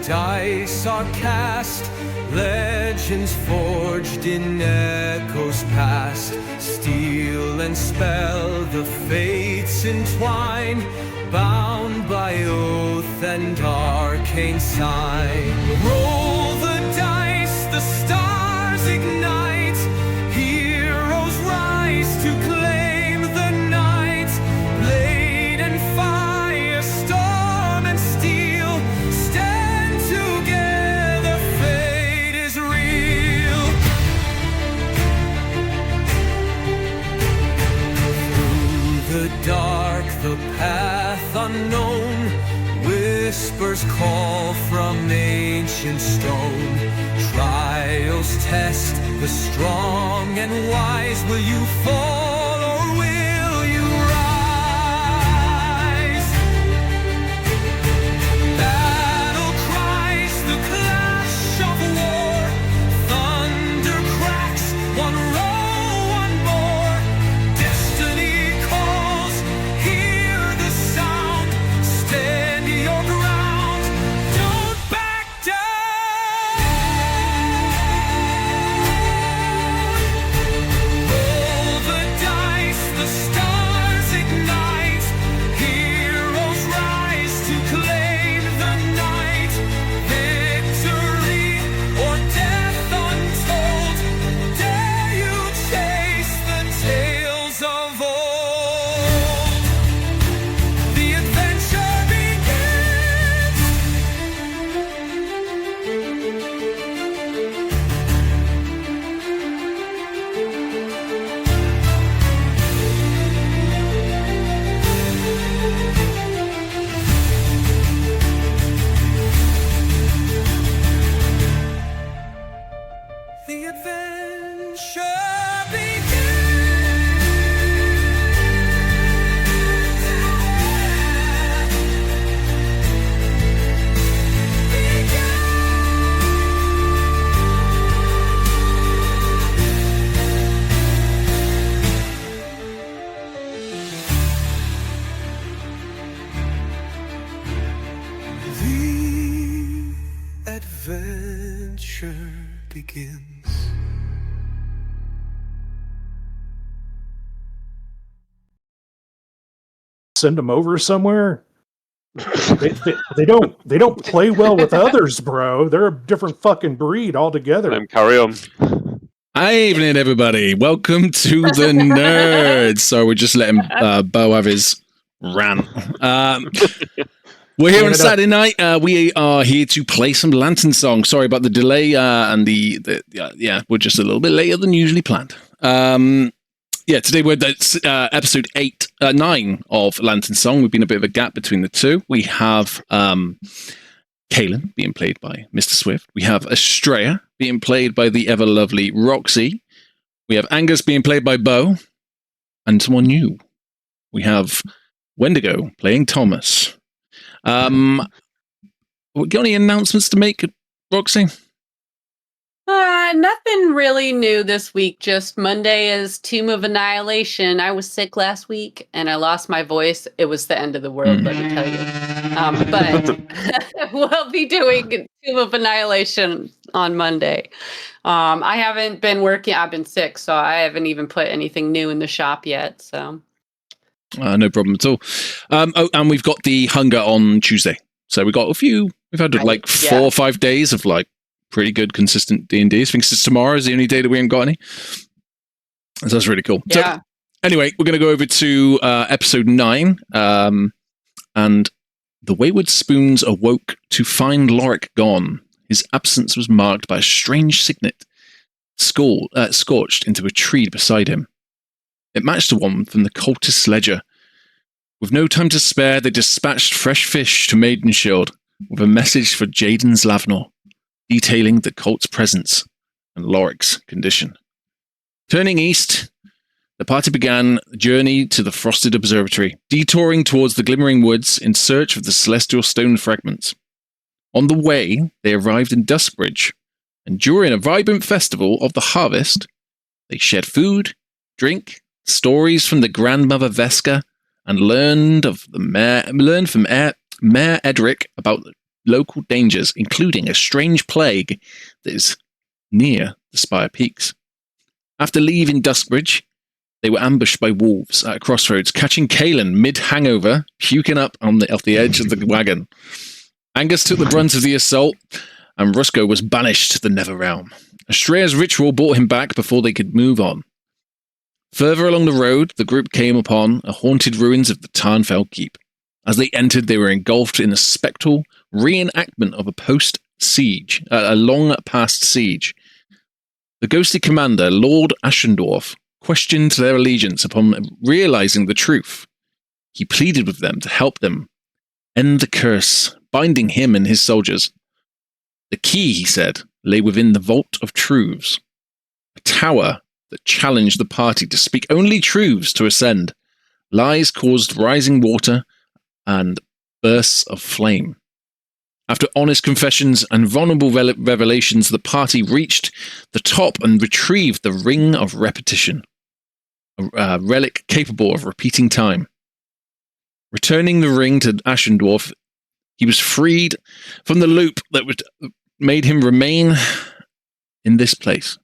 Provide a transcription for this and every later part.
dice are cast, legends forged in echoes past. Steel and spell the fates entwine, bound by oath and arcane sign. Roll the dice, the stars ignite, heroes rise to claim the night. Blade and fire, storm and steel, stand together, fate is real. Through the dark, the path unknown, whispers call from ancient stone. Trials test the strong and wise. Will you fall or will you rise? Battle cries, the clash of war. Thunder cracks, one roll, one more. Destiny calls, hear the sound. Stand your ground, don't back down. Roll the dice, the stars ignite. Heroes rise to claim the night. Victory or death untold. Dare you chase the tales of old? The adventure begins. The adventure begins. Send them over somewhere. They don't play well with others, bro. They're a different fucking breed altogether. Carry on. Hi, evening, everybody. Welcome to the Nerdz. So we're just letting Bo have his rant. We're here on Saturday night. We are here to play some Lanternsong. Sorry about the delay and we're just a little bit later than usually planned. Today we're at episode 9 of Lanternsong. We've been a bit of a gap between the two. We have Kaelin being played by Mr. Swift. We have Estrella being played by the ever lovely Roxy. We have Angus being played by Bo, and someone new. We have Wendigo playing Thomas. We got any announcements to make, Roxy? Nothing really new this week. Just Monday is Tomb of Annihilation. I was sick last week and I lost my voice. It was the end of the world, let me tell you. But we'll be doing Tomb of Annihilation on Monday. I haven't been working. I've been sick, so I haven't even put anything new in the shop yet. So no problem at all. And we've got the Hunger on Tuesday. So we've got we've had 4 or 5 days of pretty good, consistent D&D. I think tomorrow is the only day that we haven't got any. So that's really cool. Yeah. So, anyway, we're going to go over to episode 9. And the Wayward Spoons awoke to find Lorik gone. His absence was marked by a strange signet scorched into a tree beside him. It matched the one from the cultist's ledger. With no time to spare, they dispatched fresh fish to Maidenshield with a message for Jaden's Lavnor, detailing the cult's presence and Lorik's condition. Turning east, the party began the journey to the Frosted Observatory, detouring towards the Glimmering Woods in search of the celestial stone fragments. On the way, they arrived in Duskbridge, and during a vibrant festival of the harvest, they shared food, drink, stories from the grandmother Veska, and learned from Mayor Edric about local dangers, including a strange plague that is near the Spire Peaks. After leaving Duskbridge, they were ambushed by wolves at a crossroads, catching Kalen mid-hangover, puking up off the edge of the wagon. Angus took the brunt of the assault, and Rusko was banished to the Netherrealm. Estrea's ritual brought him back before they could move on. Further along the road, the group came upon a haunted ruins of the Tarnfell Keep. As they entered, they were engulfed in a spectral reenactment of a post-siege, a long-past siege. The ghostly commander, Lord Aschendorf, questioned their allegiance upon realizing the truth. He pleaded with them to help them end the curse, binding him and his soldiers. The key, he said, lay within the Vault of Truths, a tower that challenged the party to speak only truths to ascend. Lies caused rising water and bursts of flame. After honest confessions and vulnerable revelations, the party reached the top and retrieved the Ring of Repetition, a relic capable of repeating time. Returning the ring to Aschendorf, he was freed from the loop that made him remain in this place.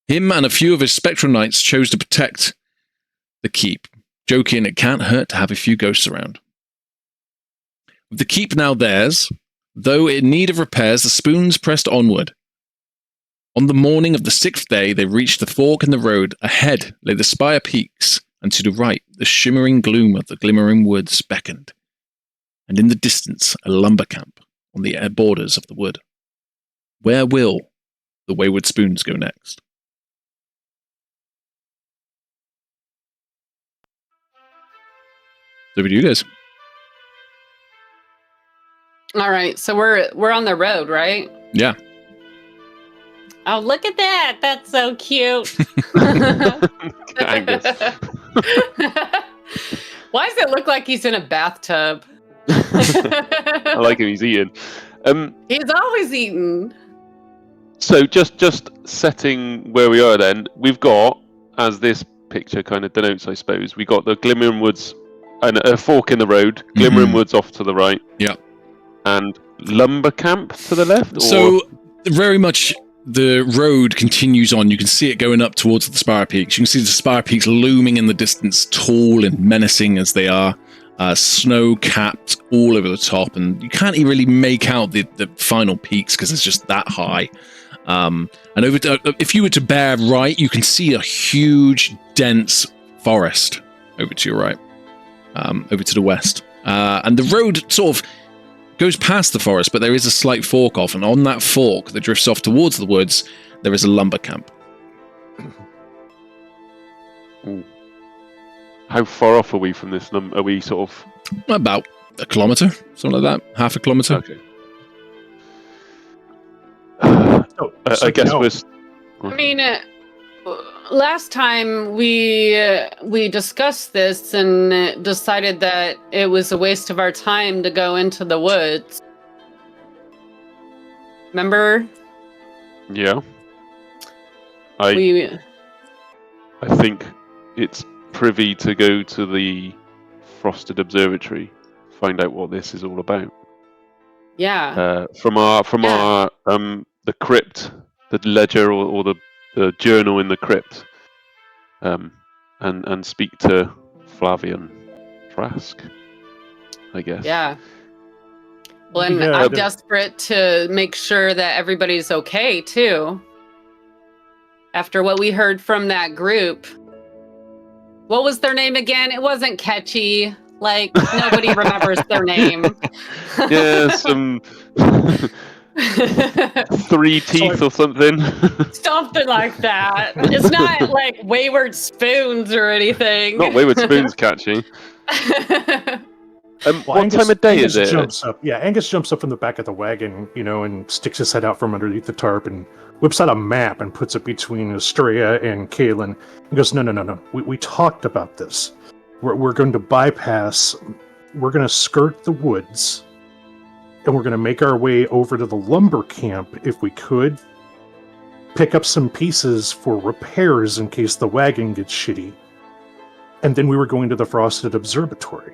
Him and a few of his spectral knights chose to protect the keep, joking it can't hurt to have a few ghosts around. With the keep now theirs, though in need of repairs, the Spoons pressed onward. On the morning of the 6th day, they reached the fork in the road. Ahead lay the Spire Peaks, and to the right, the shimmering gloom of the glimmering woods beckoned. And in the distance, a lumber camp on the borders of the wood. Where will the Wayward Spoons go next? So, what do you guys? All right, so we're on the road, right? Yeah. Oh, look at that! That's so cute. Angus. Why does it look like he's in a bathtub? I like him. He's eating. He's always eating. So just setting where we are. Then we've got, as this picture kind of denotes, I suppose, we got the Glimmering Woods and a fork in the road. Glimmering Woods off to the right. Yeah. And lumber camp to the left. So very much. The road continues on. You can see it going up towards the Spire Peaks. You can see the Spire Peaks looming in the distance, tall and menacing as they are, snow-capped all over the top, and you can't really make out the final peaks because it's just that high. And if you were to bear right, you can see a huge, dense forest over to your right, over to the west. And the road sort of goes past the forest, but there is a slight fork off, and on that fork that drifts off towards the woods, there is a lumber camp. Ooh. How far off are we from this number? Are we sort of about a kilometer, something like that, half a kilometer? okay? I guess we're. I mean, last time we discussed this and decided that it was a waste of our time to go into the woods. Remember? Yeah. I think it's privy to go to the Frosted Observatory, find out what this is all about. Yeah. From our the crypt, the ledger or the journal in the crypt, and speak to Flavian Trask, I guess. Yeah. Well, and I'm desperate to make sure that everybody's okay too. After what we heard from that group. What was their name again? It wasn't catchy. Like, nobody remembers their name. Yeah, some 3 teeth or something. Something like that. It's not like Wayward Spoons or anything. Not Wayward Spoons catchy. What time of day is it? Angus jumps up from the back of the wagon, and sticks his head out from underneath the tarp and whips out a map and puts it between Estrella and Kalen. He goes, no. We talked about this. We're going to bypass. We're going to skirt the woods, and we're going to make our way over to the lumber camp if we could. Pick up some pieces for repairs in case the wagon gets shitty. And then we were going to the Frosted Observatory.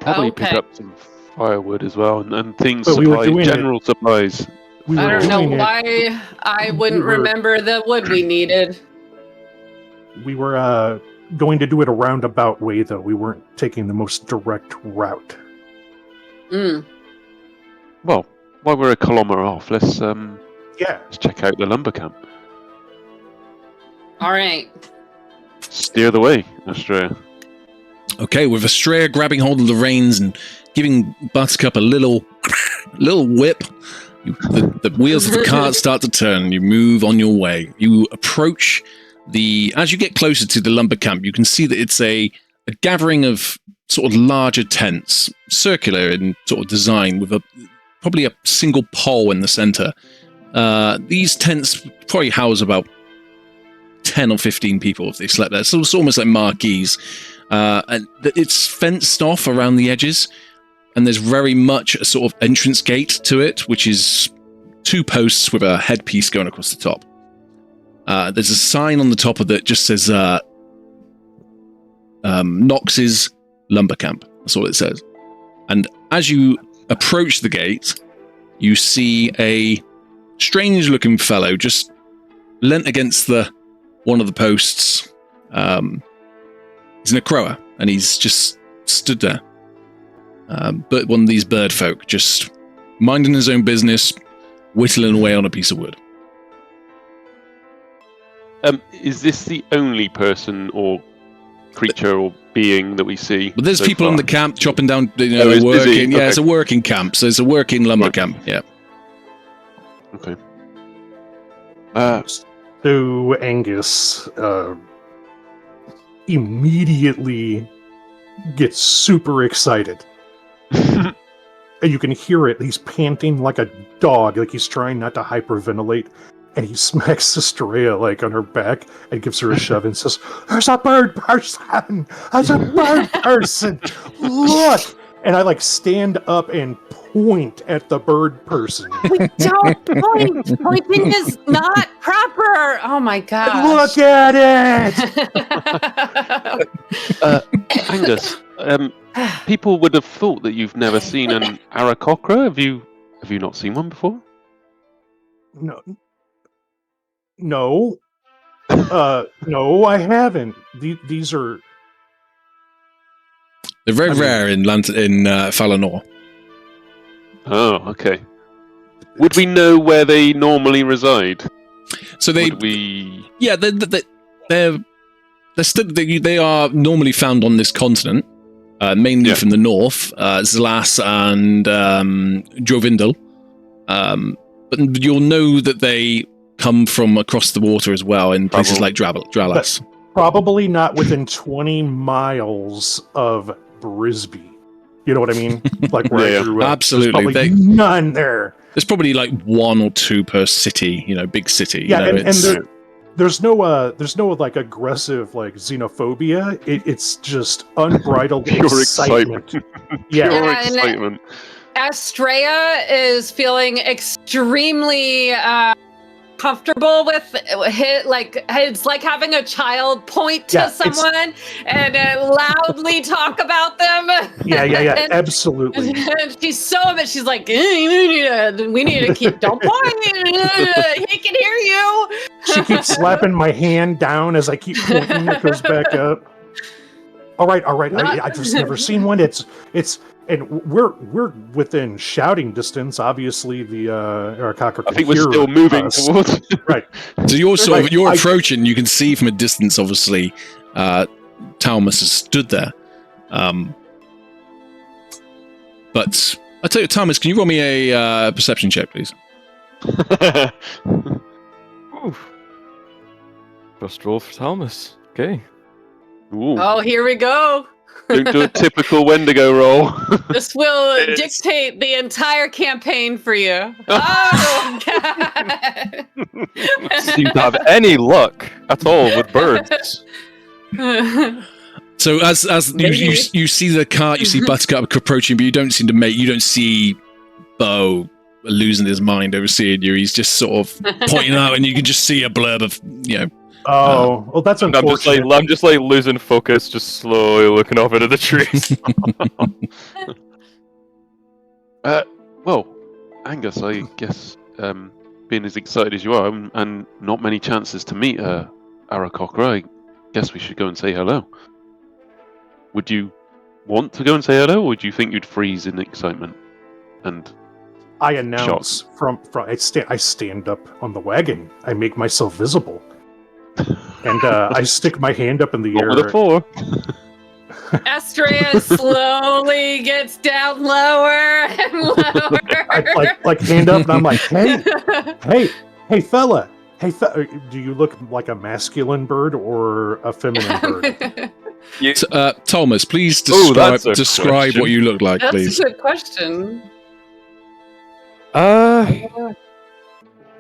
Probably pick up some firewood as well, and things, But we were doing general supplies. We I were don't know doing it. why I wouldn't remember the wood we needed. We were going to do it a roundabout way, though. We weren't taking the most direct route. Well, while we're a kilometre off, let's check out the lumber camp. All right. Steer the way, Australia. Okay, with Estrella grabbing hold of the reins and giving Buttercup a little whip, the wheels of the cart start to turn. You move on your way. You approach as you get closer to the lumber camp, you can see that it's a gathering of sort of larger tents, circular in sort of design, with probably a single pole in the center. These tents probably house about 10 or 15 people if they slept there. So it's almost like marquees. And it's fenced off around the edges, and there's very much a sort of entrance gate to it, which is 2 posts with a headpiece going across the top. There's a sign on the top of it that just says Knox's Lumber Camp. That's all it says. And as you approach the gate, you see a strange-looking fellow just leant against one of the posts. He's an Akroa, and he's just stood there. But one of these bird folk, just minding his own business, whittling away on a piece of wood. Is this the only person or creature or being that we see? But there's people in the camp chopping down, it's working. busy. Yeah, Okay. it's a working camp. So it's a working lumber camp. Yeah. Okay. So Angus immediately gets super excited. And you can hear it. He's panting like a dog, like he's trying not to hyperventilate. And he smacks Estrella like on her back and gives her a shove and says, "There's a bird person! There's a bird person! Look!" And I like stand up and point at the bird person. Don't point. Pointing is not proper. Oh my gosh. Look at it! Angus, people would have thought that you've never seen an Aarakocra. Have you not seen one before? No, I haven't. These are. They're very rare in Falanor. Oh, okay. Would we know where they normally reside? So they they are normally found on this continent, mainly from the north, Zlas and Jovindel. But you'll know that they come from across the water as well in places like Dralas. Probably not within 20 miles of Brisbane. You know what I mean? Like where I grew up. Absolutely. There's none there. There's probably like 1 or 2 per city, big city. Yeah, and there's no like aggressive like xenophobia. It's just unbridled Pure excitement. Pure excitement. Estrella is feeling extremely comfortable with it. Like it's like having a child point to someone and loudly talk about them. Yeah, absolutely. And she's like, we need to keep, don't point. He can hear you. She keeps slapping my hand down as I keep pointing. It goes back up. All right. I've just never seen one. And we're within shouting distance. Obviously, the Aarakocra. I think we're still moving towards. Right. So you're approaching. You can see from a distance. Obviously, Talmus has stood there. But I tell you, Talmus, can you roll me a perception check, please? Just roll for Talmus. Okay. Ooh. Oh, here we go. Don't do a typical Wendigo roll. This will dictate the entire campaign for you. Oh, God. Seem to have any luck at all with birds. So as you see the cart, you see Buttercup approaching, but you don't seem to mate. You don't see Bo losing his mind over seeing you. He's just sort of pointing out, and you can just see a blurb of Oh, well, that's unfortunate. I'm just like losing focus, just slowly looking off into the trees. Well, Angus, I guess being as excited as you are, and not many chances to meet Arakocra, I guess we should go and say hello. Would you want to go and say hello, or do you think you'd freeze in excitement? And I announce I stand up on the wagon. I make myself visible, and I stick my hand up in the not air. with a 4. Estrella slowly gets down lower and lower. I like hand up, and I'm like, hey, fella. Do you look like a masculine bird or a feminine bird? Thomas, please that's a describe question. what you look like, That's please. a good question. How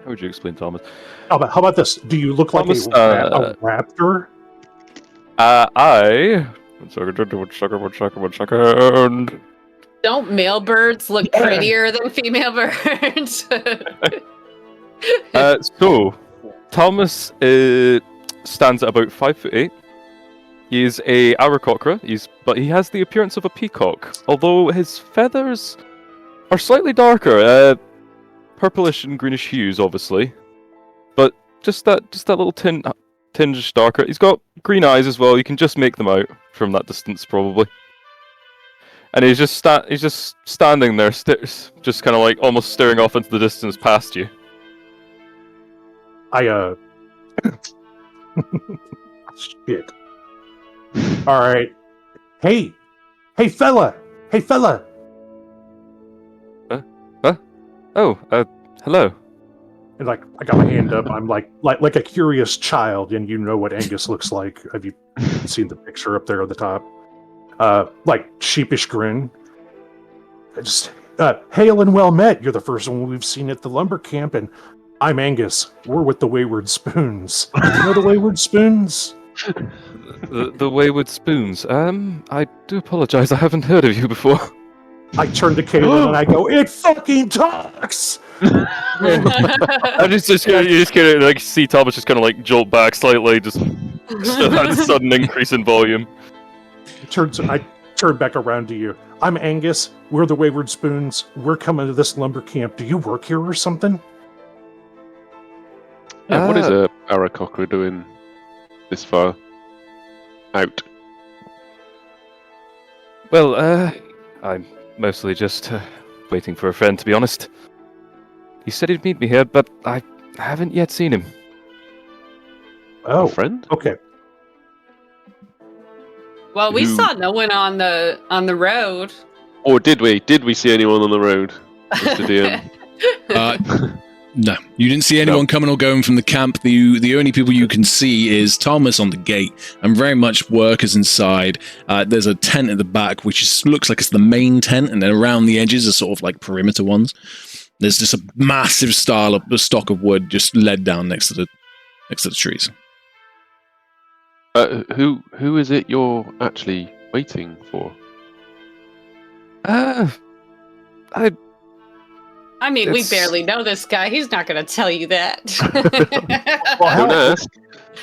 would you explain Thomas? How about this? Do you look like Thomas, a raptor? One second. Don't male birds look prettier than female birds? So, Thomas stands at about 5'8". He's a Aarakocra, but he has the appearance of a peacock, although his feathers are slightly darker, purplish and greenish hues, obviously. But just that little tinge darker. He's got green eyes as well. You can just make them out from that distance, probably. And he's just standing there, just kind of like almost staring off into the distance past you. Shit. All right. Hey, fella. Oh, hello. And like, I got my hand up. I'm like a curious child, and you know what Angus looks like. Have you seen the picture up there at the top? Like sheepish grin. I just, hail and well met. You're the first one we've seen at the lumber camp, and I'm Angus. We're with the Wayward Spoons. Do you know the Wayward Spoons? The Wayward Spoons. I do apologize. I haven't heard of you before. I turn to Kaylin and I go, "It fucking talks." I you just kind of like see Thomas just kind of like jolt back slightly, just a sudden increase in volume. I turn back around to you. I'm Angus. We're the Wayward Spoons. We're coming to this lumber camp. Do you work here or something? Yeah, what is a Aarakocra doing this far out? Well, I'm mostly just waiting for a friend, to be honest. He said he'd meet me here, but I haven't yet seen him. Oh, A friend? okay. Well, we Who- saw no one on the road. Or did we? Did we see anyone on the road, Mr. DM? No, you didn't see anyone coming or going from the camp. The only people you can see is Thomas on the gate and very much workers inside. There's a tent at the back, which looks like it's the main tent, and then around the edges are sort of like perimeter ones. There's just a massive stock of wood just led down next to the trees. Who is it you're actually waiting for? I mean, we It's- barely know this guy. He's not going to tell you that. Well, Don't ask.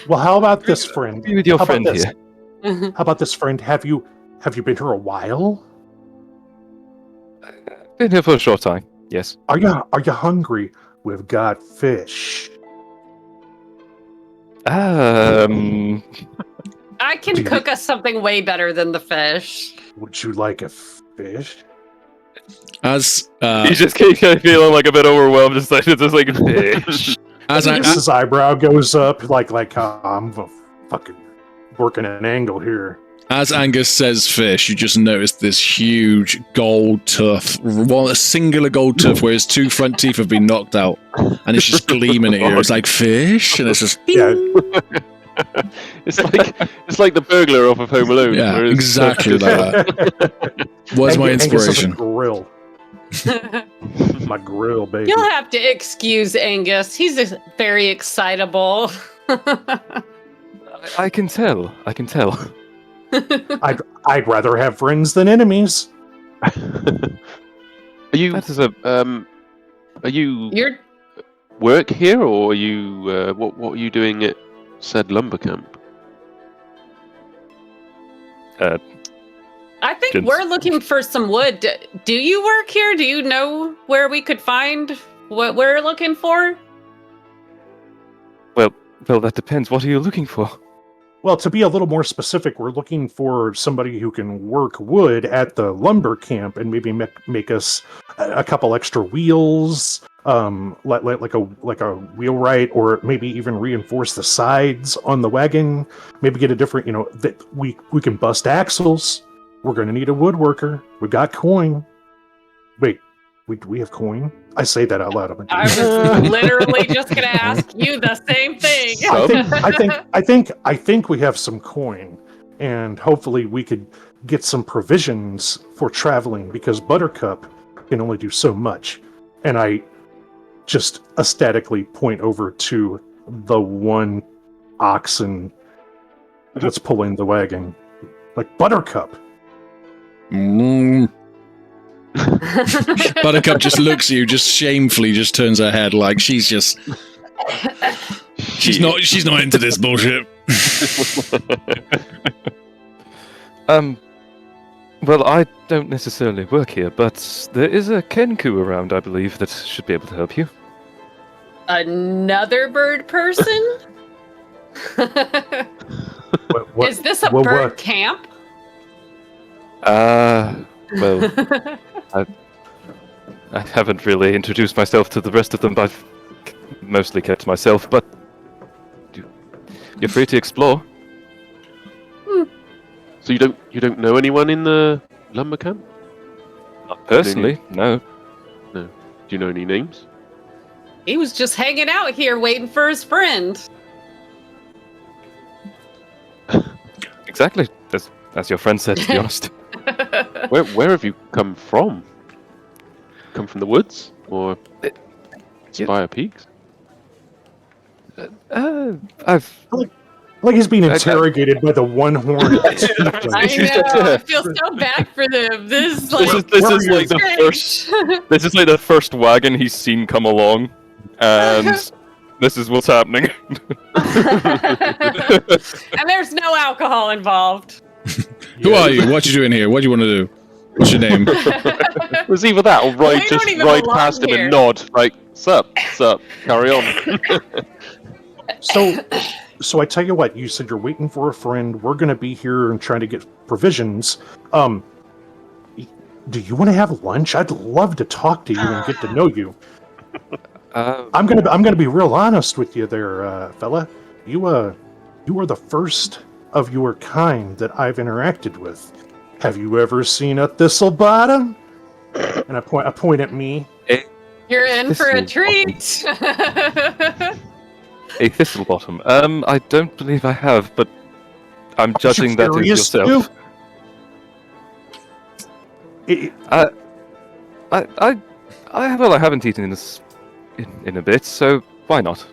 Well, how about this, friend? Be with your How about friend this? here. How about this, friend? Have you been here a while? Been here for a short time. Yes. Are you hungry? We've got fish. I can cook us something way better than the fish. Would you like a fish? As You just keep kind of feeling like a bit overwhelmed, just like fish. His eyebrow goes up like I'm fucking working an angle here. As Angus says fish, you just notice this huge gold tooth, a singular gold tooth where his two front teeth have been knocked out, and it's just gleaming at you. It's like fish, and it's just Yeah, It's like the burglar off of Home Alone. yeah, where it's- exactly like that. Was my Angus has a inspiration. grill. My grill, baby. You'll have to excuse Angus. He's very excitable. I can tell. I'd rather have friends than enemies. Are you That is a are you You're work here, or are you what are you doing at said lumber camp? I think questions. we're looking for some wood. Do you work here? Do you know where we could find what we're looking for? Well, that depends. What are you looking for? Well, to be a little more specific, we're looking for somebody who can work wood at the lumber camp and maybe make us a couple extra wheels, like a wheelwright, or maybe even reinforce the sides on the wagon. Maybe get a different, that we can bust axles. We're going to need a woodworker. We got coin. Wait, we have coin? I say that out loud. I was literally just going to ask you the same thing. I think we have some coin, and hopefully we could get some provisions for traveling, because Buttercup can only do so much. And I just ecstatically point over to the one oxen that's pulling the wagon. Like, Buttercup. Buttercup just looks at you, just shamefully, just turns her head like she's not into this bullshit. Well, I don't necessarily work here, but there is a Kenku around, I believe, that should be able to help you. Another bird person? Is this a bird camp? Well, I haven't really introduced myself to the rest of them, but I've mostly kept to myself, but you're free to explore. So you don't know anyone in the lumber camp? Not personally, no. No. Do you know any names? He was just hanging out here waiting for his friend. Exactly, as your friend said, to be honest. Where have you come from? Come from the woods or Spire Peaks? I've like he's being interrogated by the one-horned. I know. I feel so bad for them. This is like this is like the first wagon he's seen come along, and this is what's happening. And there's no alcohol involved. Who are you? What you doing here? What do you want to do? What's your name? It was either that or ride past him and nod, like, sup, carry on. So I tell you what, you said you're waiting for a friend. We're going to be here and trying to get provisions. Do you want to have lunch? I'd love to talk to you and get to know you. I'm gonna be real honest with you there, fella. You are the first of your kind that I've interacted with. Have you ever seen a thistle bottom? And I point at me. You're in for a treat. A thistle bottom. I don't believe I have, but I'm judging that as yourself. I haven't eaten this in a bit, so why not?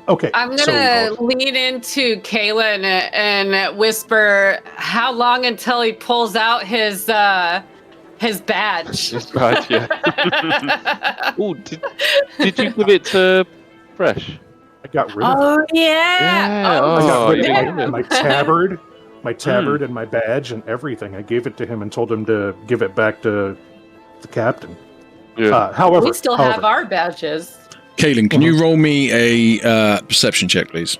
Okay. I'm gonna lean into Kayla and whisper, "How long until he pulls out his badge?" His badge, yeah. Oh, did you give it to Fresh? I got rid of it. Oh yeah. I got rid yeah. of my tabard, and my badge and everything. I gave it to him and told him to give it back to the captain. Yeah. However, we still have our badges. Kaylin, can you roll me a perception check, please?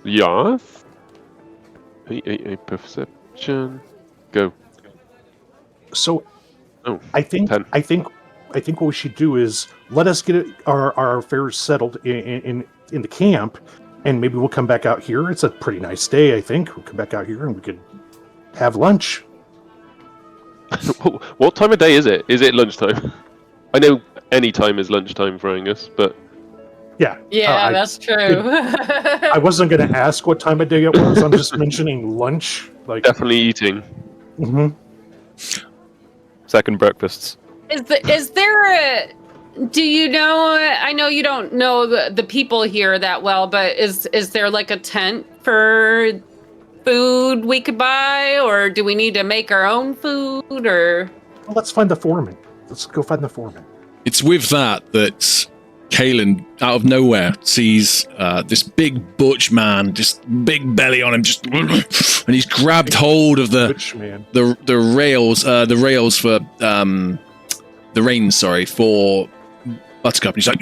Yeah. A perception. Go. So, Oh, I think 10. what we should do is let us get our affairs settled in the camp, and maybe we'll come back out here. It's a pretty nice day, I think. We'll come back out here and we could have lunch. What time of day is it? Is it lunchtime? I know any time is lunchtime for Angus, but yeah. Yeah, that's true. I wasn't going to ask what time of day it was. I'm just mentioning lunch. Like definitely eating. Mm-hmm. Second breakfasts. Is there a? Do you know? I know you don't know the people here that well, but is there like a tent for food we could buy, or do we need to make our own food? Or well, let's find the foreman. Let's go find the foreman. It's with that Kalen, out of nowhere, sees this big butch man, just big belly on him, just and he's grabbed hold of the rails for the reins, sorry, for Buttercup. And he's like,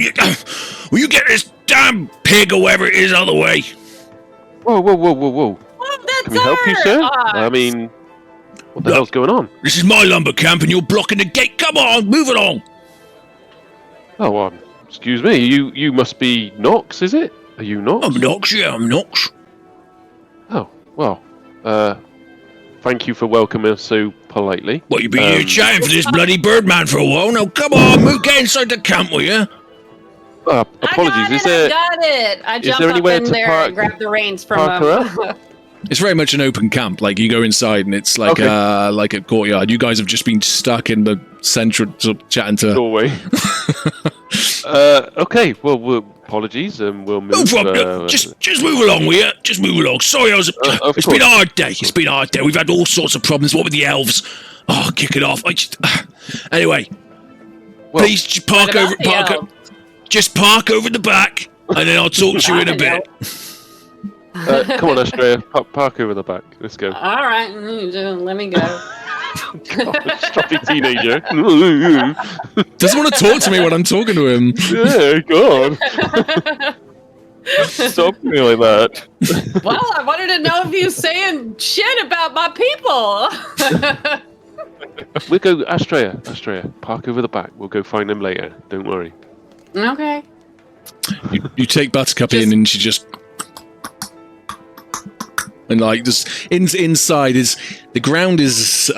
"Will you get this damn pig or whatever it is out of the way?" Whoa! Well, that's Can we help you, sir? ox. I mean, what the hell's going on? This is my lumber camp, and you're blocking the gate. Come on, move along. Oh, excuse me. You must be Nox, is it? Are you Nox? I'm Nox. Yeah, I'm Nox. Oh, well. Thank you for welcoming us so politely. What, you been here chatting for this bloody Birdman for a while? Now, come on, move, get inside the camp, will you? Apologies. I got it. I jumped there any up way in to there park- and grabbed the reins from park her him. It's very much an open camp. Like, you go inside and it's like like a courtyard. You guys have just been stuck in the central chatting to... doorway. Okay. Well, apologies, and we'll move. No problem. Just move along, will you? Just move along. Sorry, it's been a hard day. It's been a hard day. We've had all sorts of problems. What with the elves? Oh, kick it off. Anyway, Well, please just park over. Just park over the back, and then I'll talk to you in a bit. come on, Astrea. Park over the back. Let's go. All right, let me go. Stroppy teenager. Doesn't want to talk to me when I'm talking to him. Yeah, God. Stop me like that. Well, I wanted to know if you saying shit about my people. We'll go, Astrea. Park over the back. We'll go find them later. Don't worry. Okay. You take Buttercup in, and she just. And like just inside is the ground is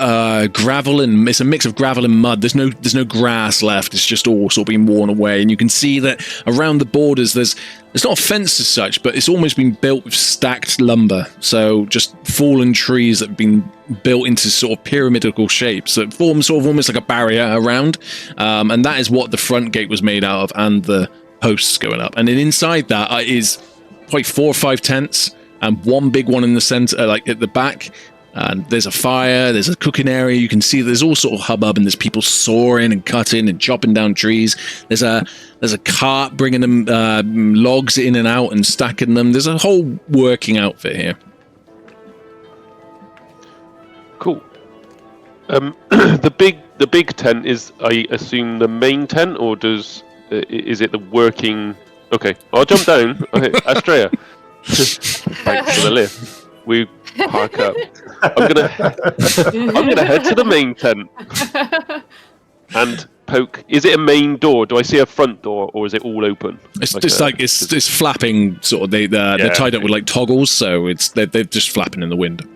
gravel, and it's a mix of gravel and mud. There's no grass left. It's just all sort of been worn away, and you can see that around the borders there's not a fence as such, but it's almost been built with stacked lumber. So just fallen trees that have been built into sort of pyramidal shapes that form sort of almost like a barrier around. And that is what the front gate was made out of, and the posts going up. And then inside that is probably 4 or 5 tents. And one big one in the center, like at the back. And there's a fire, there's a cooking area. You can see there's all sort of hubbub, and there's people sawing and cutting and chopping down trees. There's a cart bringing them logs in and out and stacking them. There's a whole working outfit here. Cool. The big tent is, I assume, the main tent, or is it the working? Okay, I'll jump down. Okay, Astrea. Thanks for the lift. We park up. I'm gonna head to the main tent and poke. Is it a main door? Do I see a front door, or is it all open? It's flapping sort of. They're tied up with like toggles, so they're just flapping in the wind.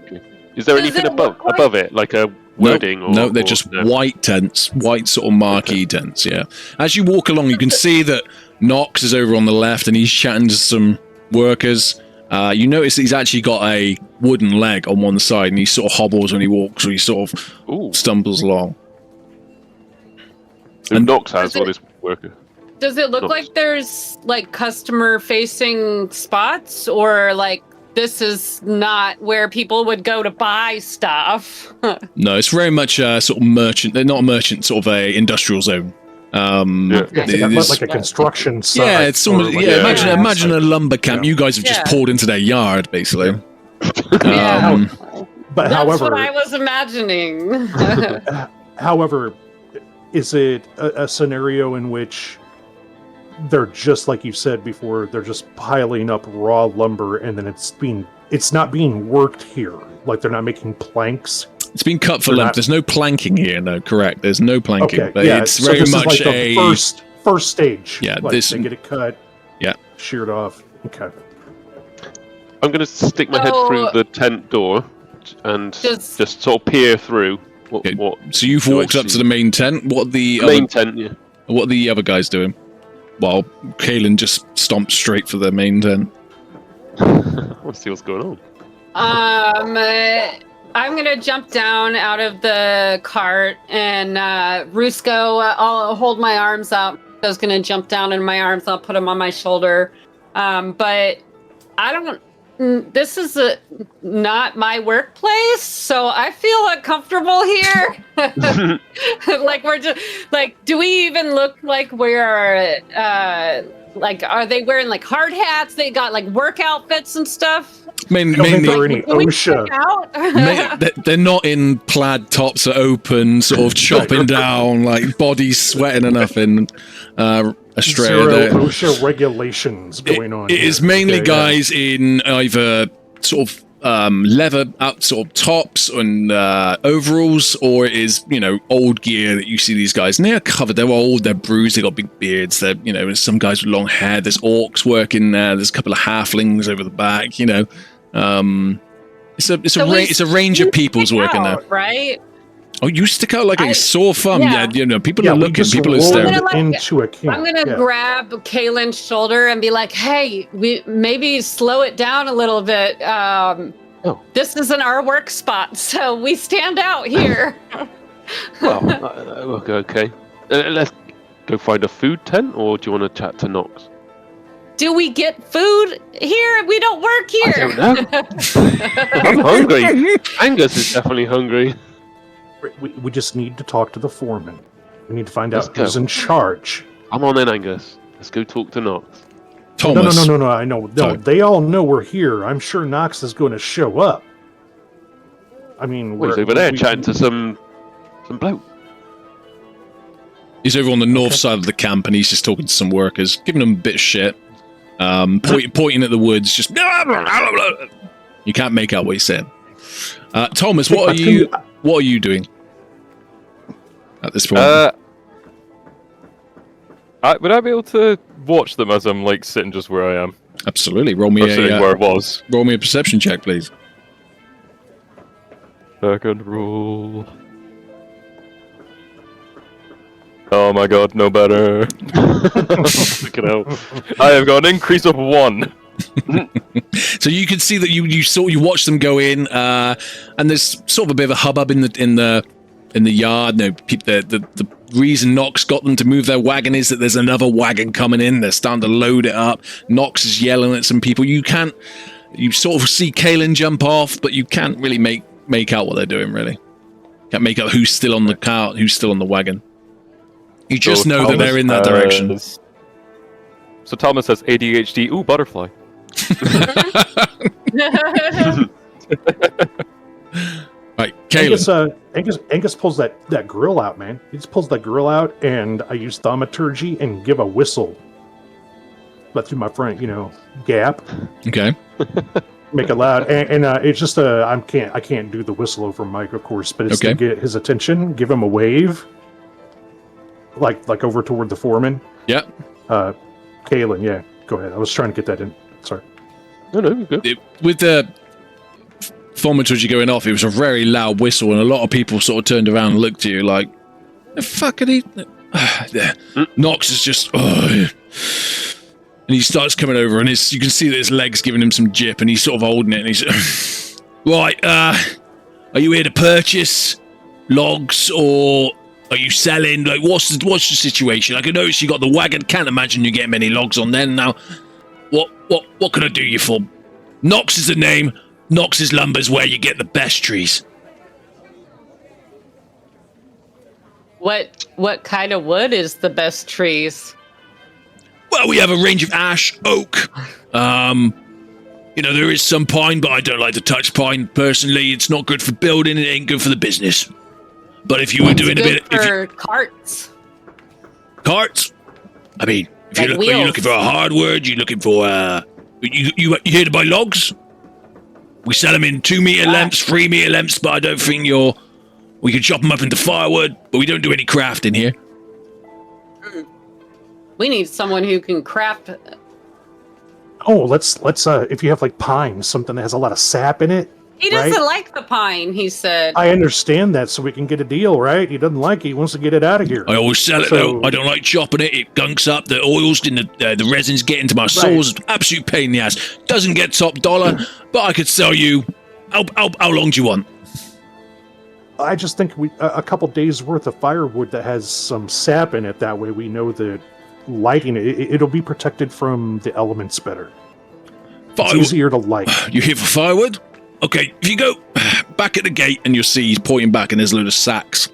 Okay. Is there anything above it, like a wording? No, they're just white tents, white sort of marquee tents. Yeah. As you walk along, you can see that Nox is over on the left, and he's chatting to some workers. You notice he's actually got a wooden leg on one side, and he sort of hobbles when he walks, or he sort of stumbles along. And Nox has what is worker. Does it look like there's like customer facing spots, or like this is not where people would go to buy stuff? No, it's very much sort of merchant. They're not a merchant, sort of a industrial zone. Like a construction site. Yeah, it's almost imagine a lumber camp. You guys have just pulled into their yard, basically. But That's however, what I was imagining. however, is it a scenario in which they're just like you said before? They're just piling up raw lumber, and then it's not being worked here. Like they're not making planks. It's been cut for length. There's no planking here. No, correct. There's no planking. Okay, but it's very this much is like the first stage. Yeah, like they get it cut. Yeah, sheared off. Okay. I'm going to stick my head through the tent door and just sort of peer through. So you've walked up to the main tent. What are the tent? Yeah. What are the other guys doing? Well, Kaelin just stomped straight for the main tent. Let's see what's going on. I'm gonna jump down out of the cart, and Rusko, I'll hold my arms up. I was gonna jump down in my arms. I'll put him on my shoulder. But I don't this is not my workplace, so I feel uncomfortable here. Like we're just like, do we even look like we're like, are they wearing like hard hats? They got like work outfits and stuff. Mainly any OSHA. They're not in plaid tops that open, sort of chopping down, like bodies sweating and nothing. Australia, Zero OSHA regulations going on. It is mainly guys in either sort of leather out sort of tops and overalls, or it is, you know, old gear that you see these guys, and they're covered, they're old, they're bruised, they got big beards, they're, you know, there's some guys with long hair, there's orcs working there, there's a couple of halflings over the back, you know. It's a range of people's working there, right? Oh, you stick out like a sore thumb. Yeah, you know, people are looking, people are staring. staring. I'm gonna grab Kaylin's shoulder and be like, "Hey, we maybe slow it down a little bit. This isn't our work spot, so we stand out here." Well, okay. Let's go find a food tent, or do you want to chat to Nox? Do we get food here? We don't work here. I don't know. I'm hungry. Angus is definitely hungry. We just need to talk to the foreman. We need to find out who's in charge. I'm on then, Angus. Let's go talk to Nox. Thomas. No, I know. No, they all know we're here. I'm sure Nox is going to show up. I mean, he's over there chatting to some bloke. He's over on the north side of the camp, and he's just talking to some workers, giving them a bit of shit, pointing at the woods. Just you can't make out what he's saying. Thomas, what are you doing at this point? Would I be able to watch them as I'm like sitting just where I am? Absolutely. Roll me where it was. Roll me a perception check, please. Second roll. Oh my god, no better. Look it out. I have got an increase of 1. So you can see that you watch them go in, and there's sort of a bit of a hubbub in the yard. No, the reason Nox got them to move their wagon is that there's another wagon coming in. They're starting to load it up. Nox is yelling at some people. You sort of see Kaylin jump off, but you can't really make out what they're doing. Really, can't make out who's still on the car, who's still on the wagon. You just know that they're in that direction. So Thomas has ADHD. Ooh, butterfly. Right, Kaylin. Angus pulls that grill out, man. He just pulls that grill out, and I use thaumaturgy and give a whistle. Let through my front, gap. Okay. Make it loud, and it's just I can't do the whistle over mic, of course, but it's to get his attention. Give him a wave, like over toward the foreman. Yeah. Kaylin, yeah. Go ahead. I was trying to get that in. Sorry. No, you're good. With the thaumaturgy going off, it was a very loud whistle, and a lot of people sort of turned around and looked at you like, the fuck are they? Nox is just, and he starts coming over, and you can see that his leg's giving him some jip, and he's sort of holding it, and he's, right, are you here to purchase logs, or are you selling? Like, what's the situation? I can notice you got the wagon. Can't imagine you get many logs on then. Now, what can I do you for? Nox is the name. Nox's Lumber's where you get the best trees. What kind of wood is the best trees? Well, we have a range of ash, oak. There is some pine, but I don't like to touch pine personally. It's not good for building. It ain't good for the business. But if you were doing a bit for carts. Carts? I mean, are you looking for a hard word? You looking for you here to buy logs? We sell them in 2-meter lengths, 3-meter lengths, but I don't think we can chop them up into firewood, but we don't do any crafting here. We need someone who can craft. Oh, let's if you have like pine, something that has a lot of sap in it. He doesn't like the pine, he said. I understand that, so we can get a deal, right? He doesn't like it. He wants to get it out of here. I always sell it, though. I don't like chopping it. It gunks up. The oils and the resins get into my sores. Absolute pain in the ass. Doesn't get top dollar, but I could sell you. How long do you want? I just think a couple days worth of firewood that has some sap in it. That way we know that lighting it'll be protected from the elements better. It's easier to light. You here for firewood? Okay, if you go back at the gate and you'll see he's pointing back and there's a load of sacks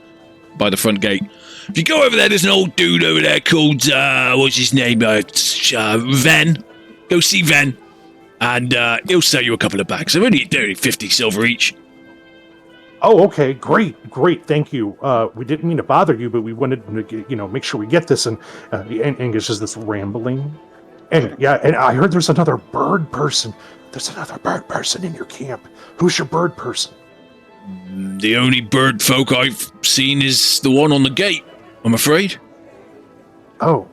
by the front gate. If you go over there, there's an old dude over there called, what's his name? Ven. Go see Ven. And he'll sell you a couple of bags. They're only 50 silver each. Oh, okay, great, thank you. We didn't mean to bother you, but we wanted to, make sure we get this. And Angus is this rambling, and I heard there's another bird person. There's another bird person in your camp. Who's your bird person? The only bird folk I've seen is the one on the gate, I'm afraid. Oh.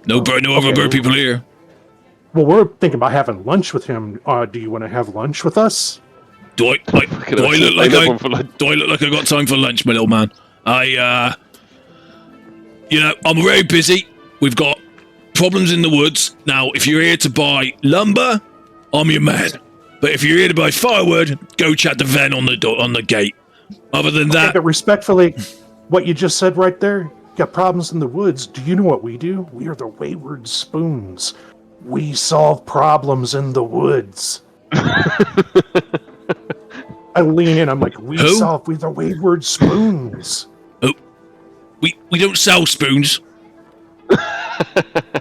No other bird people here. Well, we're thinking about having lunch with him. Do you want to have lunch with us? Do I look like I got time for lunch, my little man? I'm very busy. We've got problems in the woods. Now, if you're here to buy lumber, I'm your man. But if you're here to buy firewood, go chat to Ven on the gate. Other than that... But respectfully, what you just said right there, got problems in the woods. Do you know what we do? We are the Wayward Spoons. We solve problems in the woods. I lean in. I'm like, we're the Wayward Spoons. Oh, we don't sell spoons.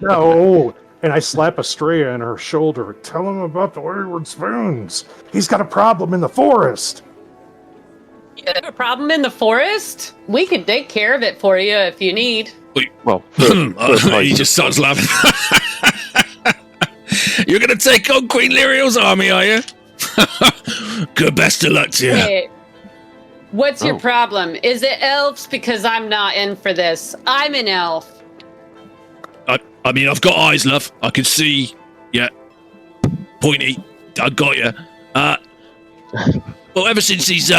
No. And I slap Estrella on her shoulder. Tell him about the Wayward Spoons. He's got a problem in the forest. You have a problem in the forest? We could take care of it for you if you need. Wait, well, he just starts laughing. You're gonna take on Queen Lyriel's army, are you? Good, best of luck to you. Hey, what's your problem? Is it elves? Because I'm not in for this. I'm an elf. I mean, I've got eyes, love. I can see. Yeah. Pointy. I got you. Well, ever since these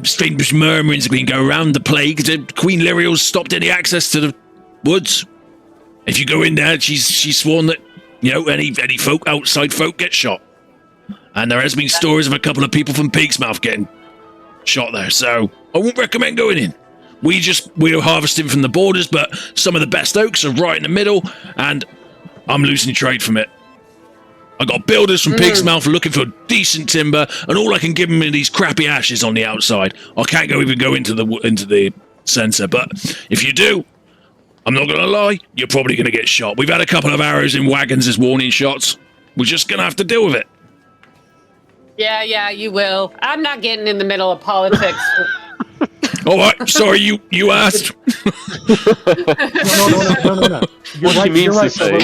strange murmurings have been going around the plague, Queen Lyriel's stopped any access to the woods. If you go in there, she's sworn that, any folk, outside folk, get shot. And there has been stories of a couple of people from Peaksmouth getting shot there, so I wouldn't recommend going in. We're harvesting from the borders, but some of the best oaks are right in the middle, and I'm losing trade from it. I got builders from Peaksmouth looking for decent timber, and all I can give them are these crappy ashes on the outside. I can't even go into the centre, but if you do, I'm not going to lie, you're probably going to get shot. We've had a couple of arrows in wagons as warning shots. We're just going to have to deal with it. Yeah, you will. I'm not getting in the middle of politics. All right, sorry, you asked. No. What he means to say,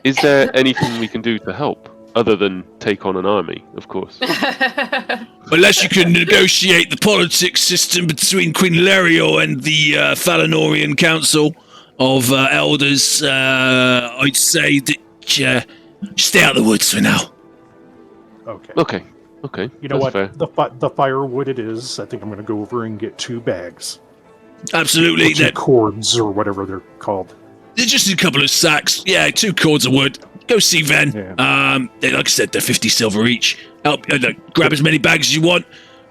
is there anything we can do to help, other than take on an army, of course? Unless you can negotiate the politics system between Queen Lyriel and the Falinorian Council of Elders, I'd say that stay out of the woods for now. Okay. You know what? Fair. The firewood it is. I think I'm going to go over and get 2 bags. Absolutely. 2 cords or whatever they're called. They're just a couple of sacks. Yeah, 2 cords of wood. Go see Ven. Yeah. Like I said, they're 50 silver each. Grab as many bags as you want.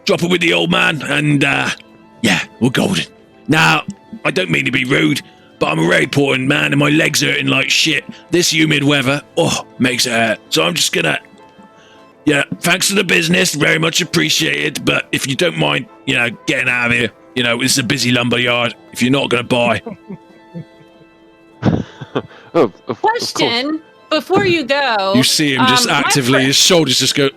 Drop it with the old man, and we're golden. Now, I don't mean to be rude, but I'm a very important man, and my legs hurting like shit. This humid weather, makes it hurt. So I'm just gonna. Yeah, thanks for the business, very much appreciated. But if you don't mind, getting out of here, it's a busy lumber yard. If you're not going to buy. Question, before you go. You see him just actively, his shoulders just go,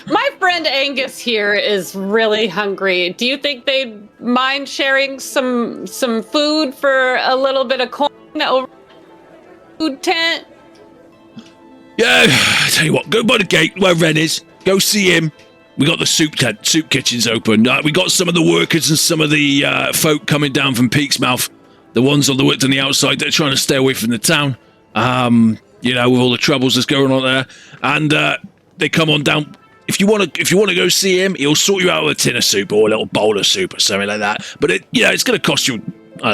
My friend Angus here is really hungry. Do you think they'd mind sharing some food for a little bit of coin over food tent? Yeah, I tell you what, go by the gate where Ren is. Go see him. We got the soup kitchens open. We got some of the workers and some of the folk coming down from Peaksmouth. The ones on the outside that are trying to stay away from the town. With all the troubles that's going on there. And they come on down. If you want to go see him, he'll sort you out with a tin of soup or a little bowl of soup or something like that. But it's going to cost you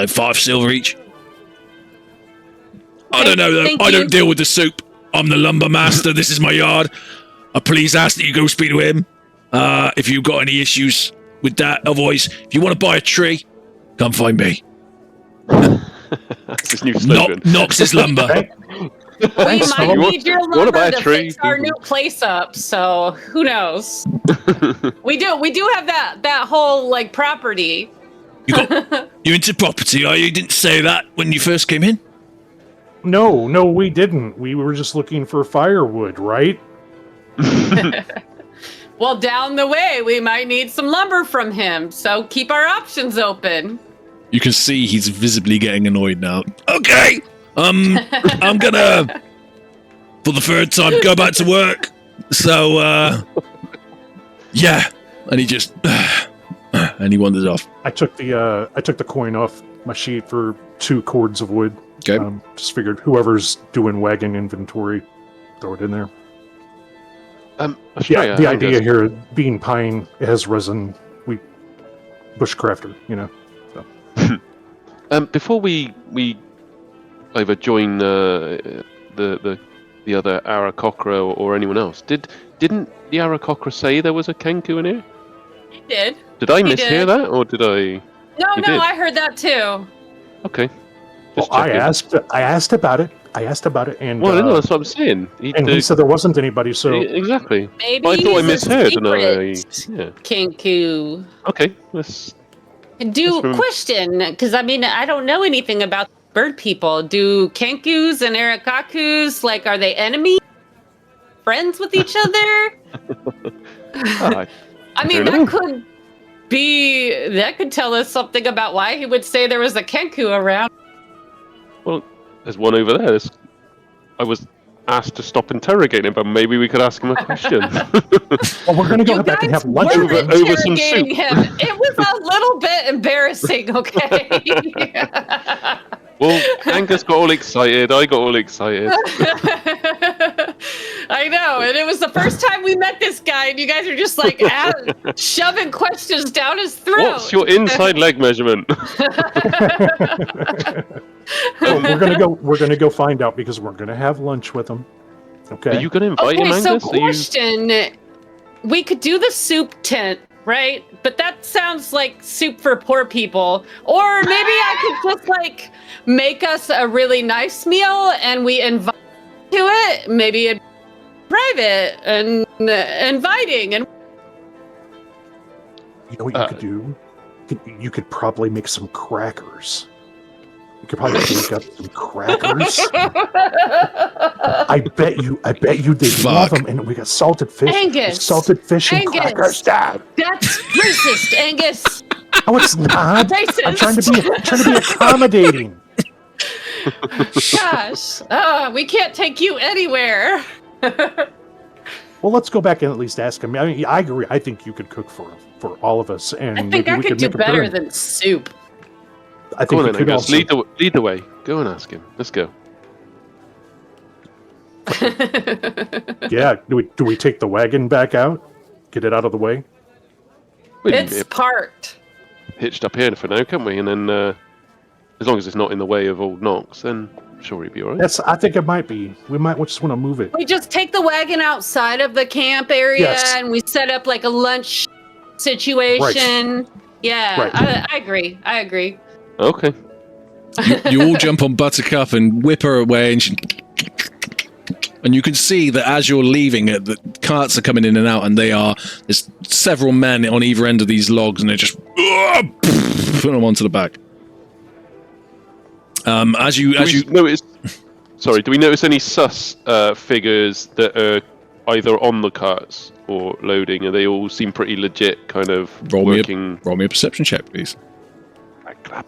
5 silver each. I don't know though. I don't deal with the soup. I'm the lumber master. This is my yard. I please ask that you go speak to him if you've got any issues with that. Otherwise, if you want to buy a tree, come find me. That's his new slogan. Nox's lumber. We might You need your wanna lumber buy a to tree? fix our new place up, so who knows? We do have that whole like property. You into property? Oh, you didn't say that when you first came in. No, we didn't. We were just looking for firewood, right? Well, down the way, we might need some lumber from him, so keep our options open. You can see he's visibly getting annoyed now. Okay, I'm gonna, for the third time, go back to work. So, yeah, and he just, and he wanders off. I took the coin off my sheet for 2 cords of wood. Okay. Just figured whoever's doing wagon inventory, throw it in there. Australia, The idea here, being pine, it has resin. We bushcrafter, you know. So. Before we either join the other Aarakocra or anyone else, didn't the Aarakocra say there was a Kenku in here? He did. Did I He mishear did. that, or did I? No, You no, did. I heard that too. Okay. Well, Just I checking. asked about it. and Well, no, that's what I'm saying. he said there wasn't anybody. So Exactly. Maybe But I thought I he's a misheard, and I secret Kenku. okay. Let's. Do That's question, because I mean I don't know anything about bird people. Do Kenkus and Arakakus are they enemies? Friends with each other? I mean don't that could tell us something about why he would say there was a Kenku around. Well, there's one over there. I was asked to stop interrogating him, but maybe we could ask him a question. well, we're gonna go You back and guys have lunch were with him. over some interrogating soup. him. It was a little bit embarrassing, okay? Well, Angus got all excited. I got all excited. I know, and it was the first time we met this guy, and you guys are just shoving questions down his throat. What's your inside leg measurement? Well, we're gonna go find out because we're gonna have lunch with him. Okay. Are you going to invite him, Okay, so Angus? Are you- question: we could do the soup tent, right? But that sounds like soup for poor people. Or maybe I could just make us a really nice meal and we invite to it. Maybe it's private and inviting and. You know what you could do? You could probably make some crackers. You could probably bake up some crackers. I bet you they love them. And we got salted fish. Angus! Salted fish and Angus! crackers. Dad. That's racist, Angus. Oh, it's not. Racist. I'm trying to be accommodating. Gosh, we can't take you anywhere. Well, let's go back and at least ask him. I mean, I agree. I think you could cook for all of us, and I think maybe I we could do make a better pyramid. than soup. I Go think on we then, could Angus. also. Lead the way. Go and ask him. Let's go. Yeah. Do we take the wagon back out? Get it out of the way? We can It's get parked. hitched up here for now, can't we? And then, as long as it's not in the way of old Knox, then I'm sure he'll be all right. I think it might be. We might just want to move it. We just take the wagon outside of the camp area Yes. and we set up a lunch situation. Yeah, Right. I agree. Okay. You all jump on Buttercup and whip her away, and you can see that as you're leaving it, the carts are coming in and out, and there's several men on either end of these logs, and they're just put them onto the back. Do we notice any sus figures that are either on the carts or loading? And they all seem pretty legit, kind of Roll me working. a perception check, please. Clap.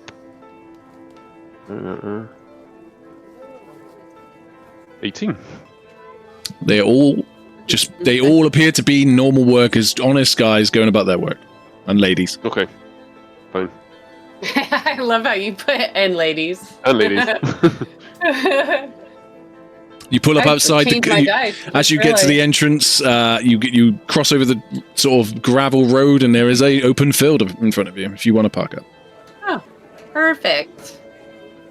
18. They all appear to be normal workers, honest guys going about their work, and ladies. Okay. Fine. I love how you put "and ladies." And ladies. You pull up outside as you get to the entrance. You cross over the sort of gravel road, and there is a open field in front of you if you want to park up. Oh, perfect.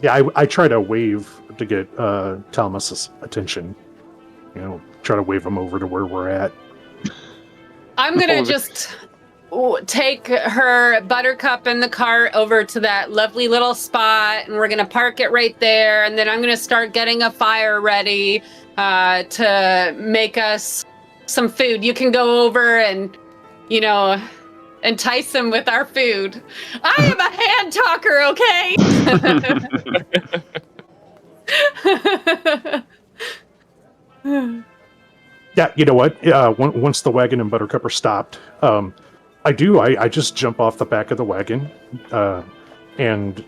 Yeah, I try to wave to get Thomas's attention. Try to wave him over to where we're at. I'm gonna just take her Buttercup and the cart over to that lovely little spot, and we're gonna park it right there, and then I'm gonna start getting a fire ready to make us some food. You can go over and, entice them with our food. I am a hand talker, okay? Yeah, you know what? Once the wagon and Buttercup are stopped, I just jump off the back of the wagon, and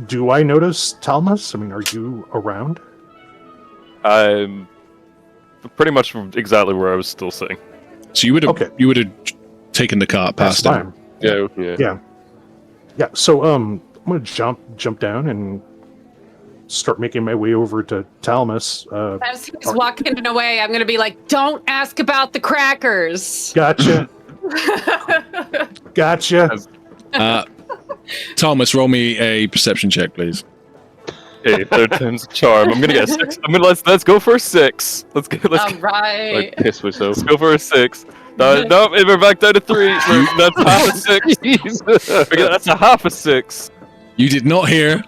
do I notice Talmas? I mean, are you around? I'm pretty much exactly where I was still sitting. So you would have taken the cart past him. Yeah. So I'm gonna jump down and start making my way over to Talmas. As he's walking away, I'm gonna be like, "Don't ask about the crackers." Gotcha. Thomas, roll me a perception check, please. Hey, third time's a charm. I'm gonna get a 6. Let's go for a 6. All right. Like piss myself. Let's go for a 6. No, we're back down to 3. That's half a 6. That's a half a 6. You did not hear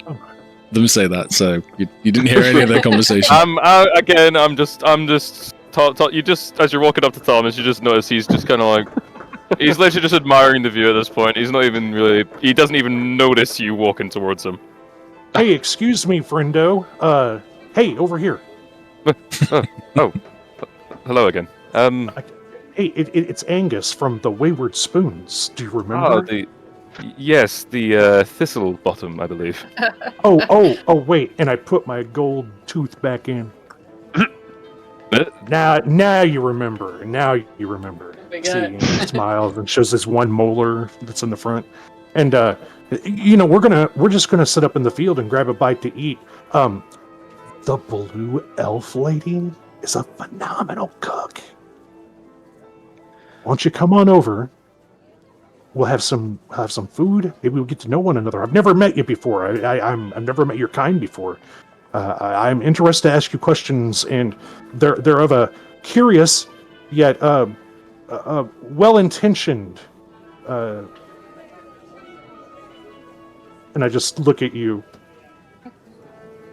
them say that, so you didn't hear any of their conversation. I'm just you just, as you're walking up to Thomas, you just notice he's just kind of like, he's literally just admiring the view at this point. He's not even really, he doesn't even notice you walking towards him. Hey, excuse me, friendo. Hey, over here. Hello again. Hey, it's Angus from the Wayward Spoons. Do you remember? Yes, the thistle bottom, I believe. Oh, wait, and I put my gold tooth back in. Now you remember. See, he smiles and shows this one molar that's in the front. And we're just gonna sit up in the field and grab a bite to eat. The blue elf lady is a phenomenal cook. Why don't you come on over? We'll have some food. Maybe we'll get to know one another. I've never met you before. I've never met your kind before. I'm interested to ask you questions, and they're of a curious yet well-intentioned. And I just look at you.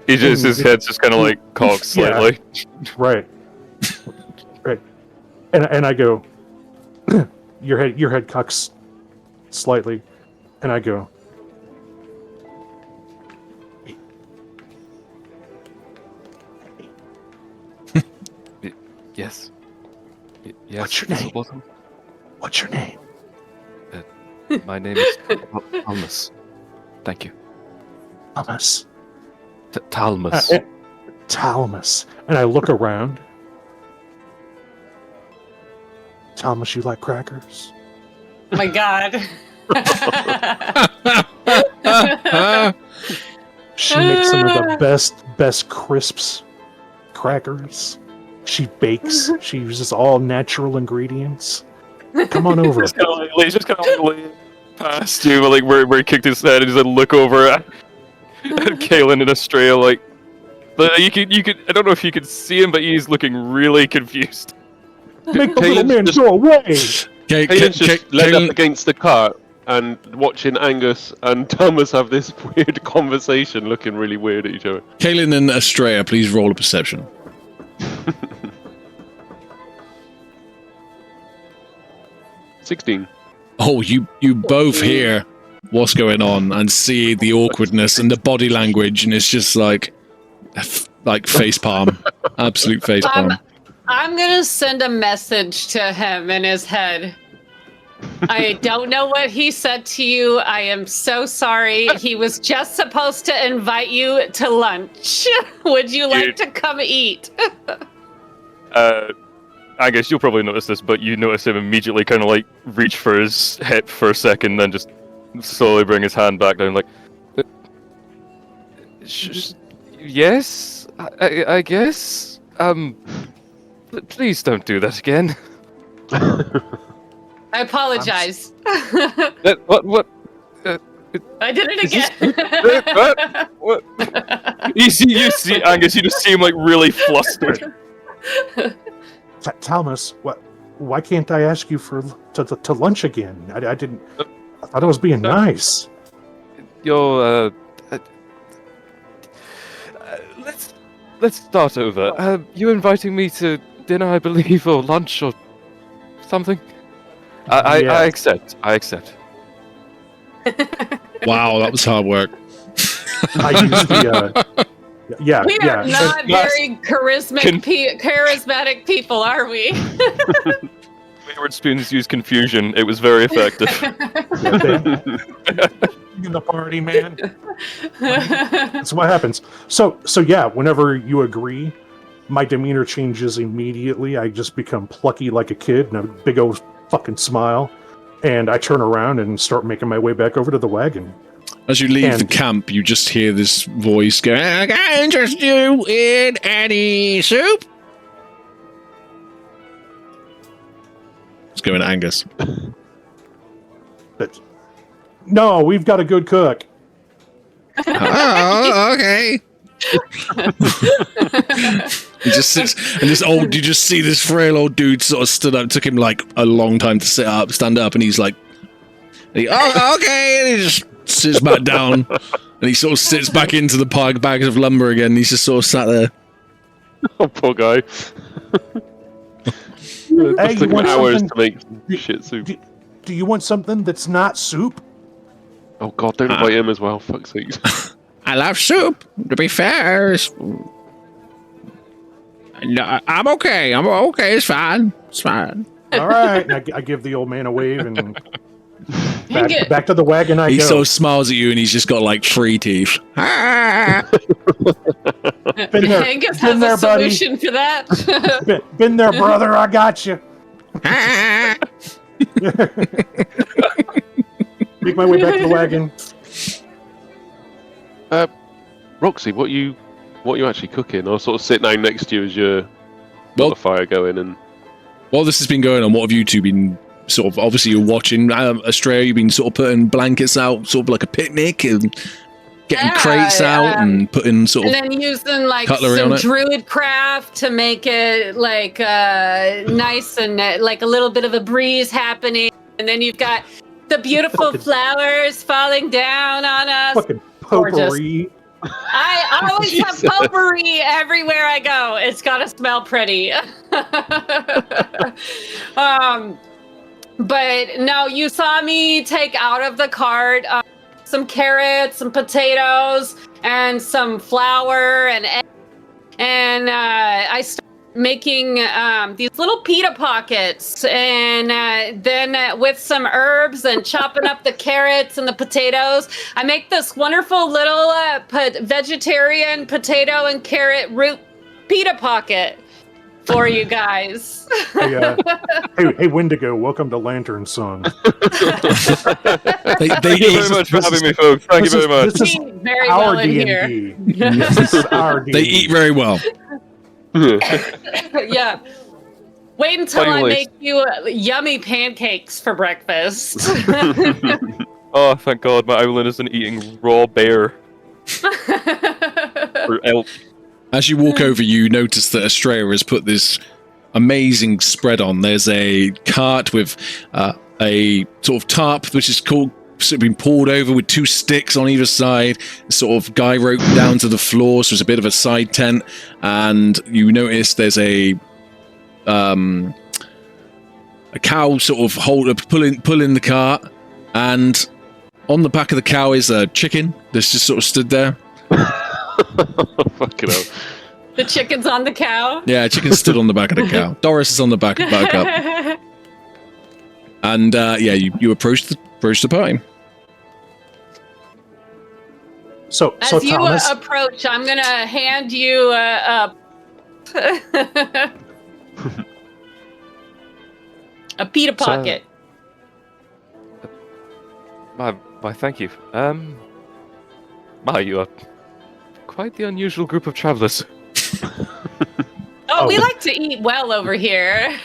His head's just kind of like cocks slightly. Yeah, right. And I go, your head cocks slightly, and I go, Yes. What's your name? What's your name? My name is Talmas. Thank you. Talmas. Talmas. Talmas. And I look around. Talmas, you like crackers? Oh my god. She makes some of the best crisps crackers. She bakes. She uses all natural ingredients. Come on over. He's just kind of like past you, like where he kicked his head, and he's like look over at Kaelin and Estrella, like. But you could. I don't know if you could see him, but he's looking really confused. Make the little man go away. Kaelin's just led up against the cart and watching Angus and Thomas have this weird conversation, looking really weird at each other. Kaelin and Estrella, please roll a perception. 16. Oh, you both hear what's going on and see the awkwardness and the body language, and it's just like facepalm, absolute facepalm. I'm gonna send a message to him in his head. I don't know what he said to you. I am so sorry. He was just supposed to invite you to lunch. Would you like to come eat? I guess you'll probably notice this, but you notice him immediately kind of like reach for his hip for a second, then just slowly bring his hand back down, like, yes, I guess. Please don't do that again. I apologize. What? I did it again. What? You see, Angus, you just see him like really flustered. Talmas, why can't I ask you to lunch again? I didn't. I thought I was being nice. You're. Let's start over. You inviting me to dinner, I believe, or lunch or something? I accept. I accept. Wow, that was hard work. I used the. Yeah, We are not very charismatic people, are we? Wayward spoons use confusion. It was very effective. In the party, man. That's what happens. So yeah, whenever you agree, my demeanor changes immediately. I just become plucky like a kid and a big old fucking smile. And I turn around and start making my way back over to the wagon. As you leave the camp, you just hear this voice go, "Can I interest you in any soup?" It's going to Angus. But no, we've got a good cook. Oh, okay. He just sits, and you just see this frail old dude sort of stood up. It took him like a long time to stand up, and he's like, "Oh, okay," and he just sits back down, and he sort of sits back into the bags of lumber again. And he's just sort of sat there. Oh, poor guy. Hey, It took you want hours something? to make shit soup. Do you want something that's not soup? Oh god, don't invite him as well, fuck's sake. I love soup. To be fair, no, I'm okay. I'm okay. It's fine. It's fine. All right. And I give the old man a wave and back to the wagon I He go. sort of smiles at you, and he's just got like 3 teeth. Been there, Angus been has there, a solution for that. been there, brother. I got you. Make my way back to the wagon. Roxy, what you actually cooking? I'll sort of sit down next to you as you're got the fire going and While this has been going on, what have you two been sort of, obviously you're watching Australia, you've been sort of putting blankets out, sort of like a picnic, and getting crates out and putting sort of and then using like cutlery some on it. druid craft to make it like nice and like a little bit of a breeze happening. And then you've got the beautiful flowers falling down on us. Fucking Gorgeous. potpourri. I always have potpourri everywhere I go. It's gotta smell pretty. But no, you saw me take out of the cart some carrots, some potatoes, and some flour and eggs. And I started making these little pita pockets, and then with some herbs and chopping up the carrots and the potatoes, I make this wonderful little vegetarian potato and carrot root pita pocket for you guys. Hey, Wendigo, welcome to Lanternsong. they Thank you very much for having me, folks. Thank you very much. This is Very well our in here. D&D. This is our D&D. They eat very well. Yeah. Wait until I Finally. make you yummy pancakes for breakfast. Oh, thank God, my Owlin isn't eating raw bear or elk. As you walk over, you notice that Australia has put this amazing spread on. There's a cart with a sort of tarp, which is called sort of been pulled over with 2 sticks on either side, sort of guy rope down to the floor, so it's a bit of a side tent. And you notice there's a cow sort of pulling the cart, and on the back of the cow is a chicken that's just sort of stood there. fucking hell. The chicken's on the cow. Yeah, chicken stood on the back of the cow. Doris is on the back up. And you approach the party. So As you Thomas, approach, I'm gonna hand you a pita pocket. Why, thank you. You are quite the unusual group of travelers. Oh, we Oh. like to eat well over here.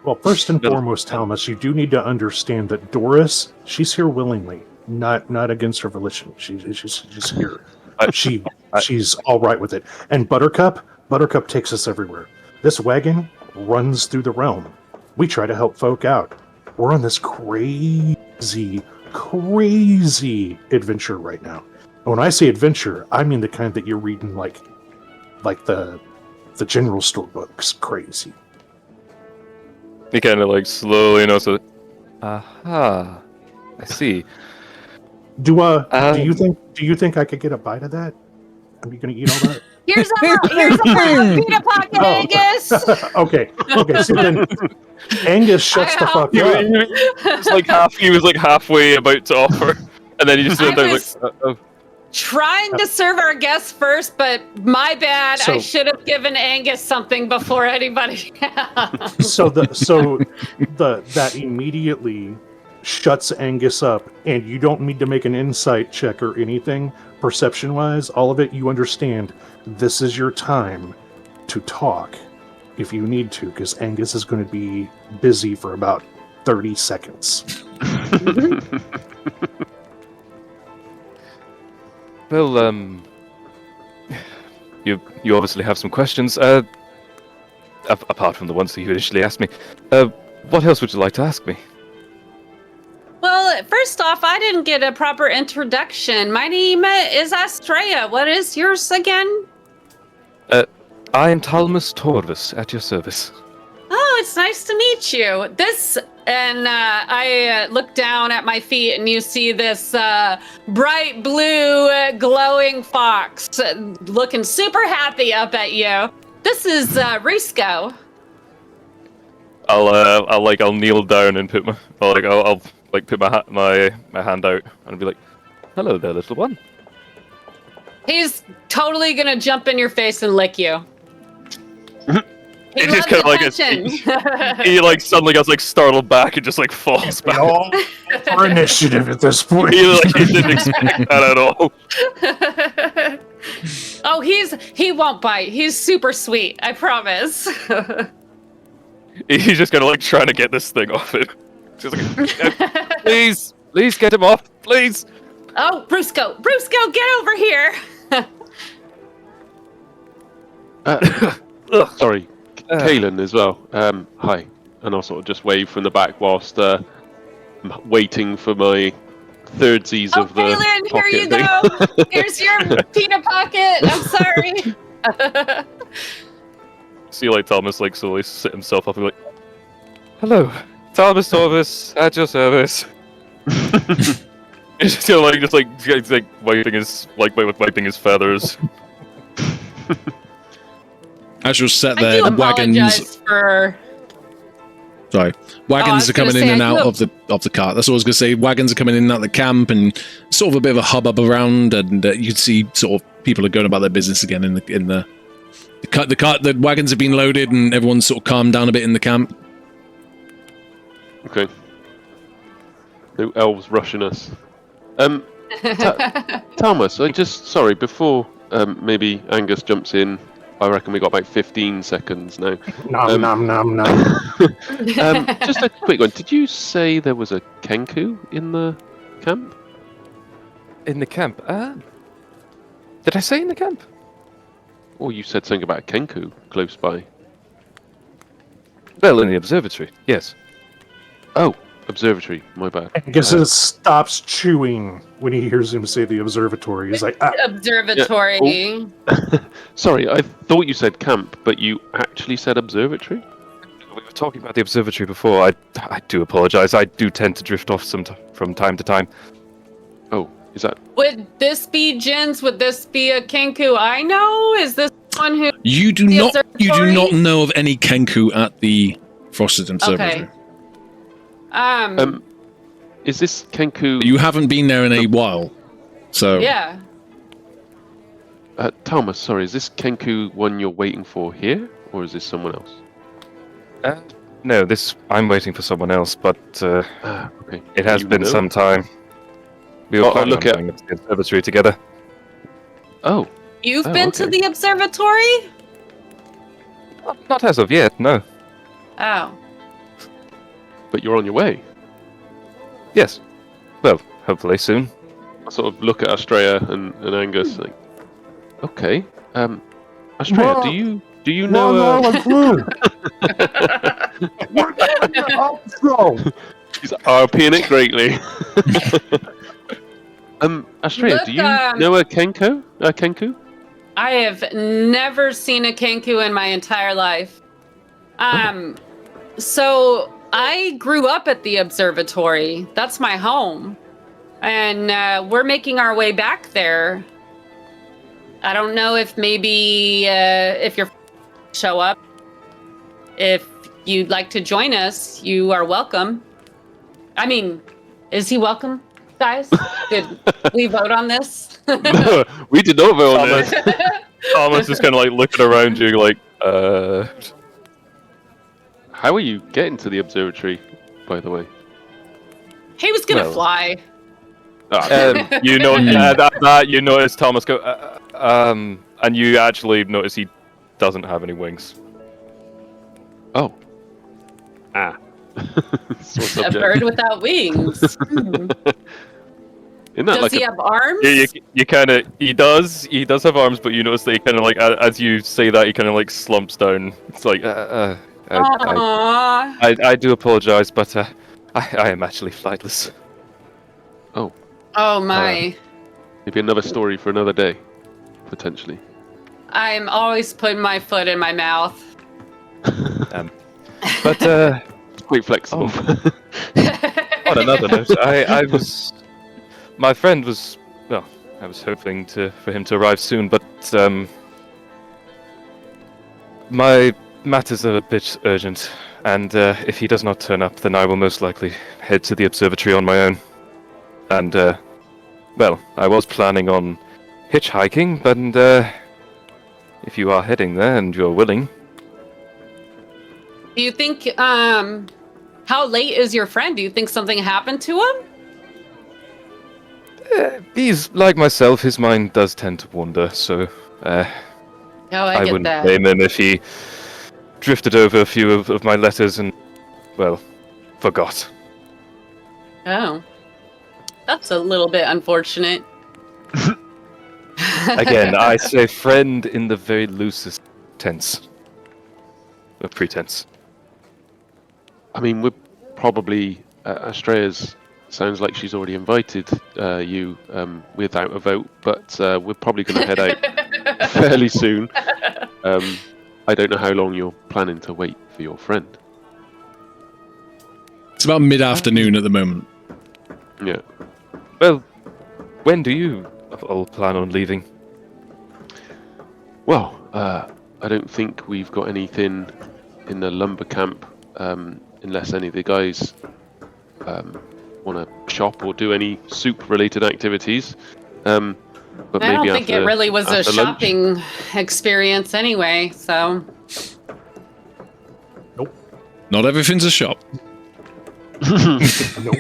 well, first and foremost, Thomas, you do need to understand that Doris, she's here willingly, not against her volition. She's here. She's all right with it. And Buttercup takes us everywhere. This wagon, runs through the realm. We try to help folk out. We're on this crazy adventure right now. And when I say adventure, I mean the kind that you're reading like the general store books. Crazy. He kind of like slowly nods it. Aha, I see. Do you think I could get a bite of that? Are you gonna eat all that? Here's a peanut pocket, Angus. Okay. So then Angus shuts the fuck up. He was like halfway about to offer, and then he just stood there like, oh. Trying to serve our guests first, but my bad. I So- should have given Angus something before anybody else. So that immediately shuts Angus up, and you don't need to make an insight check or anything. Perception-wise, all of it, you understand. This is your time to talk if you need to, because Angus is going to be busy for about 30 seconds. Well, you obviously have some questions. Apart from the ones that you initially asked me, what else would you like to ask me? Well, first off, I didn't get a proper introduction. My name is Astrea. What is yours again? I am Talmus Torvis, at your service. Oh, it's nice to meet you. I look down at my feet, and you see this bright blue glowing fox looking super happy up at you. This is Risco. I'll kneel down and put I'll put my hand out and be like, hello there, little one. He's totally gonna jump in your face and lick you. He It just loves kind of attention. he like suddenly gets like startled back and just like falls back. All for initiative at this point. He didn't expect that at all. Oh, he won't bite. He's super sweet, I promise. He's just kind of like trying to get this thing off it. Just like, please get him off, please. Oh, Brusco, get over here. Sorry, Kaelin as well. Hi. And I'll sort of just wave from the back whilst waiting for my thirdsies Oh, of the Kaylin, here pocket you thing. go. Here's your peanut pocket. I'm sorry. See, like Thomas, like slowly sit himself up and be like, hello, Talmus Torvis, at your service. He's just kind of like wiping his feathers. As you're set I there, do the wagons. apologize for. Wagons are coming in and out of the cart. That's what I was going to say. Wagons are coming in and out of the camp, and sort of a bit of a hubbub around, and you can see sort of people are going about their business again in the cart. The wagons have been loaded, and everyone's sort of calmed down a bit in the camp. Okay. No elves rushing us. Thomas, sorry, before maybe Angus jumps in, I reckon we got about 15 seconds now. Nom. Just a quick one. Did you say there was a Kenku in the camp? In the camp? Did I say in the camp? Or you said something about a Kenku close by? Well, in the observatory, yes. Oh, observatory. My bad. Angus stops chewing when he hears him say the observatory. He's like, Observatory. Yeah. Sorry, I thought you said camp, but you actually said observatory? We were talking about the observatory before. I do apologize. I do tend to drift off from time to time. Oh, is that... Would this be Jin's? Would this be a Kenku I know? Is this one who... You do The not observatory? know of any Kenku at the Frosted Observatory. Okay. Is this Kenku... You haven't been there in a while, so Yeah. Thomas, sorry, is this Kenku one you're waiting for here, or is this someone else? No, I'm waiting for someone else, but Okay. it has You been know? some time. We were planning look on at- going to the observatory together. Oh, You've Oh, been to okay. the observatory? Not as of yet, no. Oh. but you're on your way. Yes. Well, hopefully soon. I sort of look at Astrea and Angus, like, okay. Astrea, Well, do you know? I'm through. He's RPing it greatly. Australia, Look, do you know a Kenku? Kenku? I have never seen a Kenku in my entire life. So I grew up at the observatory. That's my home. And we're making our way back there. I don't know if maybe if you're show up, if you'd like to join us, you are welcome. I mean, is he welcome, guys? Did we vote on this? No, we did not vote on this. Thomas is kind of like looking around you, like, How are you getting to the observatory, by the way? He was gonna Well. fly. you know that you notice Thomas go, and you actually notice he doesn't have any wings. Oh. Sore A subject. bird without wings. Isn't that Does like he have arms? You kind of he does have arms, but you notice that he kind of like as you say that he kind of like slumps down. It's like Aww. I do apologize, but I am actually flightless. Oh my. maybe another story for another day, potentially? I'm always putting my foot in my mouth. But Quite flexible. on another note, my friend was, well, I was hoping for him to arrive soon, but my matters are a bit urgent, and if he does not turn up, then I will most likely head to the observatory on my own. And well, I was planning on hitchhiking, but if you are heading there and you're willing. Do you think, how late is your friend? Do you think something happened to him? He's like myself, his mind does tend to wander, so Oh, I get wouldn't that. blame him if he drifted over a few of my letters and, well, forgot. Oh. That's a little bit unfortunate. Again, I say friend in the very loosest tense. Of pretense. I mean, we're probably Astrea's. Sounds like she's already invited you without a vote, but we're probably going to head out fairly soon. I don't know how long you're planning to wait for your friend. It's about mid-afternoon at the moment. Yeah. Well, when do you all plan on leaving? Well, I don't think we've got anything in the lumber camp unless any of the guys want to shop or do any soup-related activities. But I don't maybe think it really was a after lunch. shopping experience anyway, so. Not everything's a shop. Nope.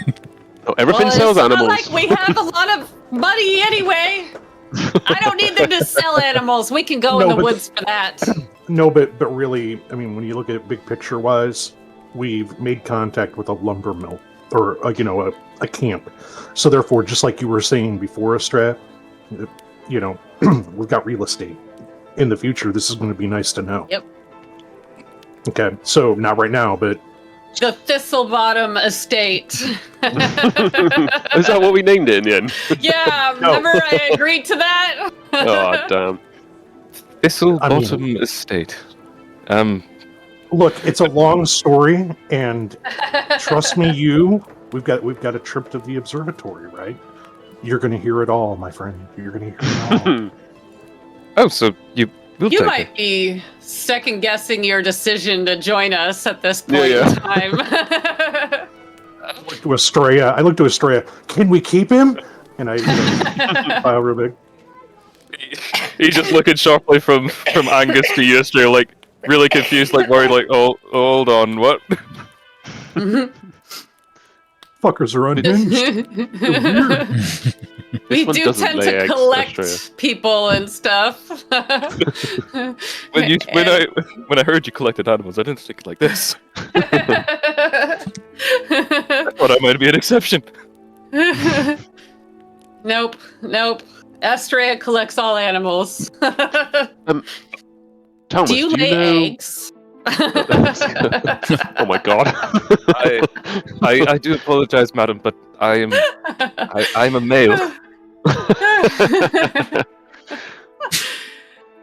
Oh, everything Well, sells it's not animals. like we have a lot of money anyway. I don't need them to sell animals. We can go in No, the but- woods for that. No, but really, I mean, when you look at it big picture wise, we've made contact with a lumber mill or a camp. So therefore, just like you were saying before, Strat, we've got real estate. In the future, this is going to be nice to know. Yep. Okay, so not right now, but The Thistlebottom Estate. Is that what we named it in the end? Yeah, remember I agreed to that? Oh, damn. Thistlebottom Estate. look, it's a long story, and trust me, we've got a trip to the observatory, right? You're going to hear it all, my friend. You're going to hear it all. Oh, so you will You take might it. be second guessing your decision to join us at this point Yeah. in time. I looked to Estrella. Can we keep him? And I file real big. He's just looking sharply from Angus to you, Astrea, like really confused, like worried, like, oh, hold on, what? Fuckers are unhinged. We one do doesn't tend lay to eggs, collect Australia. people and stuff. When I heard you collected animals, I didn't think like this. I thought I might be an exception. Nope. Astrea collects all animals. Thomas, Do you lay know? eggs? Oh my god. I do apologize, madam, but I'm a male.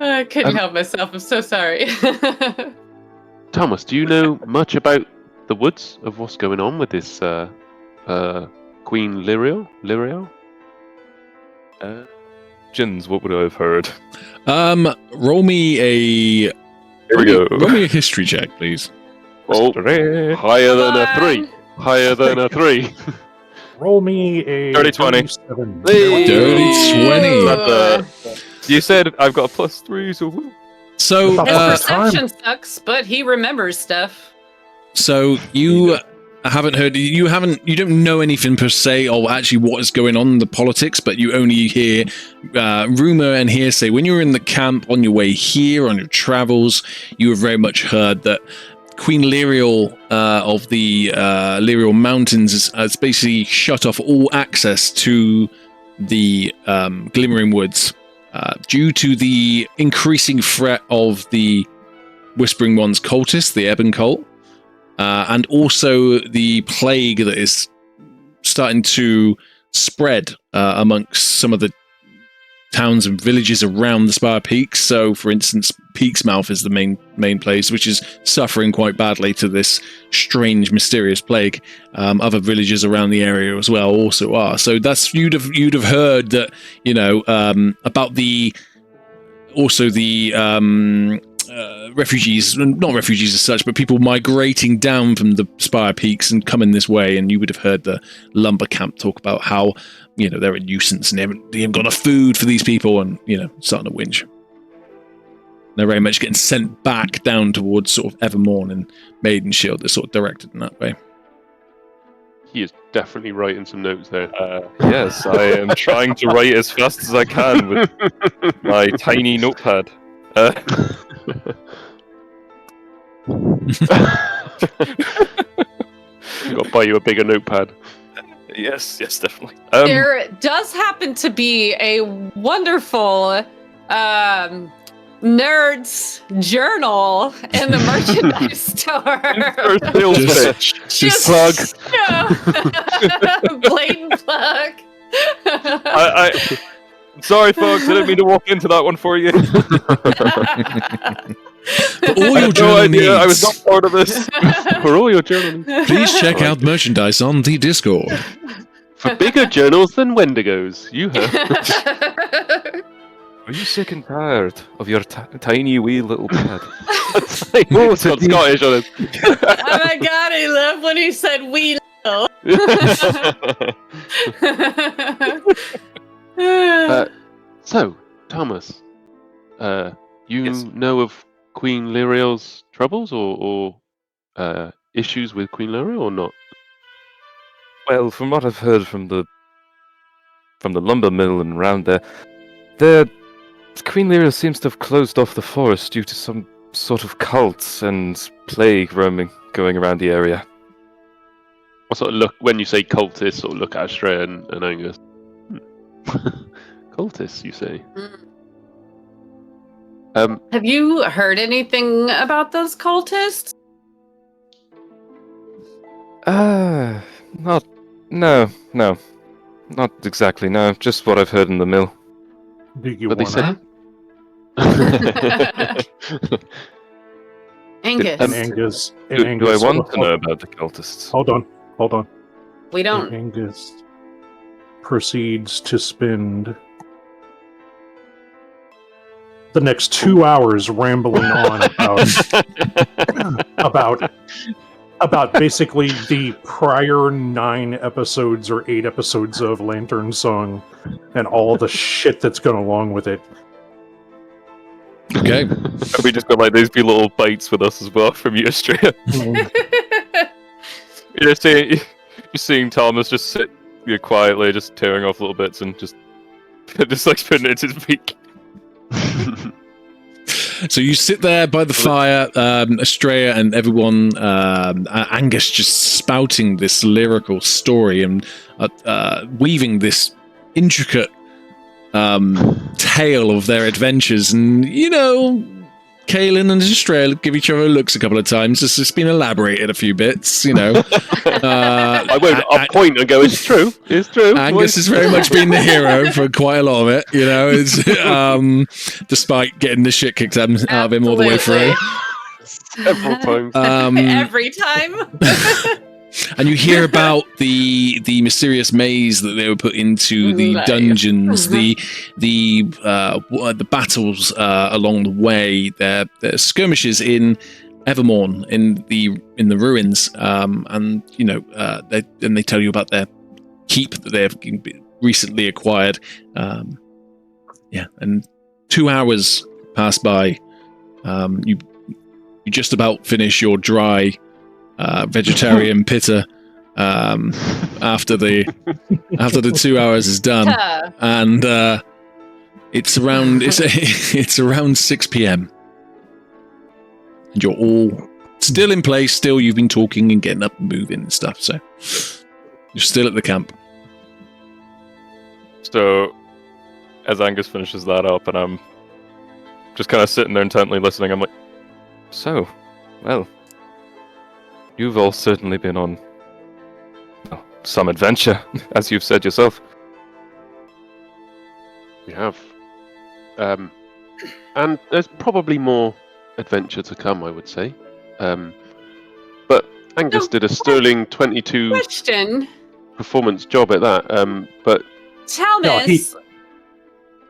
I couldn't help myself. I'm so sorry. Thomas, do you know much about the woods of what's going on with this Queen Lyrio? Jins, what would I have heard? Roll me a. Here we go. Roll me a history check, please. Oh, higher than a 3. Higher than a 3. Roll me a Dirty 20. 37. Dirty 20. You said I've got a +3, so woo. So, About His first time. perception sucks, but he remembers stuff. so you haven't heard, you don't know anything per se, or actually what is going on in the politics, but you only hear rumor and hearsay. When you were in the camp on your way here, on your travels, you have very much heard that Queen Lyriel of the Lyriel Mountains has basically shut off all access to the Glimmering Woods due to the increasing threat of the Whispering One's cultists, the Ebon cult, and also the plague that is starting to spread amongst some of the towns and villages around the Spire Peaks. So, for instance, Peaksmouth is the main place, which is suffering quite badly to this strange, mysterious plague. Other villages around the area as well also are. So that's you'd have heard that, you know, about the refugees, not refugees as such, but people migrating down from the Spire Peaks and coming this way. And you would have heard the lumber camp talk about how, you know, they're a nuisance and they haven't got enough food for these people, and, you know, starting to whinge. They're very much getting sent back down towards sort of Evermorn and Maidenshield. They're sort of directed in that way. He is definitely writing some notes there. Yes, I am trying to write as fast as I can with my tiny notepad. I've got to buy you a bigger notepad. Yes, definitely. There does happen to be a wonderful Nerdz journal in the merchandise store. Just plug. Blatant plug. Sorry, folks, I didn't mean to walk into that one for you. For all I your had no journal idea. needs, I was not part of this. For all your journaling. please check out merchandise on the Discord. For bigger journals than Wendigos, you have. Are you sick and tired of your tiny wee little pad? Oh, it's got Scottish on it. Oh my god, I love when he said "we little." So, Thomas, you Yes. know of Queen Lyriel's troubles or issues with Queen Lyriel or not? Well, from what I've heard from the lumber mill and around there, the Queen Lyriel seems to have closed off the forest due to some sort of cults and plague going around the area. I sort of look, when you say cultists, sort of look at Astrea and Angus. Cultists, you say? Have you heard anything about those cultists? Not exactly. No, just what I've heard in the mill. Do you But they want said- Angus, And Angus. And Do I Angus, want to know about the cultists? Hold on. we And don't. Angus proceeds to spend the next 2 hours rambling on about basically the prior 9 episodes or 8 episodes of Lanternsong and all the shit that's gone along with it. Okay. We just got like these wee little bites with us as well from you, Astrea. You're seeing Thomas just sit quietly, just tearing off little bits and just like putting it into his beak. So you sit there by the fire, Astrea and everyone, Angus just spouting this lyrical story and weaving this intricate tale of their adventures, and, you know, Kaelin and Estrella give each other looks a couple of times. It's been elaborated a few bits, you know. I won't. I'll point and go. It's true. It's true. Angus has very much been the hero for quite a lot of it, you know. It's, despite getting the shit kicked out of him all the way through. Several times. Every time. And you hear about the mysterious maze that they were put into the dungeons, the battles along the way, their skirmishes in Evermorn in the ruins, and you know they tell you about their keep that they have recently acquired. And 2 hours pass by. You just about finish your dry vegetarian pitta after the 2 hours is done, and it's around 6 p.m. and you're all still in place. Still, you've been talking and getting up and moving and stuff. So you're still at the camp. So, as Angus finishes that up, and I'm just kind of sitting there intently listening, I'm like, so, well, you've all certainly been on some adventure, as you've said yourself. We have. And there's probably more adventure to come, I would say. But Angus did a sterling 22 performance job at that. But Thomas,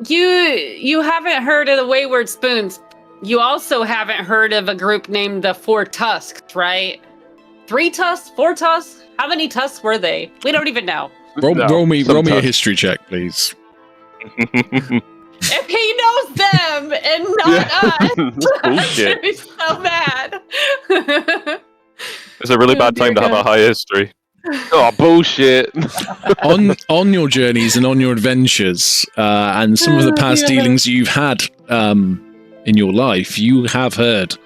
you haven't heard of the Wayward Spoons. You also haven't heard of a group named the Four Tusks, right? 3 tusks? 4 tusks? How many tusks were they? We don't even know. Roll me a history check, please. If he knows them and not us, I'm gonna be so mad. It's a really bad time to have a high history. Oh, bullshit. on your journeys and on your adventures, and some of the past dealings you've had in your life, you have heard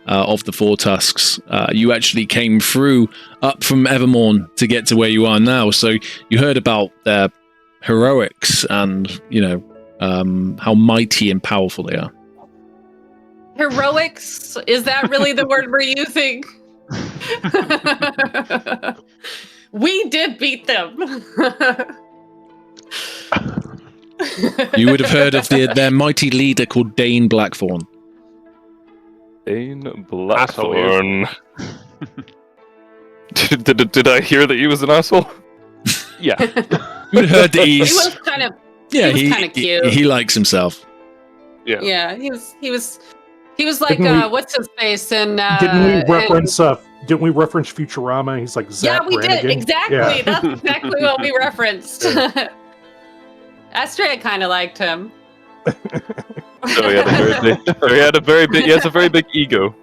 of the Four Tusks. You actually came through up from Evermorn to get to where you are now, so you heard about their heroics and, you know, how mighty and powerful they are. Heroics? Is that really the word we're using? We did beat them. You would have heard of their mighty leader called Dane Blackthorn. Dane Blackthorn. Did I hear that he was an asshole? Yeah. You would have heard that he was kind of cute. He likes himself. Yeah. Yeah, he was like what's his face and didn't we reference Futurama? He's like Zach yeah, we Brannigan. did exactly. Yeah. That's exactly what we referenced. Astrea kind of liked him. So he has a very big ego.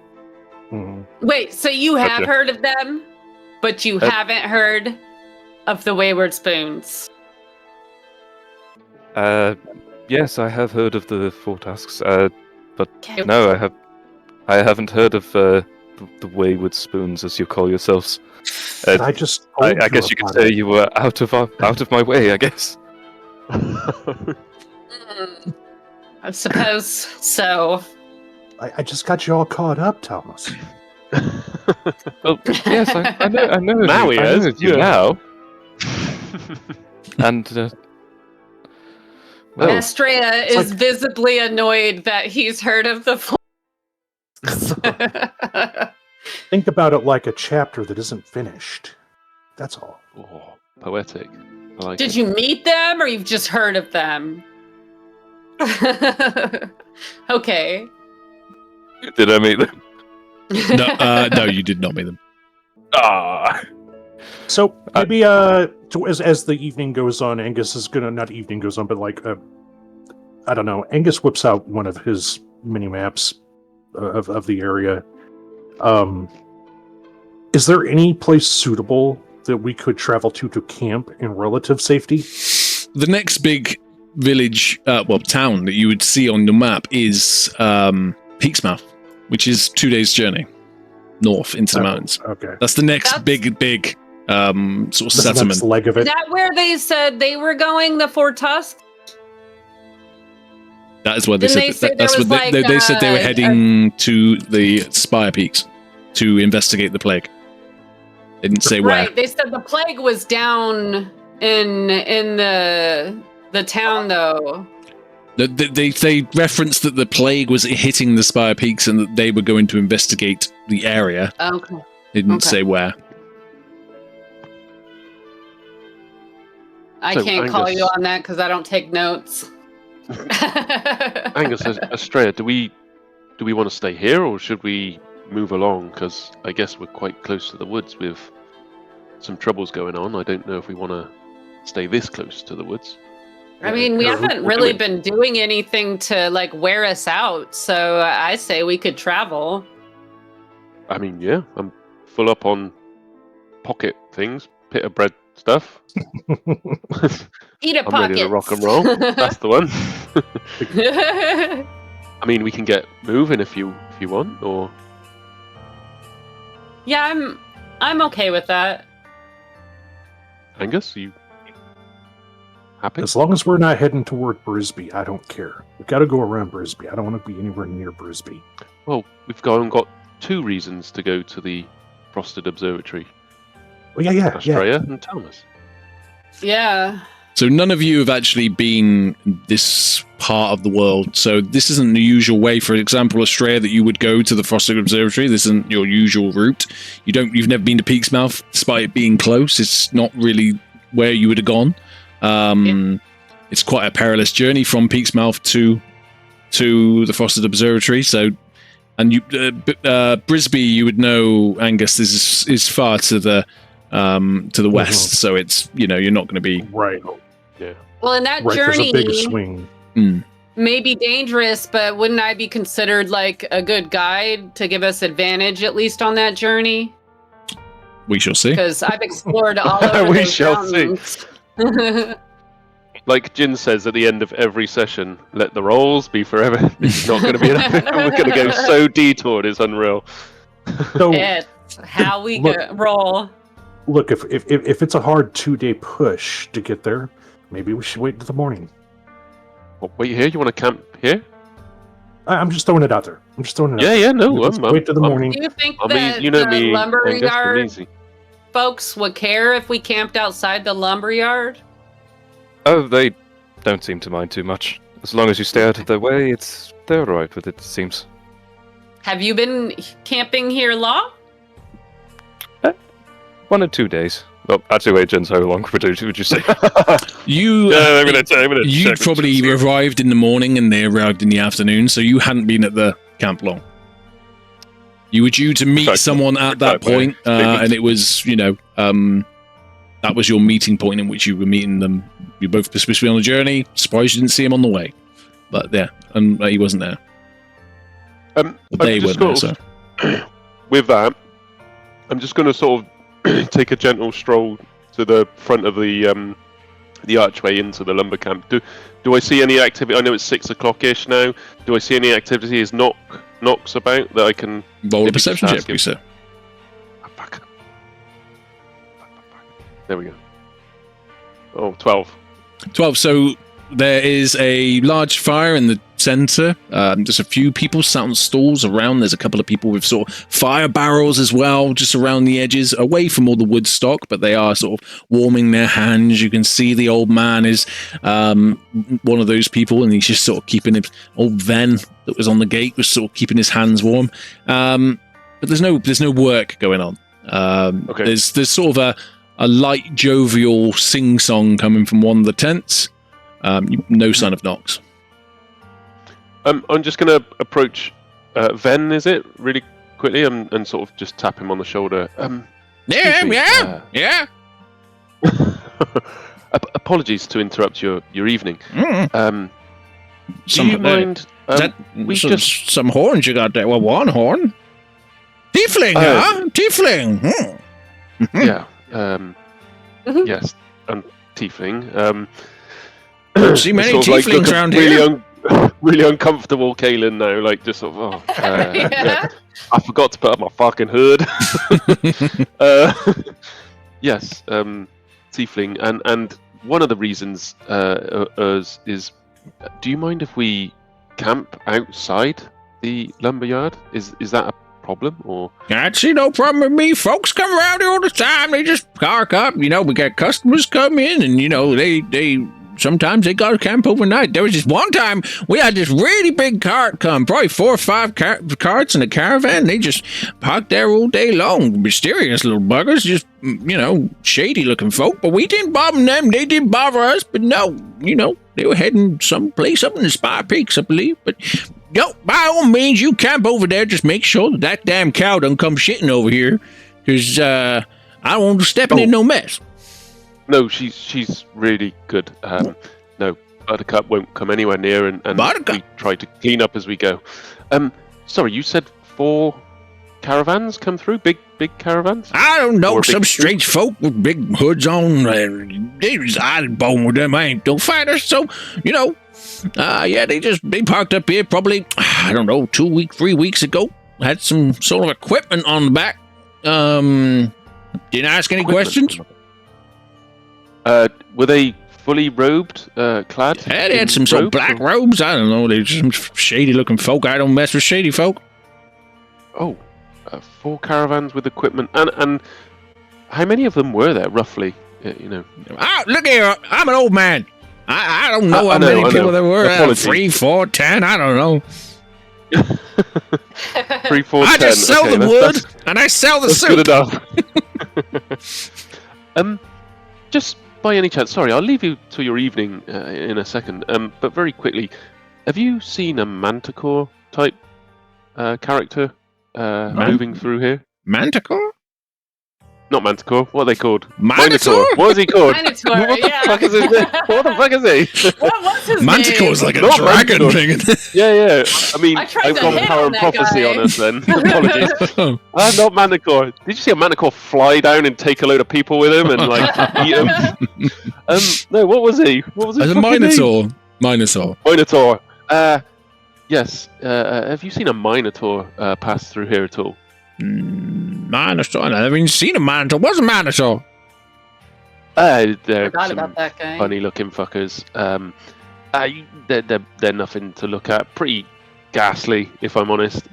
Mm-hmm. Wait, so you have heard of them, but you haven't heard of the Wayward Spoons? Yes, I have heard of the Four Tusks, but no, I haven't heard of the Wayward Spoons, as you call yourselves. I guess you could say you were out of my way, I guess. I suppose so. I just got you all caught up, Thomas. Well, yes, I know. Now he is. Now. And Astrea is visibly annoyed that he's heard of the Think about it like a chapter that isn't finished. That's all. Oh, poetic. I like Did it. you meet them, or you've just heard of them? Okay. did I meet them? No, you did not meet them. Ah. So maybe as the evening goes on, Angus is gonna not evening goes on, but like I don't know. Angus whips out one of his mini maps of the area. Is there any place suitable that we could travel to camp in relative safety? The next big village, town that you would see on the map is Peaksmouth, which is 2 days' journey north into the mountains. Okay, that's the next big sort of settlement. The leg of it. Is that where they said they were going? The Four Tusks? That is where they Didn't said. they say That's there what was, they said they were heading to the Spire Peaks to investigate the plague. They didn't say where. Right. They said the plague was down in the town though. They referenced that the plague was hitting the Spire Peaks and that they were going to investigate the area. Okay. They didn't say where. I So, can't call Angus- you on that because I don't take notes. Angus, Estrella, do we want to stay here or should we move along? Because I guess we're quite close to the woods with some troubles going on. I don't know if we want to stay this close to the woods. I mean, we haven't really been doing anything to like wear us out, so I say we could travel. I mean, yeah, I'm full up on pocket things, pita bread stuff. Eat a I'm pocket. ready to rock and roll. That's the one. I mean, we can get moving if you want, or Yeah, I'm okay with that. Angus, you happy? As long as we're not heading toward Brisbane, I don't care. We've got to go around Brisbane. I don't want to be anywhere near Brisbane. Well, we've got two reasons to go to the Frosted Observatory. Well, yeah. Australia and Thomas. Yeah. So none of you have actually been this part of the world. So this isn't the usual way. For example, Australia, that you would go to the Frosted Observatory. This isn't your usual route. You've never been to Peaksmouth, despite it being close. It's not really where you would have gone. It's quite a perilous journey from Peaksmouth to the Frosted Observatory. So, and you, Brisbane, you would know, Angus, this is far to the west. So it's, you're not going to be Right. Yeah. Well, and that There's journey a big swing. may be dangerous, but wouldn't I be considered like a good guide to give us advantage at least on that journey? We shall see. Because I've explored all over We those shall see. mountains. Like Jin says at the end of every session, let the rolls be forever. It's not going to be enough. We're going to go so detoured, it's unreal. So, It's how we roll. look, if it's a hard 2-day push to get there, maybe we should wait until the morning. Well, wait here? You want to camp here? I'm just throwing it out there. Yeah, no. Let's wait till the morning. Do you think I that mean, you know the me, Angus, I'm lumberyard easy. folks would care if we camped outside the lumberyard? Oh, they don't seem to mind too much. As long as you stay out of their way, they're alright with it seems. Have you been camping here long? 1 or 2 days. Oh, actually, wait, Jens, how long would you say? You, I'm gonna you check probably with Jens. arrived in the morning and they arrived in the afternoon, so you hadn't been at the camp long. You were due to meet Exactly. someone at that Exactly. point, and it was, that was your meeting point in which you were meeting them. You're both supposed to be on a journey. Surprised you didn't see him on the way, but yeah, and he wasn't there. I'm They just weren't sort there, of- With that, I'm just going to sort of take a gentle stroll to the front of the archway into the lumber camp. Do I see any activity? I know it's 6 o'clock-ish now. Do I see any activity? Is Knox about that I can? Roll a maybe perception just check, ask him? please, sir. There we go. Oh, 12. 12. So there is a large fire in the center. There's a few people sat on stools around. There's a couple of people with sort of fire barrels as well, just around the edges, away from all the wood stock, but they are sort of warming their hands. You can see the old man is one of those people, and he's just sort of keeping it. Old Ven that was on the gate was sort of keeping his hands warm. But there's no work going on. Okay. There's sort of a light jovial sing-song coming from one of the tents. No sign of Knox. I'm just going to approach Ven, is it? Really quickly and sort of just tap him on the shoulder. Yeah. Apologies to interrupt your evening. Do Some, you mind? some horns you got there. Well, one horn. Tiefling, huh? Tiefling. Yeah. Yes. Tiefling. Don't see many sort of, tieflings look around really here. Really uncomfortable, Kaelin. Now, like just sort of. Yeah. I forgot to put up my fucking hood. Yes, tiefling, and one of the reasons is, do you mind if we camp outside the lumberyard? Is that a problem, or? I'd see no problem with me. Folks come around here all the time. They just park up. We got customers come in, and they sometimes they got to camp overnight. There was just one time we had this really big cart come, probably 4 or 5 carts in a caravan. They just parked there all day long. Mysterious little buggers, just shady looking folk. But we didn't bother them. They didn't bother us. But no, they were heading someplace up in the Spire Peaks, I believe. But by all means, you camp over there. Just make sure that damn cow don't come shitting over here, because I don't want to step in no mess. No, she's really good. No, Buttercup won't come anywhere near, and we try to clean up as we go. Sorry, you said 4 caravans come through? Big caravans? I don't know, some strange folk with big hoods on. I bone with them. I ain't no fighter, so, they parked up here probably, 3 weeks ago. Had some sort of equipment on the back. Didn't ask any questions. Were they fully robed, clad? Yeah, they had some sort of black robes. I don't know. They're some shady-looking folk. I don't mess with shady folk. Oh, 4 caravans with equipment. And how many of them were there, roughly? Look here. I'm an old man. I don't know how many people there were. 3, 4, 10. I don't know. 3, 4, 10. I just sell the wood, and I sell the soup. Good enough. Just by any chance, sorry, I'll leave you to your evening in a second. But very quickly, have you seen a Manticore type character moving through here? Manticore? Not Manticore. What are they called? Minotaur. What is he called? Minotaur, What the fuck is his name? What the fuck is he? What was his Manticore's name? like a Not dragon Manticore. thing. Yeah. I mean, I tried I've to got hit power on and that prophecy guy. on us then. Apologies. Not Manticore. Did you see a Manticore fly down and take a load of people with him and eat them? No, what was he? What was his As a fucking Minotaur. name? Minotaur. Yes. Have you seen a Minotaur pass through here at all? Minotaur. I never even seen a Minotaur. What's a Minotaur? They're Forgot some about that guy. funny-looking fuckers. They're nothing to look at. Pretty ghastly, if I'm honest.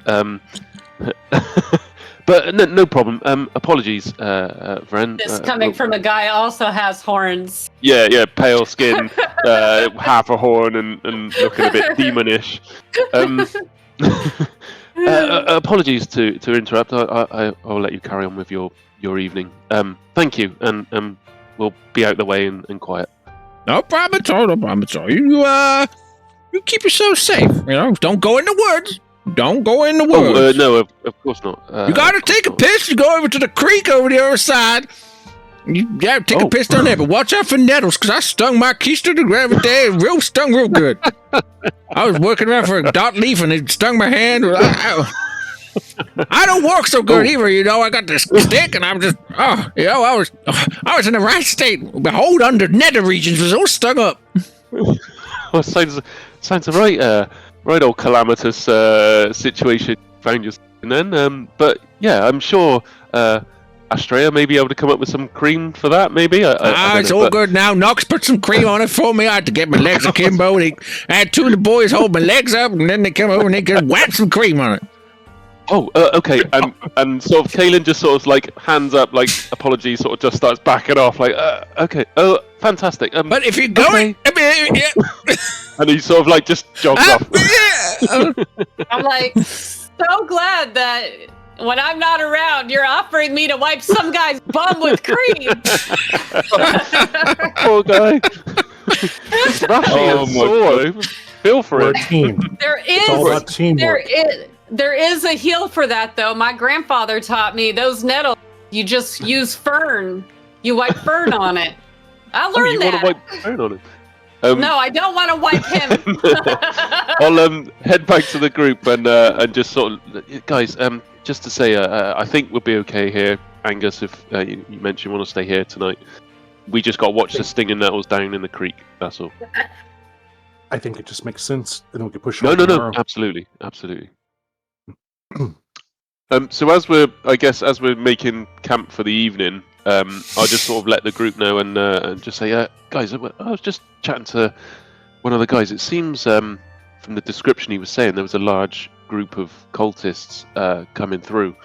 But no problem. Apologies, Vren. This coming from a guy also has horns. Yeah, pale skin, half a horn, and looking a bit demonish. Apologies to interrupt. I'll let you carry on with your evening. Thank you, and we'll be out the way and quiet. No problem at all. No problem at all. You keep yourself safe. Don't go in the woods. Don't go in the woods. No, of course not. You gotta take a piss. You go over to the creek over the other side. You gotta take a piss down there, but watch out for nettles, because I stung my keister the other day. Stung real good. I was working around for a dot leaf and it stung my hand. I don't walk so good either, I got this stick and I'm just, I was in the right state. Behold, under nether regions was all stung up. Well, sounds a right old calamitous situation found yourself in then. But yeah, I'm sure Astrea may be able to come up with some cream for that, maybe. It's all good now. Nox put some cream on it for me. I had to get my legs akimbo. I had 2 of the boys hold my legs up, and then they come over and they could whack some cream on it. Oh, okay. And sort of Kaelin just sort of like hands up, like apologies, sort of just starts backing off, like okay. Oh, fantastic. But if you're going, and he sort of like just jogs off. I'm like, so glad that when I'm not around, you're offering me to wipe some guy's bum with cream. Poor guy. Rushing and sore. Feel for We're it. a team. It's all about teamwork. There is a heal for that, though. My grandfather taught me those nettles. You just use fern. You wipe fern on it. I learned that. You want to wipe fern on it? No, I don't want to wipe him. I'll head back to the group and just sort of, guys. Just to say, I think we'll be okay here, Angus. If you mentioned you want to stay here tonight, we just got to watch the stinging nettles down in the creek. That's all. I think it just makes sense. Then we can push. No, absolutely. So as we're making camp for the evening, I'll just sort of let the group know and just say, guys, I was just chatting to one of the guys. It seems from the description he was saying, there was a large group of cultists coming through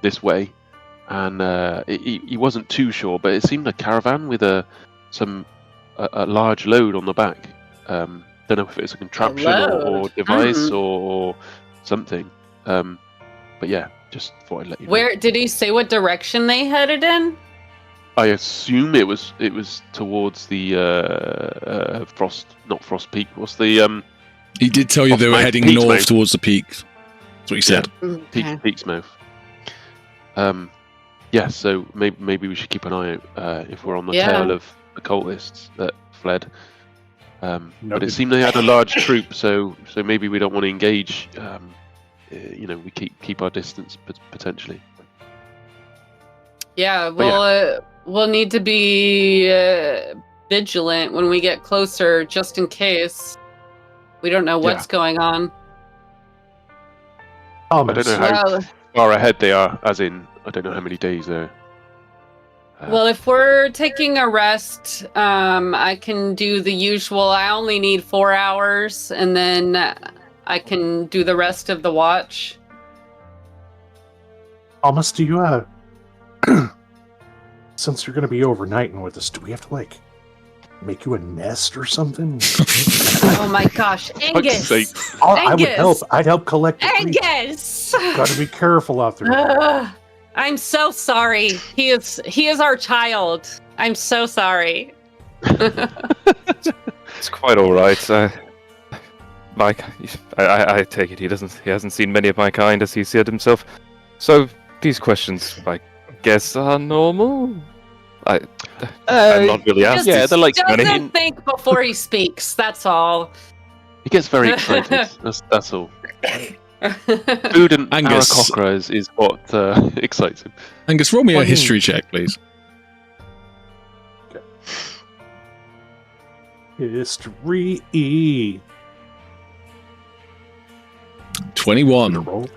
this way, and he wasn't too sure, but it seemed a caravan with a large load on the back. Don't know if it was a contraption or device or something. But yeah, just thought I'd let you know. Where did he say what direction they headed in? I assume it was towards the not Frost Peak. What's the He did tell you they were heading Peak's north mouth. towards the peak. That's what he said. Peak's mouth. Yeah, so maybe we should keep an eye out if we're on the tail of the cultists that fled. But it seemed they had a large troop, so maybe we don't want to engage. We keep our distance potentially. Yeah, we'll need to be vigilant when we get closer, just in case. We don't know what's going on. I don't know how far ahead they are, as in, I don't know how many days they're... Well, if we're taking a rest, I can do the usual. I only need 4 hours, and then I can do the rest of the watch. Thomas, do you, since you're going to be overnighting with us, do we have to, make you a nest or something? Oh my gosh, Angus! I would help. I'd help collect the creep. Angus! Gotta be careful out there. I'm so sorry. He is our child. I'm so sorry. It's quite all right. Mike, I take it he hasn't seen many of my kind, as he said himself. So these questions, I guess, are normal. I'm not really asking. Yeah, they're like doesn't think before he speaks. That's all. He gets very excited. That's all. Food and Angus. Aarakocra is what excites him. Angus, roll me a history check, please. Okay. History. 21.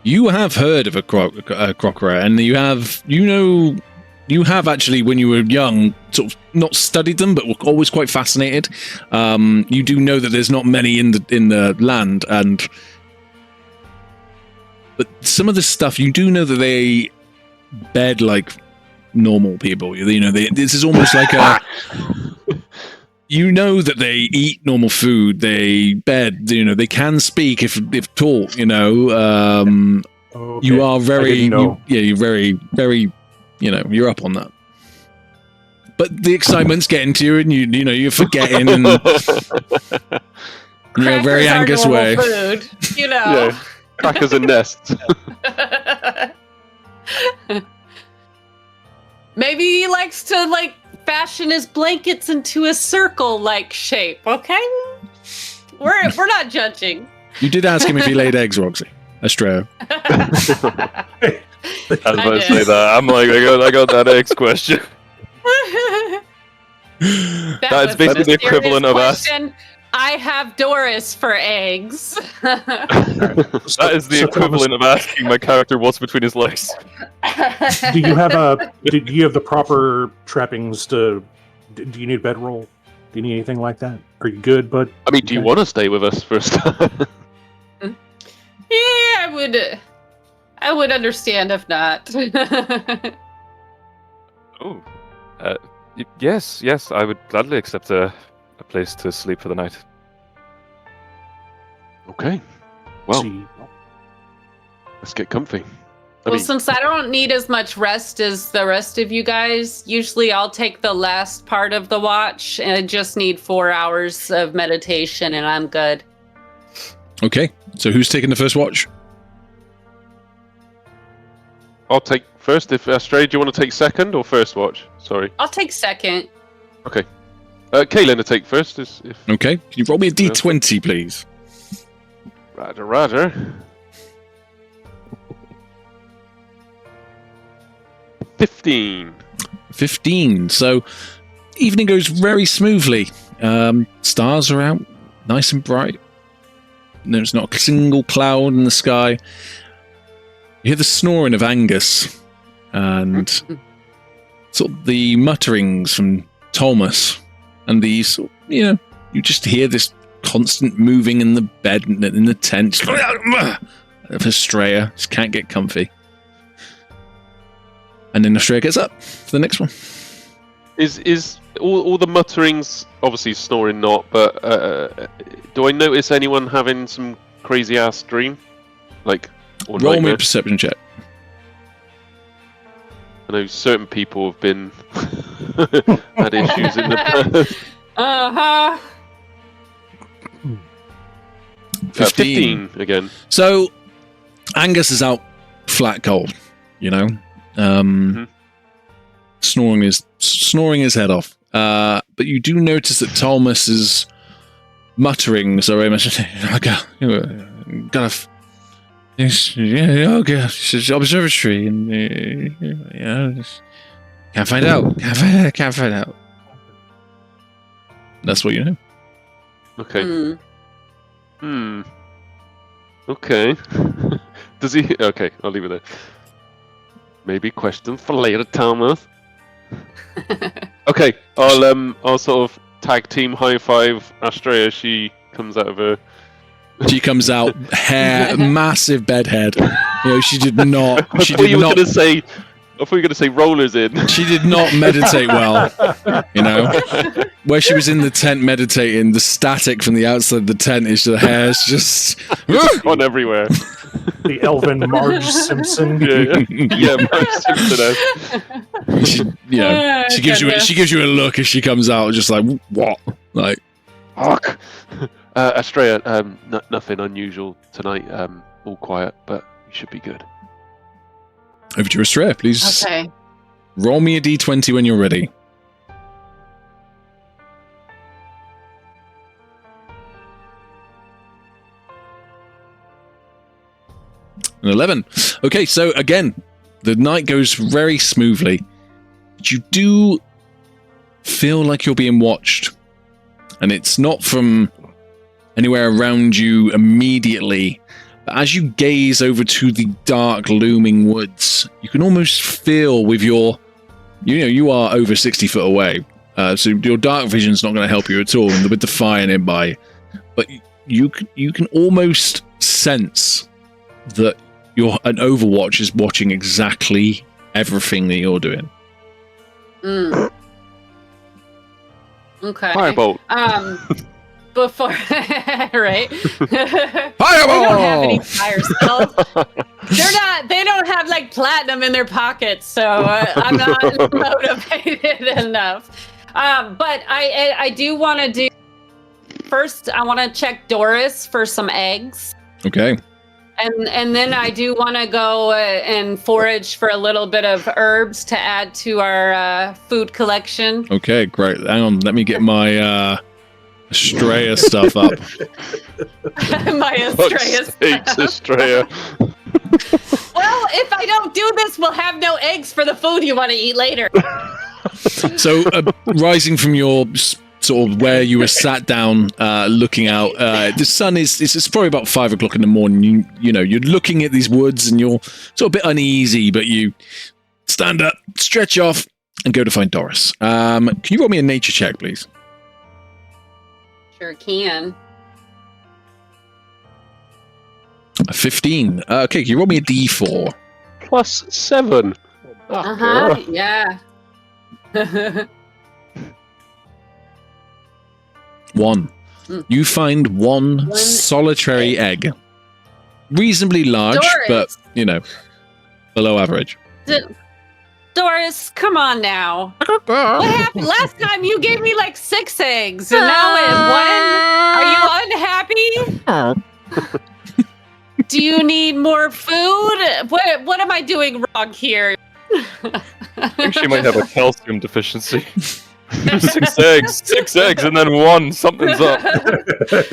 You have heard of a crocodile, and you have actually, when you were young, sort of not studied them, but were always quite fascinated. You do know that there's not many in the land, but some of the stuff you do know that they bed like normal people. This is almost like a. You know that they eat normal food. They bed. They can speak if taught. Okay. You are very. You're very, very. You're up on that. But the excitement's getting to you, and you're forgetting, and very Angus way. Food, Yeah, crackers and nests. Maybe he likes to fashion his blankets into a circle-like shape. Okay, we're not judging. You did ask him if he laid eggs, Roxy. Estrella. I was about to say that. I'm like, I got that eggs question. That's basically the equivalent of us. I have Doris for eggs. That is the equivalent of asking my character what's between his legs. Do you have the proper trappings to? Do you need a bedroll? Do you need anything like that? Are you good, bud? I mean, do you want to stay with us for a start? Yeah, I would understand if not. Yes, I would gladly accept a place to sleep for the night. Okay. Well, let's get comfy. Since I don't need as much rest as the rest of you guys, usually I'll take the last part of the watch, and I just need 4 hours of meditation, and I'm good. Okay, so who's taking the first watch? I'll take first. If Astray, do you want to take second or first watch? Sorry. I'll take second. Okay. Kaylin to take first. Okay, can you roll me a d20, please? Roger. 15. 15. So, evening goes very smoothly. Stars are out, nice and bright. There's not a single cloud in the sky. You hear the snoring of Angus and sort of the mutterings from Thomas, and these, you just hear this constant moving in the bed, in the tent. Of Estrella. Just can't get comfy. And then Estrella gets up for the next one. Is all the mutterings, obviously snoring not, but do I notice anyone having some crazy ass dream? Like, or roll me nightmare? a perception check. I know certain people have been had issues in the past. Uh-huh. 15 again. So Angus is out flat cold, you know. Snoring his head off. But you do notice that Thomas' mutterings are very much observatory and can't find out. That's what you know. Okay. Okay. Does he? Okay, I'll leave it there. Maybe question for later, Thomas. Okay, I'll sort of tag team high five Estrella. She comes out of her. She comes out, hair, massive bed head. You know, she did not. I thought you were going to say rollers in. She did not meditate well. You know, where she was in the tent meditating, the static from the outside of the tent is the hair's just on everywhere. The elven Marge Simpson. Yeah, Marge Simpson. She gives you a look as she comes out, just like what, like. Fuck. Estrella, nothing unusual tonight. All quiet, but you should be good. Over to Estrella, please. Okay. Roll me a d20 when you're ready. An 11. Okay, so again, the night goes very smoothly. But you do feel like you're being watched. And it's not from anywhere around you immediately. But as you gaze over to the dark, looming woods, you can almost feel with your... you are over 60 foot away. So your dark vision's not going to help you at all with the fire nearby. But you can almost sense that an Overwatch is watching exactly everything that you're doing. Okay. Firebolt. Before, right? Fireball! They don't have any fire spells. They don't have like platinum in their pockets, so I'm not motivated enough. But I do want to do. First, I want to check Doris for some eggs. Okay. And then I do want to go and forage for a little bit of herbs to add to our food collection. Okay, great. Hang on, let me get my Estrella stuff up. My Estrella stuff. Estrella. Well, if I don't do this, we'll have no eggs for the food you want to eat later. So, rising from your sort of where you were sat down, looking out, the sun it's probably about 5 o'clock in the morning. You know, you're looking at these woods and you're sort of a bit uneasy, but you stand up, stretch off, and go to find Doris. Can you roll me a nature check, please? Sure can. A 15. Okay, can you roll me a d4? +7. Yeah. 1. You find one solitary egg. Reasonably large, Doris. but, below average. Doris, come on now. What happened? Last time you gave me like 6 eggs, and now I'm 1. Are you unhappy? Do you need more food? What am I doing wrong here? I think she might have a calcium deficiency. 6 eggs, 6 eggs, and then 1. Something's up.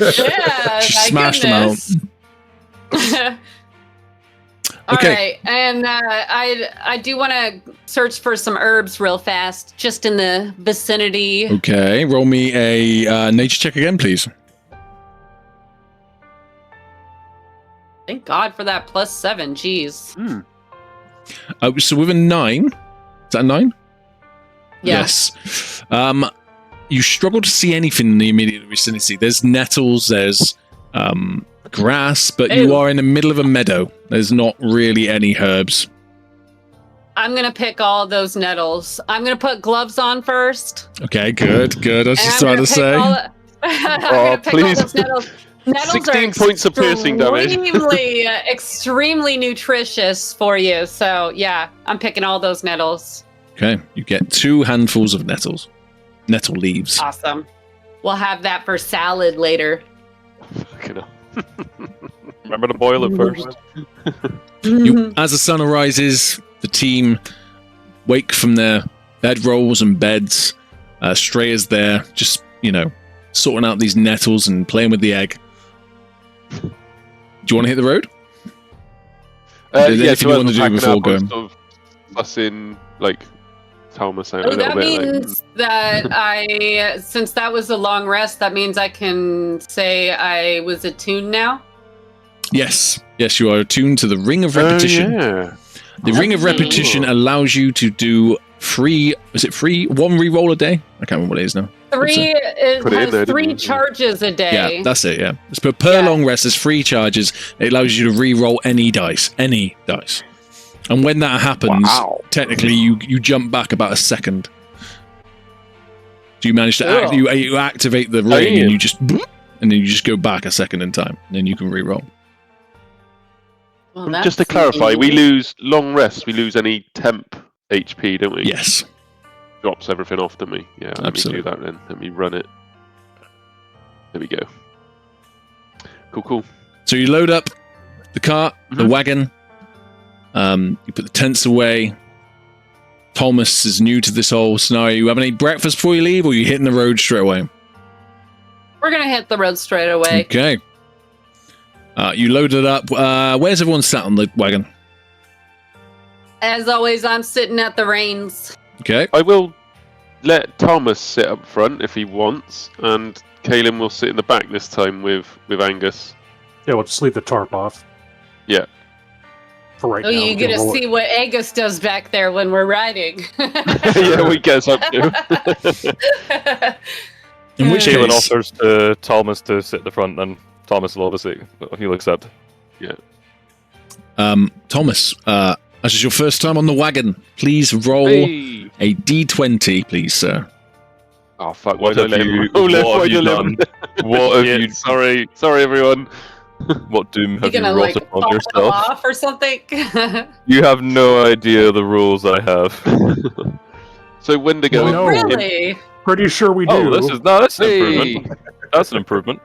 Yeah, Smashed them out. All Okay. right, and I do want to search for some herbs real fast, just in the vicinity. Okay, roll me a nature check again, please. Thank God for that +7. Jeez. So with a 9, is that a 9? Yeah. Yes. you struggle to see anything in the immediate vicinity. There's nettles, there's grass, but you are in the middle of a meadow. There's not really any herbs. I'm going to pick all those nettles. I'm going to put gloves on first. Okay, good. I was just trying to say. I'm going to pick all those nettles. Nettles 16 points of piercing damage. Extremely nutritious for you. So, yeah, I'm picking all those nettles. Okay, you get 2 handfuls of nettle leaves. Awesome. We'll have that for salad later. Fucking hell. Remember to boil it first. As the sun arises, the team wake from their bedrolls and beds. Streya's there, just, sorting out these nettles and playing with the egg. Do you want to hit the road? Anything you want to do before going? Sort of fussing, Thomas out a Oh, little that bit. means that since that was a long rest, that means I can say I was attuned now? Yes, you are attuned to the Ring of Repetition. Yeah. The Ring of Repetition allows you to do free? One reroll a day? I can't remember what it is now. It has 3 charges a day. Yeah, that's it, yeah. So per long rest, there's 3 charges. It allows you to re-roll any dice. And when that happens, technically you jump back about a second. So you manage to you activate the ring and then you just go back a second in time. And then you can re-roll. Well, just to clarify, we lose long rest. We lose any temp HP, don't we? Yes. Drops everything off to me. Yeah, let me do that then. Let me run it. There we go. Cool. So you load up the cart, the wagon. You put the tents away. Thomas is new to this whole scenario. You having any breakfast before you leave, or are you hitting the road straight away? We're going to hit the road straight away. Okay. You load it up. Where's everyone sat on the wagon? As always, I'm sitting at the reins. Okay. I will let Thomas sit up front if he wants, and Kaelin will sit in the back this time with Angus. Yeah, we'll just leave the tarp off. Yeah. For right now. You're going to see what Angus does back there when we're riding. Yeah, we guess up to. In which Kaelin case, offers to Thomas to sit at the front, and Thomas will obviously he'll accept. Yeah. Thomas, as is your first time on the wagon, please roll a d20, please, sir. Oh fuck! What have you done? What have you? Sorry, everyone. What doom have you gonna wrought upon fall yourself? off or something? You have no idea the rules I have. So Wendigo. No. Really? Pretty sure we do. Oh, that's an improvement. That's an improvement.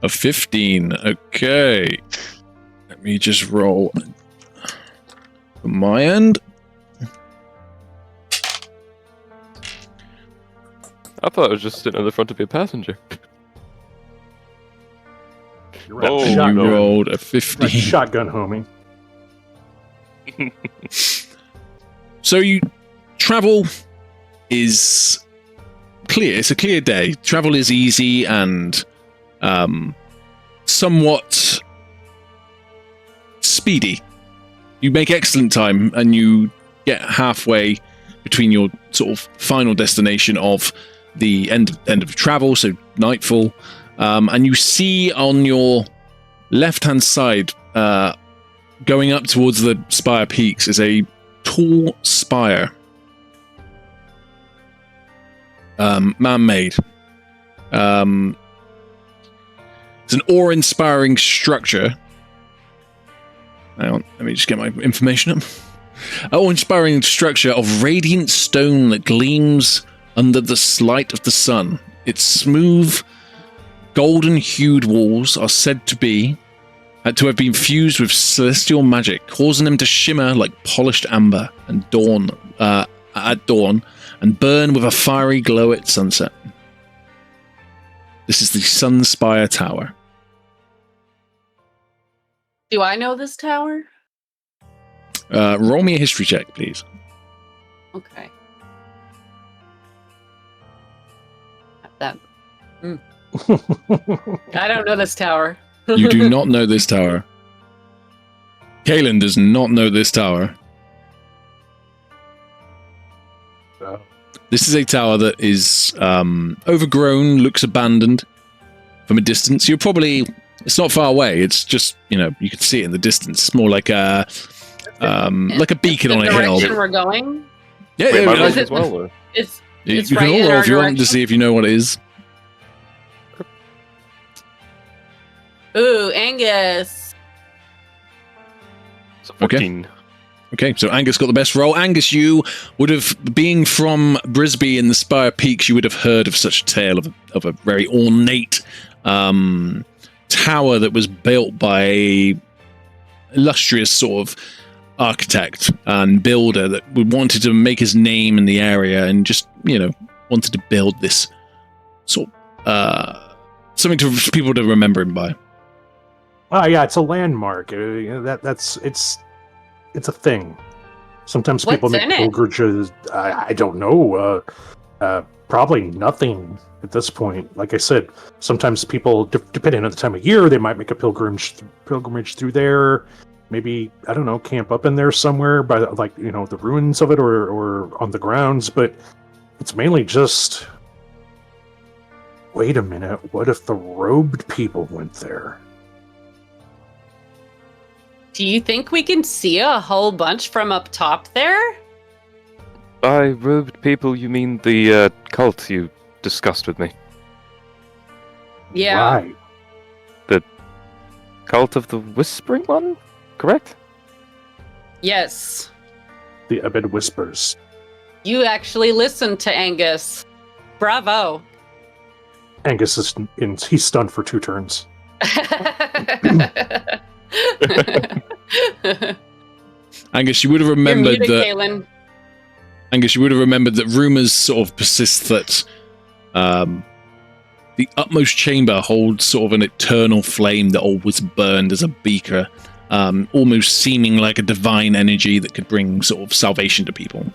A 15. Okay. Let me just roll from my end. I thought I was just sitting at the front to be a passenger. You're Oh, You shotgun. rolled a Right, 15. shotgun, homie. So travel is clear. It's a clear day. Travel is easy and somewhat speedy. You make excellent time and you get halfway between your sort of final destination of the end of travel, so nightfall, and you see on your left-hand side, going up towards the spire peaks, is a tall spire, man-made. It's an awe-inspiring structure. Hang on, let me just get my information up. An awe-inspiring structure of radiant stone that gleams under the light of the sun. Its smooth, golden-hued walls are said to have been fused with celestial magic, causing them to shimmer like polished amber and at dawn, and burn with a fiery glow at sunset. This is the Sunspire Tower. Do I know this tower? Roll me a history check, please. Okay. That. I don't know this tower. You do not know this tower. Kaelin does not know this tower. This is a tower that is overgrown, looks abandoned from a distance. It's not far away. It's just, you can see it in the distance. It's more like a beacon on a hill. Direction we're going? Yeah, Wait, yeah, am I yeah. wrong as well, or? It's You right can in all roll our if you want to direction? see if you know what it is. Ooh, Angus. So 14. Okay, so Angus got the best roll. Angus, you would have, being from Brisbane in the Spire Peaks, you would have heard of such a tale of a very ornate tower that was built by a illustrious sort of architect and builder that wanted to make his name in the area and just, wanted to build this sort of something for people to remember him by. Oh yeah, it's a landmark. It's a thing. Sometimes people What's make in it? pilgrimages. I don't know. Probably nothing at this point. Like I said, sometimes people, depending on the time of year, they might make a pilgrimage through there. Maybe, I don't know, camp up in there somewhere by the ruins of it or on the grounds. But it's mainly just. Wait a minute. What if the robed people went there? Do you think we can see a whole bunch from up top there? By robed people, you mean the cult you discussed with me? Yeah. Right. Cult of the Whispering One? Correct? Yes. The Abed Whispers. You actually listened to Angus. Bravo. Angus he's stunned for 2 turns. Angus, you would have remembered You're muted, that. Kaylin. Angus, you would have remembered that rumors sort of persist that the utmost chamber holds sort of an eternal flame that always burned as a beaker, almost seeming like a divine energy that could bring sort of salvation to people.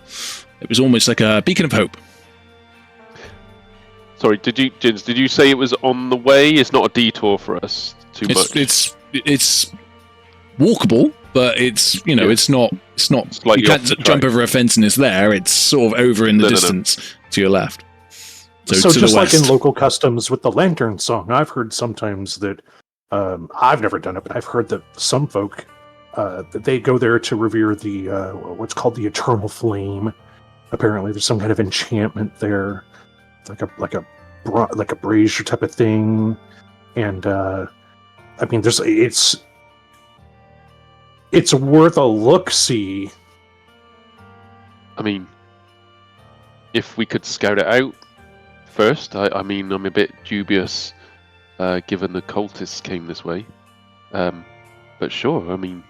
It was almost like a beacon of hope. Sorry, did you say it was on the way? It's not a detour for us too much. It's walkable, but it's it's not Slightly you can't off the jump track. over a fence and it's there. It's sort of over in the distance to your left. So to just the like west. in local customs with the Lanternsong, I've heard sometimes that I've never done it, but I've heard that some folk that they go there to revere the what's called the eternal flame. Apparently, there's some kind of enchantment there, like a brazier type of thing, and I mean, it's worth a look-see. I mean, if we could scout it out first, I mean, I'm a bit dubious given the cultists came this way. But sure, I mean,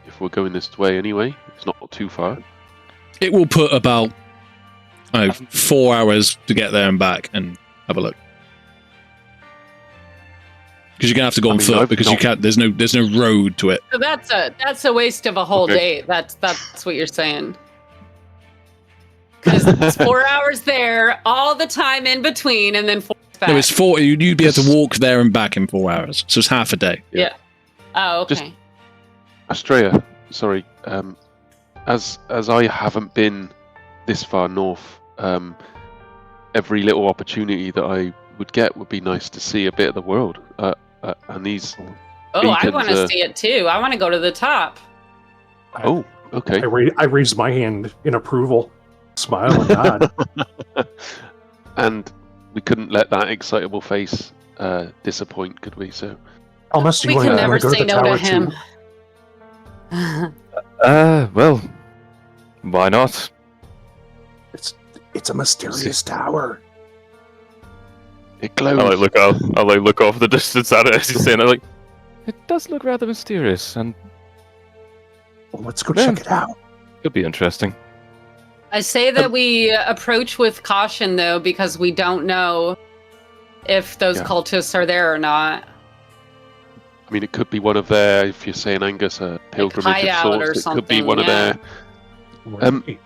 if we're going this way anyway, it's not too far. It will put about 4 hours to get there and back and have a look. Because you're gonna have to go on foot because you can't. There's no road to it. So that's a waste of a whole day. That's what you're saying. Because it's 4 hours there, all the time in between, and then 4 back. No, it's 4. You'd be able to walk there and back in 4 hours, so it's half a day. Yeah. Oh, okay. Just- Astrea, sorry. As I haven't been this far north, every little opportunity that I would get would be nice to see a bit of the world. And these. Oh, I beacons want to are- see it too. I want to go to the top. Oh, okay. I raised my hand in approval, smile and nod. And we couldn't let that excitable face disappoint, could we? So. Almost We you can want never to go to say the no to tower him. too? Well, why not? It's a mysterious tower. It glows. I look off the distance at it as he's saying it. It does look rather mysterious and Well, let's go Yeah. check it out. could be interesting. I say that we approach with caution, though, because we don't know if those Yeah. cultists are there or not. I mean, it could be one of their, if you're saying Angus, a pilgrimage of hideout or sorts. It could be something, one of yeah. their.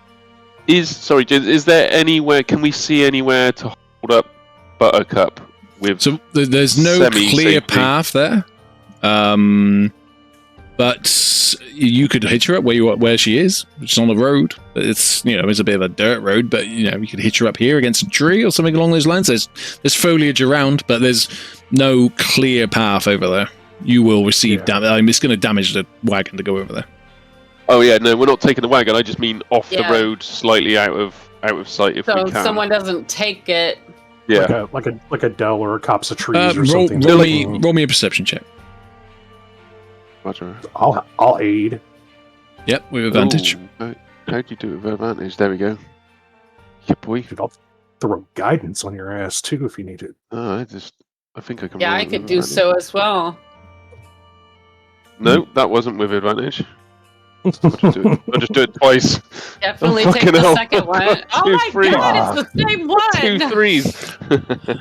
Is there anywhere? Can we see anywhere to hold up Buttercup with? So there's no Semi-safety. clear path there. but you could hitch her up where she is, which is on the road. It's it's a bit of a dirt road, but you could hitch her up here against a tree or something along those lines. There's foliage around, but there's no clear path over there. You will receive damage. I mean, it's going to damage the wagon to go over there. Oh yeah, no, we're not taking the wagon. I just mean off the road, slightly out of sight if we can. So someone doesn't take it. Yeah, like a dell or a copse of trees or something. Roll me a perception check. Roger. I'll aid. Yep, with advantage. Ooh, how do you do it with advantage? There we go. Yeah, boy. Dude, I'll throw guidance on your ass too if you need it. Oh, I think I can. Yeah, roll I with could do advantage. so as well. No, that wasn't with advantage. I'll just do it twice. Definitely Oh, take fucking the hell. second one. Oh Two my threes. god, it's the same one! 2 threes.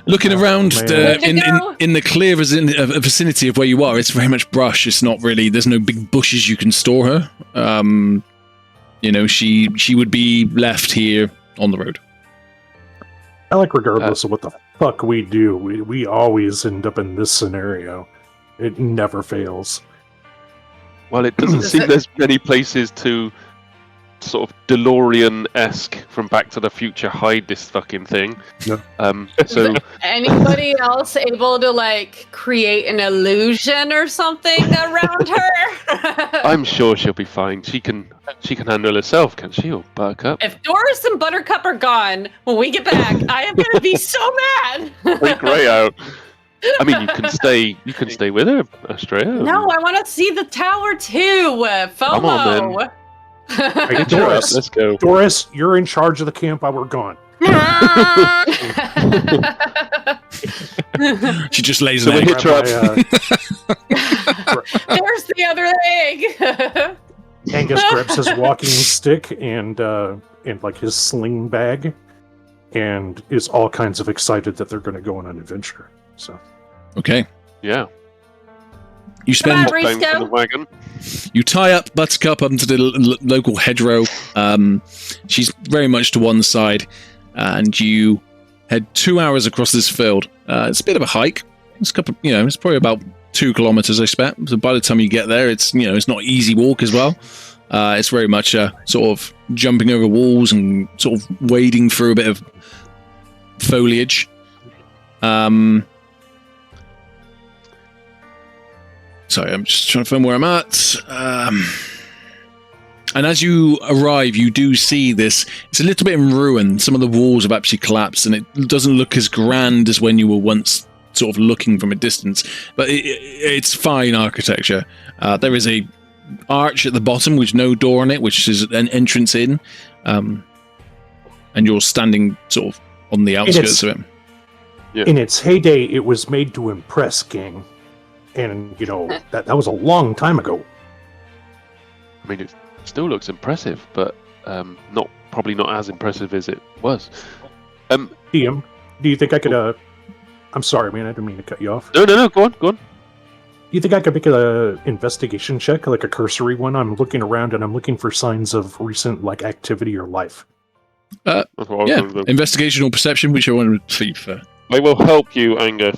Looking around man. Where'd you go? in the clear vicinity of where you are, it's very much brush. It's not really. There's no big bushes you can store her. She would be left here on the road. I like regardless of what the fuck we do, we always end up in this scenario. It never fails. Well, it doesn't seem there's many places to sort of DeLorean-esque from Back to the Future hide this fucking thing. No. So Anybody else able to create an illusion or something around her? I'm sure she'll be fine. She can handle herself, can she? Or Buttercup? If Doris and Buttercup are gone when we get back, I am gonna be so mad. Freak Ray out. I mean, you can stay with her, Astrea. No, I want to see the tower too. FOMO. Come on, then. Hey, Cheer up, let's go. Doris, you're in charge of the camp while we're gone. She just lays So an we egg. hit her up. There's the other egg. Angus grabs his walking stick and his sling bag, and is all kinds of excited that they're going to go on an adventure. So Okay. Yeah. You spend. Come on, Down Briscoe. to the wagon. You tie up Buttercup onto the local hedgerow. She's very much to one side, and you head 2 hours across this field. It's a bit of a hike. It's it's probably about 2 kilometers, I expect. So by the time you get there, it's it's not an easy walk as well. It's very much a sort of jumping over walls and sort of wading through a bit of foliage. Sorry, I'm just trying to find where I'm at. And as you arrive, you do see this. It's a little bit in ruin. Some of the walls have actually collapsed, and it doesn't look as grand as when you were once sort of looking from a distance. But it's fine architecture. There is a arch at the bottom with no door on it, which is an entrance in. And you're standing sort of on the outskirts of it. Yeah. In its heyday, it was made to impress, gang. And, that was a long time ago. I mean, it still looks impressive, but probably not as impressive as it was. DM, do you think I could, I'm sorry, man, I didn't mean to cut you off. No, go on. Do you think I could make an investigation check, like a cursory one? I'm looking around and I'm looking for signs of recent, activity or life. That's what I was Yeah, going to do. investigation or perception, which I want to leave for. I will help you, Angus.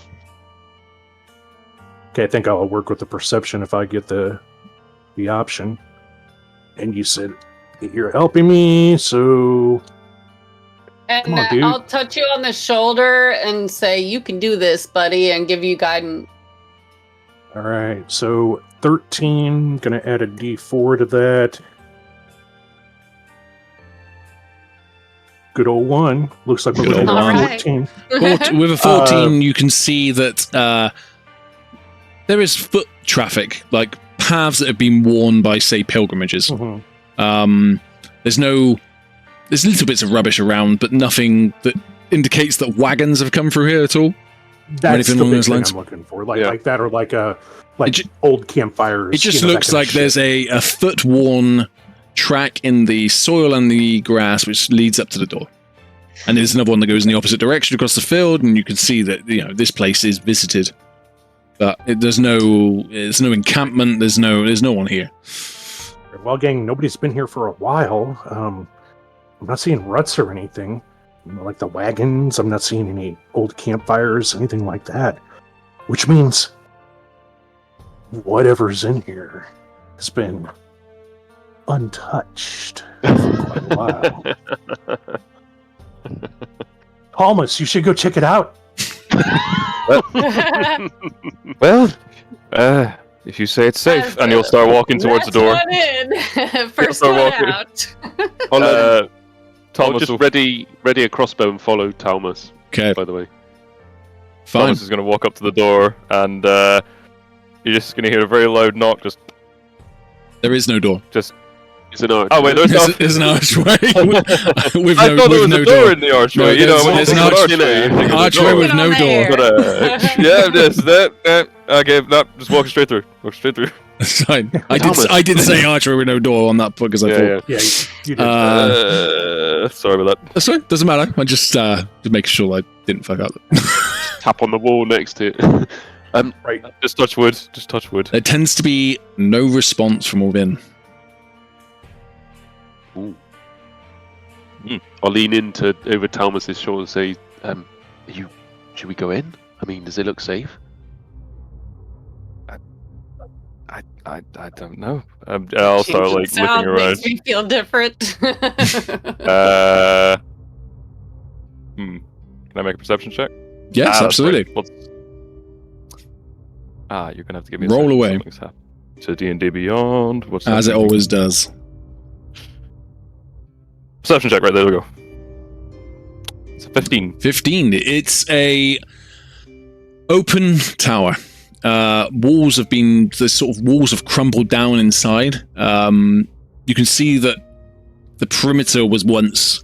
Okay, I think I'll work with the perception if I get the option. And you said you're helping me, so And Come on, dude. I'll touch you on the shoulder and say, "You can do this, buddy," and give you guidance. all right. So 13, gonna add a D4 to that. Good old 1. Looks like we're Good looking old at one. 14. With a 14, you can see that there is foot traffic, like paths that have been worn by, say, pilgrimages. Mhm. There's little bits of rubbish around, but nothing that indicates that wagons have come through here at all. That's anything the along big those thing lines? I'm looking for. Like, Yeah. like that, or like ju- old campfires. It just that looks kind of like shit. there's a foot-worn track in the soil and the grass which leads up to the door. And there's another one that goes in the opposite direction across the field, and you can see that this place is visited. But there's no encampment, there's no one here. Well, gang, nobody's been here for a while. I'm not seeing ruts or anything. Like the wagons, I'm not seeing any old campfires, anything like that. Which means whatever's in here has been untouched for quite a while. Thomas, you should go check it out. Well, if you say it's safe, and you'll start walking towards the door. That's one in. First start one walking. out. I'll Thomas just will- ready a crossbow and follow Talmus, Okay, by the way. fine. Thomas is going to walk up to the door, and you're just going to hear a very loud knock. There is no door. It's an arch. Oh wait, there's not. There's an archway. with I thought there was no a door in the archway. No, you know, there's an archway with no door. But yeah, this okay, no, just walk straight through. Walk straight through. It's fine. I Thomas. did say archway with no door on that because I thought. Yeah, you did. Sorry about that. That's fine. Doesn't matter. I just making sure I didn't fuck up. Tap on the wall next to it. Right. Just touch wood. Just touch wood. There tends to be no response from within. I'll lean into over Talmus's shoulder and say, should we go in? I mean, does it look safe? I don't know. I'll start like looking around. Makes me feel different. Can I make a perception check? Yes, that's absolutely. right. You're gonna have to give me a Roll second. away. Something's happened. So D&D Beyond. What's As it that? always does. Perception check. Right there we go. It's a 15. 15. It's a open tower. Walls have crumbled down inside. You can see that the perimeter was once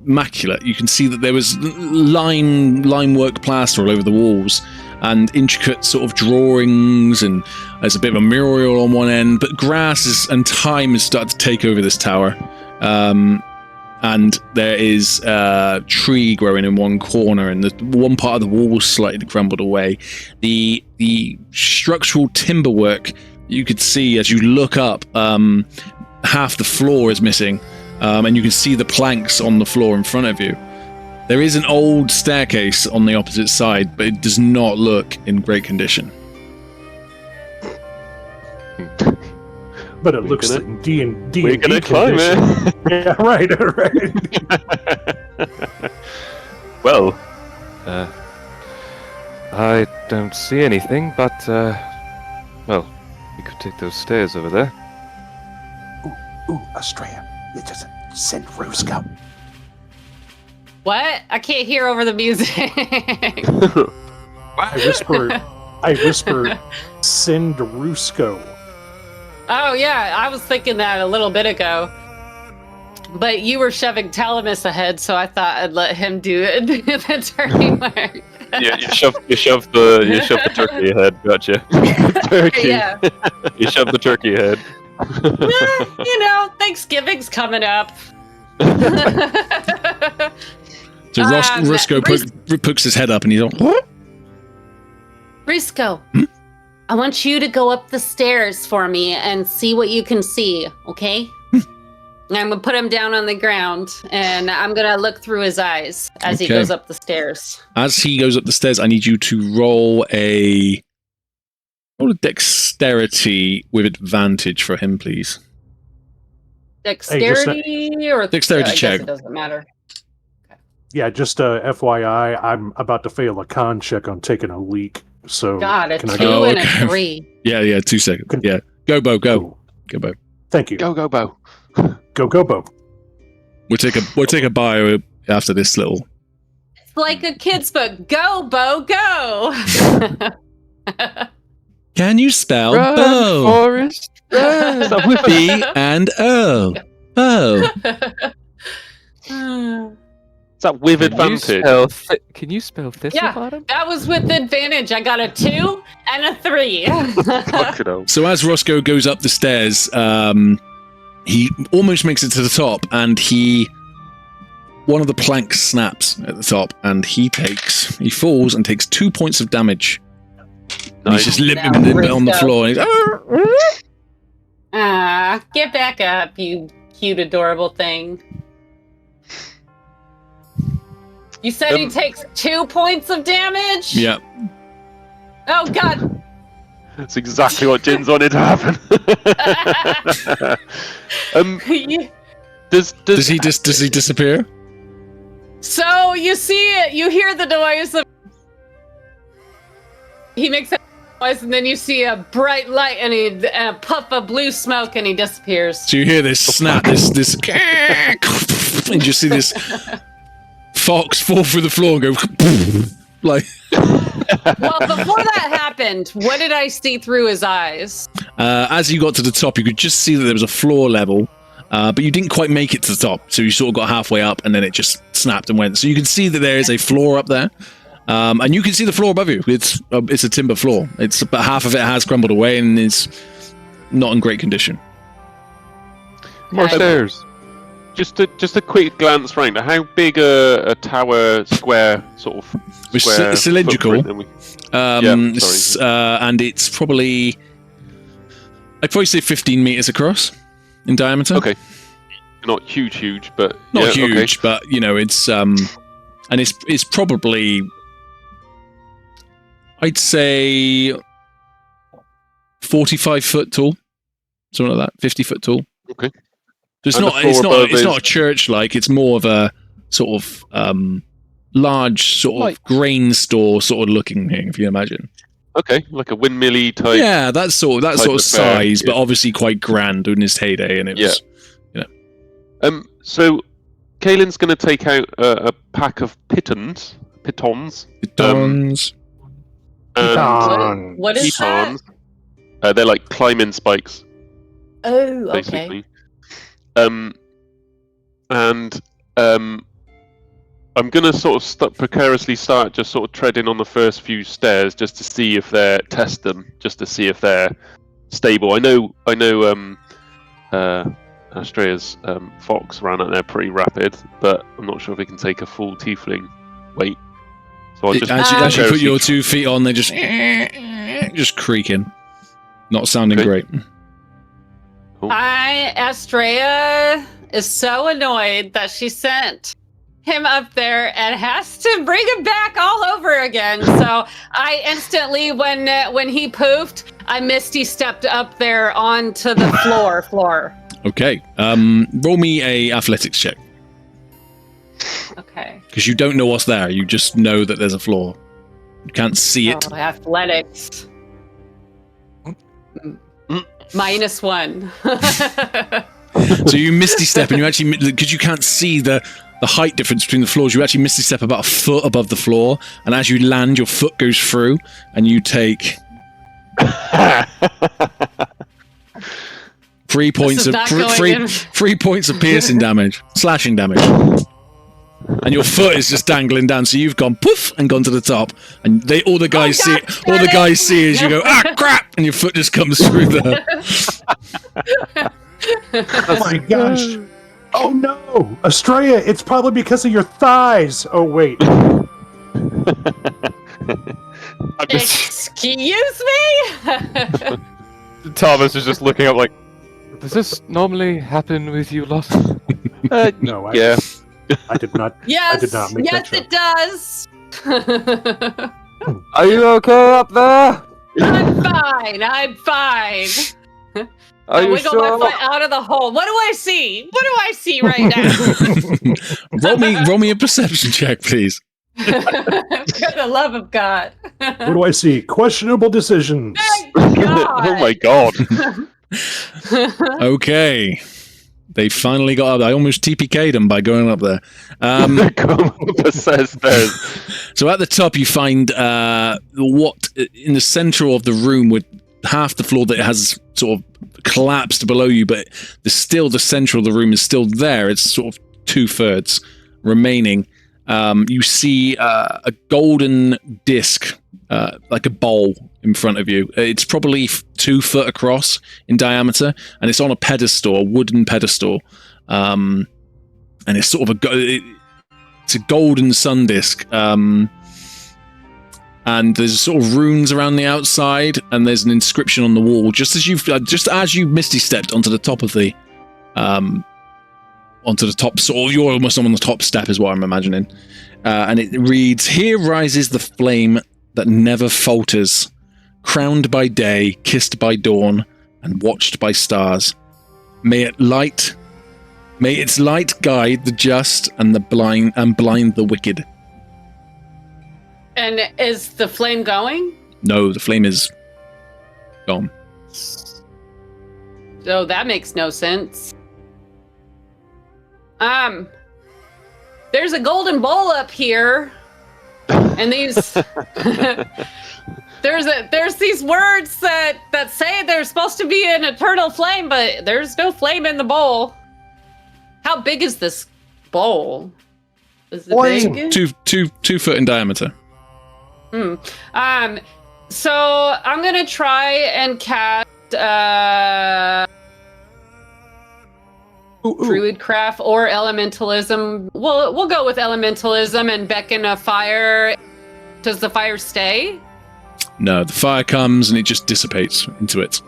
immaculate. You can see that there was line work plaster all over the walls and intricate sort of drawings, and there's a bit of a mural on one end, but grass and time has started to take over this tower. And there is a tree growing in one corner, and the one part of the wall slightly crumbled away. The structural timber work you could see as you look up, half the floor is missing, and you can see the planks on the floor in front of you. There is an old staircase on the opposite side, but it does not look in great condition. But it looks like D&D. We're gonna climb it. Yeah, right. Well, I don't see anything, but well, you could take those stairs over there. Ooh, Australia. You just send Rusko. What? I can't hear over the music. I whisper, send Rusko. Oh yeah, I was thinking that a little bit ago. But you were shoving Talamus ahead, so I thought I'd let him do it. The turkey work. Yeah, you shoved the turkey ahead. Gotcha. Turkey. Yeah. You shoved the turkey ahead. Thanksgiving's coming up. So Roscoe pokes his head up and he's like, what? Risco, I want you to go up the stairs for me and see what you can see, okay? And I'm going to put him down on the ground, and I'm going to look through his eyes as he Okay. goes up the stairs. As he goes up the stairs, I need you to roll a dexterity with advantage for him, please. Dexterity or... Dexterity I guess check. it doesn't matter. Yeah, just FYI, I'm about to fail a con check on taking a leak. So God, a can I 2 go? and a okay. 3. Yeah, 2 seconds. Yeah. Go, Bo, go. Cool. Go, Bo. Thank you. Go, Bo. Go, Bo. We'll take a bio after this little. It's like a kid's book. Go, Bo, go! Can you spell Run, bow? Forrest, run. Stop with B and O. Bow. Is that with advantage? Can you spell this Yeah. bottom? That was with advantage. I got a 2 and a 3. Fucking hell. So as Roscoe goes up the stairs, he almost makes it to the top, and one of the planks snaps at the top, and he falls and takes 2 points of damage. And he's Nice. just limping Now, on the Briscoe. floor. And he's, Get back up, you cute, adorable thing. You said he takes 2 points of damage? yeah. Oh, God. That's exactly what Jin's wanted to happen. Does he disappear? So you see it, you hear the noise of he makes that noise, and then you see a bright light and a puff of blue smoke, and he disappears. So you hear this snap, this and you see this fox fall through the floor and go like. Well, before that happened, what did I see through his eyes? As you got to the top, you could just see that there was a floor level, but you didn't quite make it to the top. So you sort of got halfway up, and then it just snapped and went. So you can see that there is a floor up there, and you can see the floor above you. It's a timber floor. It's about half of it has crumbled away and is not in great condition. More stairs. Just a quick glance round. How big a tower square sort of? Square cylindrical. And it's probably, I'd probably say 15 meters across in diameter. Okay, not huge, but not huge, okay. But it's and it's probably, I'd say 45 foot tall, something like that, 50 foot tall. Okay. So it's not a church like. It's more of a sort of large sort of grain store sort of looking thing, if you imagine. Okay, like a windmilly type. Yeah, that sort of size, but obviously quite grand in its heyday, and it was. So, Kaylin's going to take out a pack of pitons. What is that? They're like climbing spikes. Oh, okay. Basically. I'm going to sort of precariously start just sort of treading on the first few stairs just to see if they're test them, just to see if they're stable. I know. Astrea's fox ran out there pretty rapid, but I'm not sure if it can take a full tiefling weight. So I'll just as you put your 2 feet on, they're just creaking, not sounding great. Cool. Astrea is so annoyed that she sent him up there and has to bring him back all over again. So I instantly, when he poofed, I misty stepped up there onto the floor. Okay. Roll me a athletics check. Okay. Because you don't know what's there. You just know that there's a floor. You can't see it. Oh, athletics. -1. So you misty step, and you actually, because you can't see the height difference between the floors, you actually misty step about a foot above the floor, and as you land, your foot goes through, and you take 3 points of 3 points of piercing damage, slashing damage, and your foot is just dangling down. So you've gone poof and gone to the top, and all the guys see it. All the guys see is you go crap, and your foot just comes through the. Oh my gosh! Oh no, Astrea! It's probably because of your thighs. Oh wait. Excuse me. Thomas is just looking up like, does this normally happen with you lot? No, I did not. Yes, I did not make that it does. Are you okay up there? I'm fine. Are you wiggle sure? my foot out of the hole. What do I see? What do I see right now? roll me a perception check, please. For the love of God. What do I see? Questionable decisions. Oh my God. Okay. They finally got up. I almost TPK'd them by going up there. So at the top, you find what in the center of the room with half the floor that has sort of collapsed below you, but there's still the center of the room is still there. It's sort of 2/3 remaining. You see a golden disc, like a bowl in front of you. It's probably 2 foot across in diameter, and it's on a pedestal, a wooden pedestal. And it's sort of it's a golden sun disc. And there's sort of runes around the outside, and there's an inscription on the wall. Just as you misty stepped onto the top of the, onto the top, sort of, you're almost on the top step, is what I'm imagining. And it reads, "Here rises the flame that never falters, crowned by day, kissed by dawn, and watched by stars. May its light guide the just and the blind and blind the wicked. And is the flame going? No, the flame is gone. So that makes no sense. There's a golden bowl up here, and these there's these words that say there's supposed to be an eternal flame, but there's no flame in the bowl. How big is this bowl? Is it big? 2 foot in diameter. So I'm gonna try and cast Druidcraft or Elementalism. We'll go with Elementalism and beckon a fire. Does the fire stay? No, the fire comes and it just dissipates into it.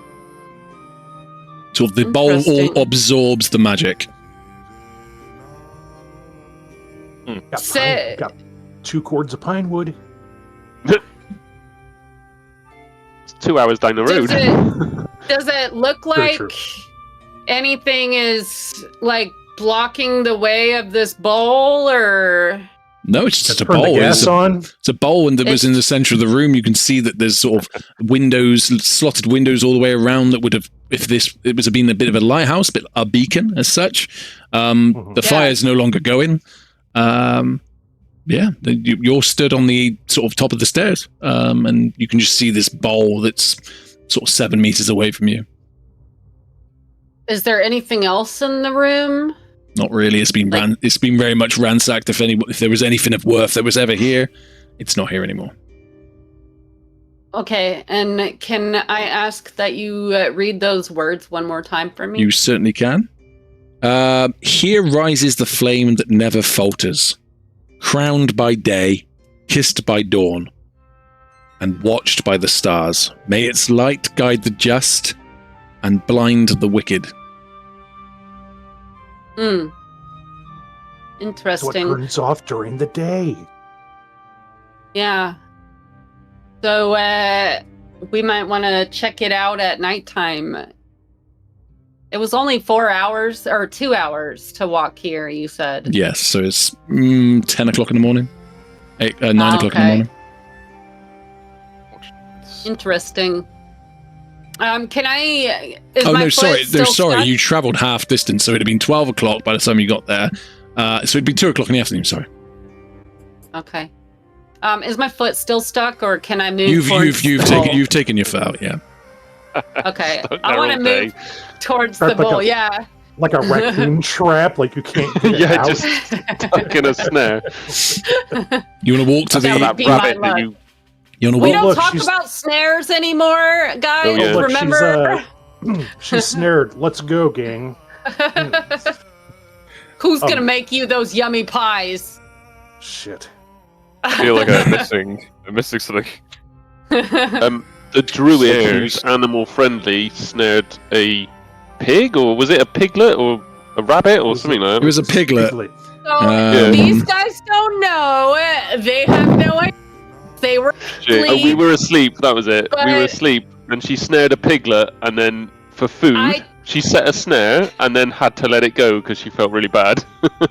So the bowl all absorbs the magic. Got 2 cords of pine wood. It's 2 hours down the road. Does it look like anything is like blocking the way of this bowl, or? No, it's just a Turn bowl. the gas on. It's a bowl, and that was in the center of the room. You can see that there's sort of windows, slotted windows all the way around that would have, if it was been a bit of a lighthouse, but a beacon as such. The fire is no longer going. You're stood on the sort of top of the stairs, and you can just see this bowl that's sort of 7 meters away from you. Is there anything else in the room? Not really. It's been it's been very much ransacked. If there was anything of worth that was ever here, it's not here anymore. Okay, and can I ask that you read those words one more time for me? You certainly can. Here rises the flame that never falters, crowned by day, kissed by dawn, and watched by the stars. May its light guide the just and blind the wicked. Interesting. So it burns off during the day. Yeah. So we might want to check it out at nighttime. It was only 4 hours or 2 hours to walk here, you said. Yes, so it's 10 o'clock in the morning. 9 o'clock in the morning. Interesting. Can I? Sorry. You travelled half distance, so it'd have been 12 o'clock by the time you got there. So it'd be 2 o'clock in the afternoon. Sorry. Okay. Is my foot still stuck, or can I move? You've taken your foot out. Yeah. Okay. I want to move towards the bowl. Yeah. Like a raccoon trap, like you can't get it out. Just stuck in a snare. You want to walk to that rabbit that you. We don't talk about snares anymore, guys. Oh, yeah. Remember? She's snared. Let's go, gang. Who's gonna make you those yummy pies? Shit. I feel like I'm missing something. The druid, who's animal friendly, snared a pig, or was it a piglet, or a rabbit, or something like that? It was a piglet. So these guys don't know. They have no idea. They were asleep. Oh, we were asleep. That was it. We were asleep, and she snared a piglet, and then for food, she set a snare, and then had to let it go because she felt really bad.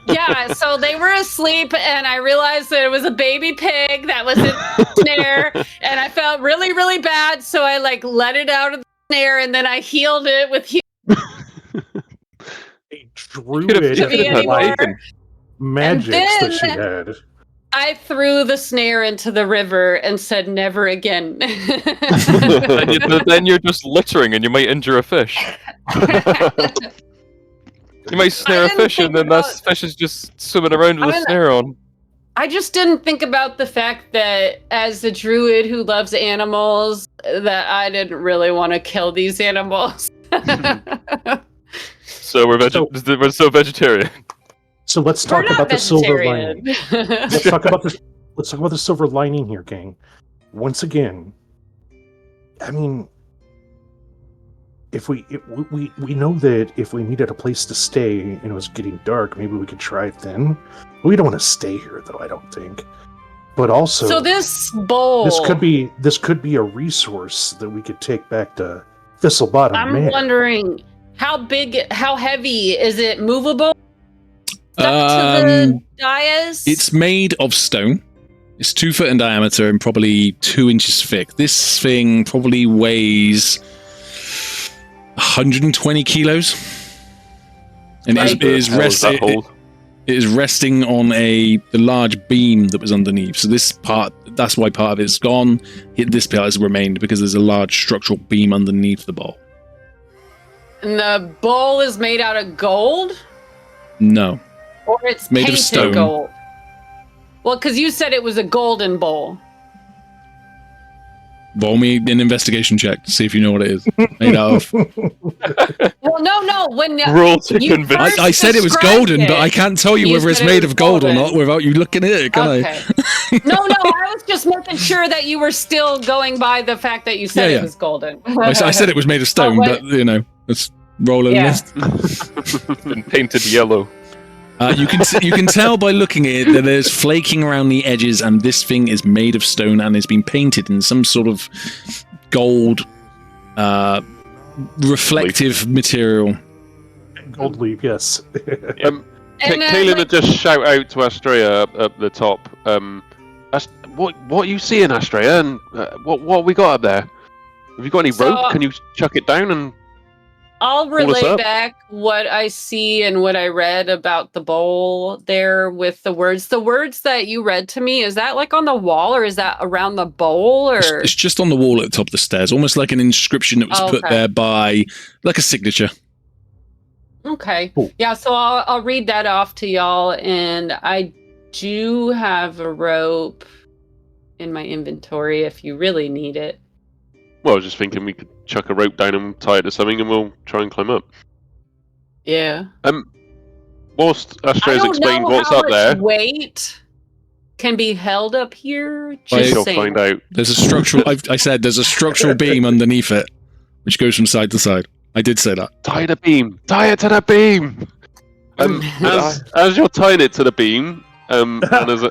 Yeah, so they were asleep, and I realized that it was a baby pig that was in the snare, and I felt really, really bad. So I let it out of the snare, and then I healed it with A druid magic that she had. I threw the snare into the river and said, "Never again." Then you're just littering, and you might injure a fish. You might snare a fish, and then that fish is just swimming around with a snare on. I just didn't think about the fact that, as a druid who loves animals, that I didn't really want to kill these animals. So we're so vegetarian. So let's talk about the silver lining. Let's talk about the silver lining here, gang. Once again, I mean, if we know that if we needed a place to stay and it was getting dark, maybe we could try it then. We don't want to stay here, though. I don't think. But also, So this bowl. this could be a resource that we could take back to Thistlebottom I'm Manor. wondering how heavy is it? Movable? Stuck to the dais? It's made of stone. It's 2 foot in diameter and probably 2 inches thick. This thing probably weighs 120 kilos. And it is resting on the large beam that was underneath. So that's why part of it's gone. This part has remained because there's a large structural beam underneath the bowl. And the bowl is made out of gold? No. Or it's made painted of stone. Gold? Well, because you said it was a golden bowl. Roll me an investigation check to see if you know what it is made out of. Well, no. When Roll to you convince. first I said it was described golden, but I can't tell you whether it's said it made was of gold or golden. not without you looking at it, can I? Okay. No, I was just making sure that you were still going by the fact that you said Yeah. it was golden. I said it was made of stone, wait. but let's roll a list. And painted yellow. You can tell by looking at it that there's flaking around the edges, and this thing is made of stone and has been painted in some sort of gold reflective material. Gold leaf, yes. Kaelin would just shout out to Astrea up the top. What are you seeing, Astrea? And what we got up there? Have you got any rope? Can you chuck it down and? I'll Pull us relay up. back what I see and what I read about the bowl there with the words. The words that you read to me, is that like on the wall or is that around the bowl? Or It's just on the wall at the top of the stairs, almost like an inscription that was put there by, like a signature. Okay. Cool. Yeah, so I'll read that off to y'all, and I do have a rope in my inventory if you really need it. Well, I was just thinking we could chuck a rope down and tie it to something, and we'll try and climb up. Yeah. Whilst Astrea's explained what's how up there, much weight can be held up here. she'll saying. find out. There's a structural. I said there's a structural beam underneath it, which goes from side to side. I did say that. Tie the beam. Tie it to the beam. As you're tying it to the beam, and as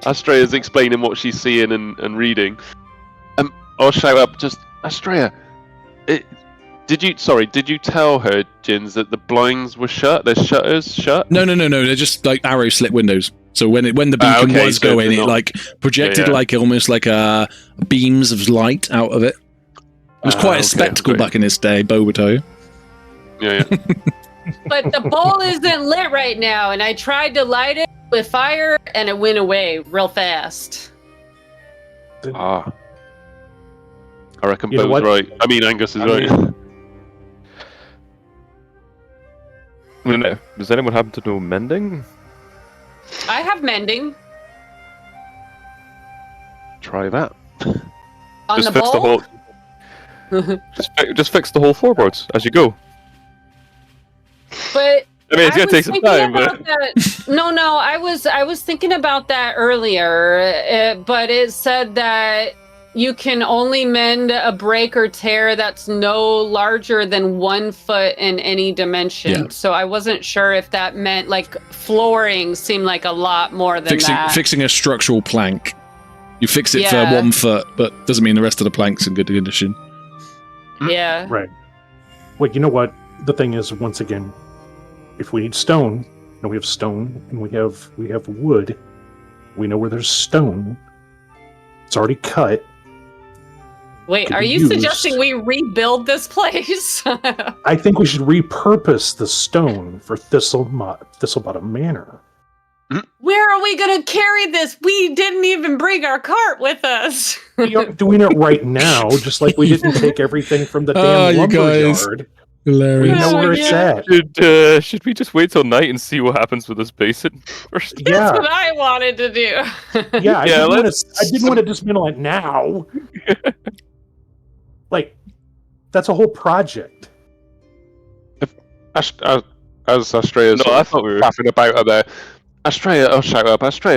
Astrea's explaining what she's seeing and reading, I'll shout up, just Astrea. Did you tell her, Jins, that the blinds were shut? There's shutters shut? No. They're just like arrow slit windows. So when the beacon was so going, they're it not- like projected like almost like beams of light out of it. It was quite a spectacle back in its day, Bo would tell you. Yeah. But the bowl isn't lit right now, and I tried to light it with fire, and it went away real fast. I reckon You know Bo's what? right. I mean, Angus is right. Does anyone happen to know mending? I have mending Try that. on Just the fix the bowl. whole. Just fix the whole floorboards as you go. But I mean, it's gonna take some time, but No, I was thinking about that earlier, but it said that you can only mend a break or tear that's no larger than 1 foot in any dimension. Yeah. So I wasn't sure if that meant like flooring seemed like a lot more than that. Fixing a structural plank. You fix it for Yeah. 1 foot, but doesn't mean the rest of the plank's in good condition. Yeah. Right. Wait, you know what? The thing is, once again, if we need stone, we have stone and we have wood. We know where there's stone. It's already cut. Wait, Could are be you used. suggesting we rebuild this place? I think we should repurpose the stone for Thistlebottom Manor. Where are we going to carry this? We didn't even bring our cart with us. We are doing it right now, just like we didn't take everything from the Oh, damn you lumber guys. yard. We Hilarious. know Oh, where it's yeah. at. should we just wait till night and see what happens with this basin first? Yeah, That's what I wanted to do. yeah. I let's- didn't want to dismantle it now. Like, that's a whole project. As Astrea's No, I thought we were. laughing about up there, Astrea, I'll shout up. Astrea,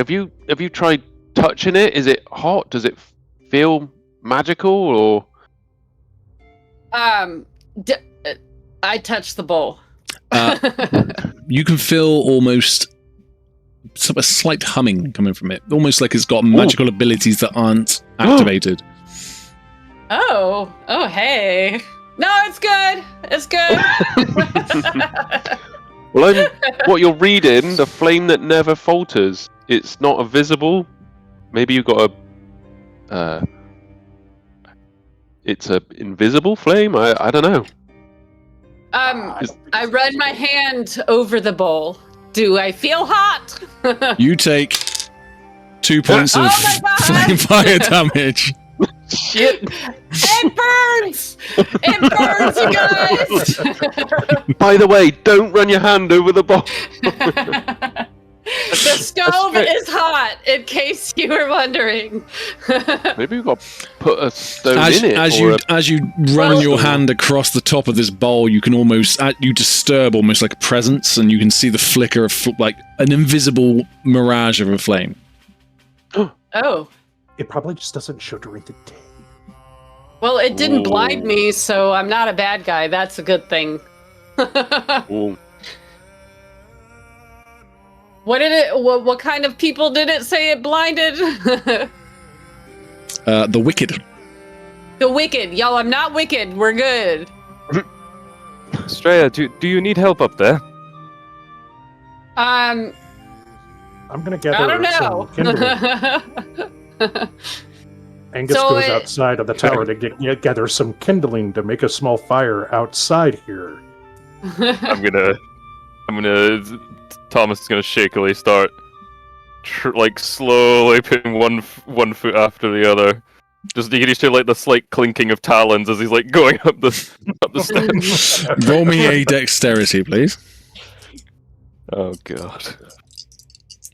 have you tried touching it? Is it hot? Does it feel magical or? I touched the bowl. You can feel almost a slight humming coming from it, almost like it's got magical abilities that aren't activated. Oh, hey. No, it's good. It's good. Well, what you're reading, the flame that never falters. It's not a visible. Maybe you've got a. It's a invisible flame. I don't know. I run my hand over the bowl. Do I feel hot? You take 2 points of flame fire damage. Shit! It burns! It burns, you guys! By the way, don't run your hand over the bowl. The stove is hot, in case you were wondering. Maybe we've got to put a stone As, in it. as you run your hand across the top of this bowl, you can almost you disturb almost like a presence, and you can see the flicker of like an invisible mirage of a flame. Oh. It probably just doesn't show during the day. Well, it didn't blind me, so I'm not a bad guy. That's a good thing. Ooh. What kind of people did it say it blinded? The wicked. The wicked. Y'all, I'm not wicked. We're good. Estrella, do you need help up there? I'm gonna gather I don't some kindling. Angus goes outside of the tower to gather some kindling to make a small fire outside here. I'm gonna. Thomas is gonna shakily start, slowly putting one foot after the other. Just you can just hear like the slight clinking of talons as he's like going up the steps. Roll me a dexterity, please. Oh god.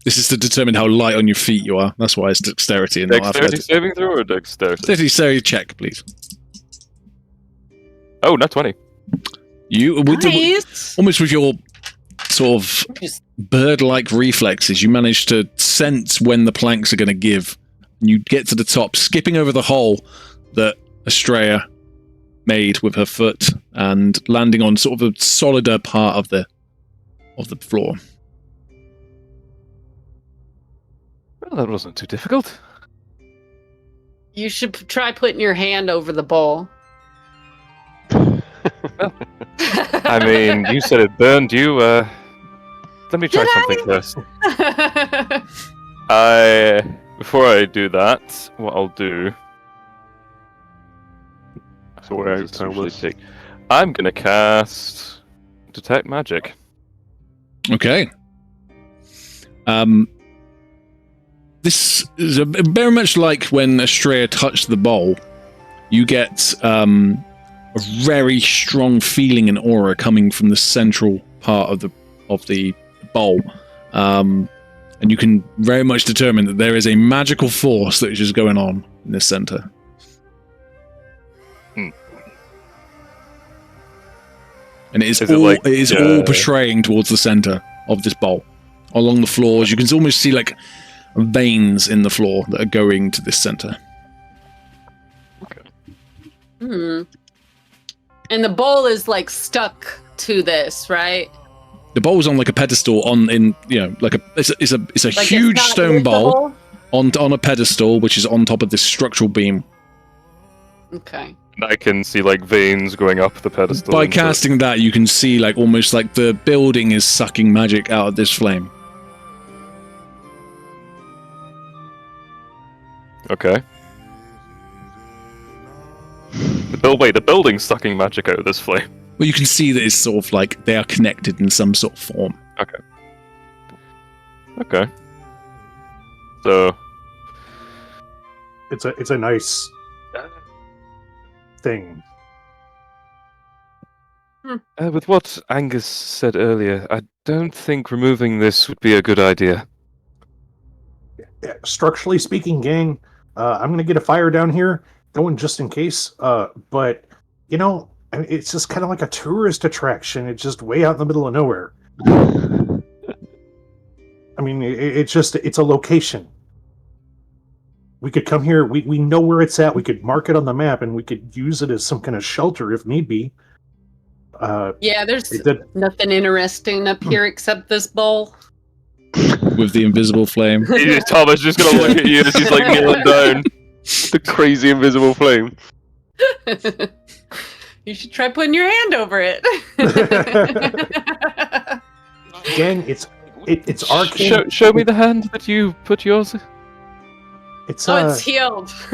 This is to determine how light on your feet you are. That's why it's dexterity and not Dexterity athletics. saving throw or dexterity? Dexterity check, please. Oh, not 20. You almost with your sort of bird-like reflexes, you manage to sense when the planks are going to give. You get to the top, skipping over the hole that Estrella made with her foot and landing on sort of a solider part of the floor. Well, that wasn't too difficult. You should try putting your hand over the bowl. I mean, you said it burned you. Let me try something first. Before I do that, what I'll do. So where it's Thomas. I'm gonna cast Detect Magic. Okay. This is very much like when Estrella touched the bowl. You get a very strong feeling and aura coming from the central part of the bowl, and you can very much determine that there is a magical force that is just going on in this center. And it is all portraying towards the center of this bowl. Along the floors, you can almost see like veins in the floor that are going to this center. Okay. And the bowl is like stuck to this, right? The bowl's on like a pedestal it's a like huge stone bowl on a pedestal which is on top of this structural beam. Okay. I can see like veins going up the pedestal. By casting that, you can see like almost like the building is sucking magic out of this flame. Okay. The building's sucking magic out of this flame. Well, you can see that it's sort of like they are connected in some sort of form. Okay. So it's a nice thing. With what Angus said earlier, I don't think removing this would be a good idea. Yeah, structurally speaking, gang, I'm gonna get a fire down here going just in case. But you know, I mean, it's just kind of like a tourist attraction. It's just way out in the middle of nowhere. I mean, it's a location. We could come here. We know where it's at. We could mark it on the map, and we could use it as some kind of shelter if need be. Yeah, there's nothing interesting up here except this bowl. with the invisible flame. Thomas just gonna look at you as he's like kneeling down. The crazy invisible flame. You should try putting your hand over it. Again, it's arcane. Show me the hand that you put yours. It's it's healed. He's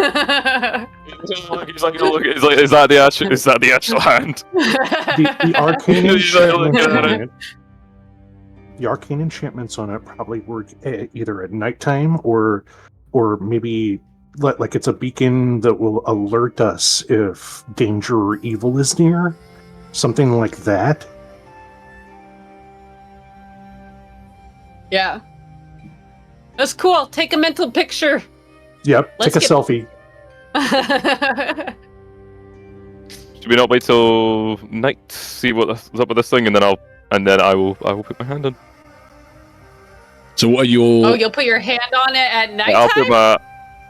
like, look. He's like, is that the actual hand? the arcane He's like, look enchantments at on it. it. The arcane enchantments on it probably work either at nighttime or maybe like it's a beacon that will alert us if danger or evil is near, something like that. Yeah. That's cool. Take a mental picture. Yep. Let's take a selfie. Should we not wait till night to see what's up with this thing, and then I will put my hand on. So what are your? Oh, you'll put your hand on it at nighttime? I'll put my.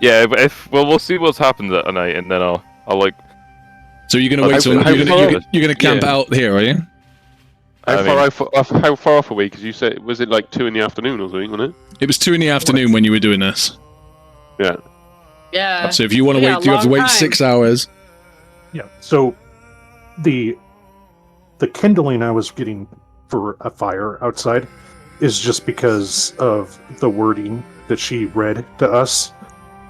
Yeah, but we'll see what's happened at night, and then I'll like. So you're gonna wait till you're gonna camp out here, are you? How far off are we? Because you said, was it like 2 in the afternoon or something, wasn't it? It was 2 in the afternoon when you were doing this. Yeah. Yeah. So if you want to wait, you have to wait 6 hours. Yeah. So the kindling I was getting for a fire outside is just because of the wording that she read to us,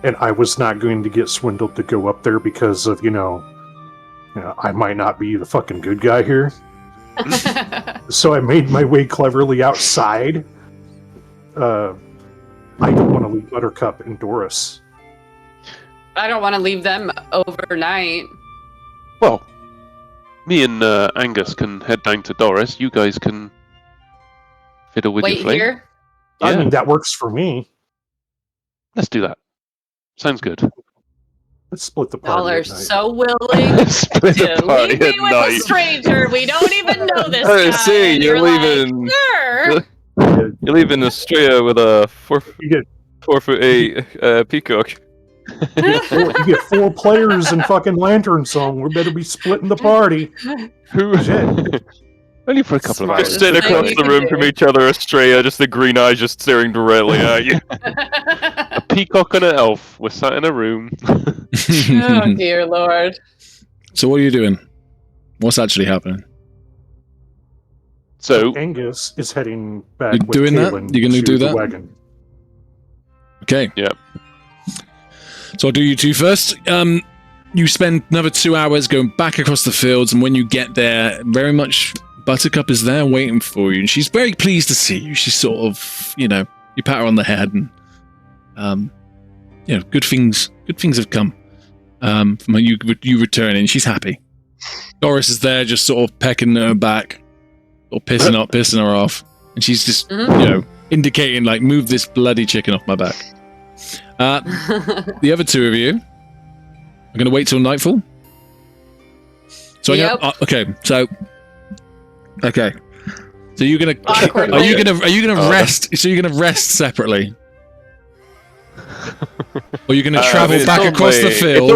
and I was not going to get swindled to go up there because of I might not be the fucking good guy here. So I made my way cleverly outside. I don't want to leave Buttercup and Doris. I don't want to leave them overnight. Well, me and Angus can head down to Doris. You guys can fiddle with Wait your flame. here? Yeah. I mean, that works for me. Let's do that. Sounds good. Let's split the Y'all party. are at night. so willing Split the to party leave me at with night. a stranger. We don't even know this Oh, guy. see, and you're like, leaving- sure. You're leaving Australia with a You get 4'8" peacock. you get 4 players in fucking Lanternsong. We better be splitting the party. Who? Shit. Only for a couple of Smart. hours. Just sitting That's the across thing the you room can from do. each other, Australia, just the green eyes just staring directly at you. A peacock and an elf. We're sat in a room. Oh dear Lord. So what are you doing? What's actually happening? So, Angus is heading back You're with doing that? Kaelin You're gonna to do the that? wagon. Okay. Yep. So I'll do you two first. You spend another 2 hours going back across the fields, and when you get there, very much Buttercup is there waiting for you, and she's very pleased to see you. She's sort of, you pat her on the head, and good things have come from you returning. She's happy. Doris is there, just sort of pecking her back, or pissing her off, and she's just indicating like, move this bloody chicken off my back. The other two of you are going to wait till nightfall. So Yep. Okay. So you're gonna Awkwardly. are you gonna rest? So you're gonna rest separately, or you're gonna travel back across the field?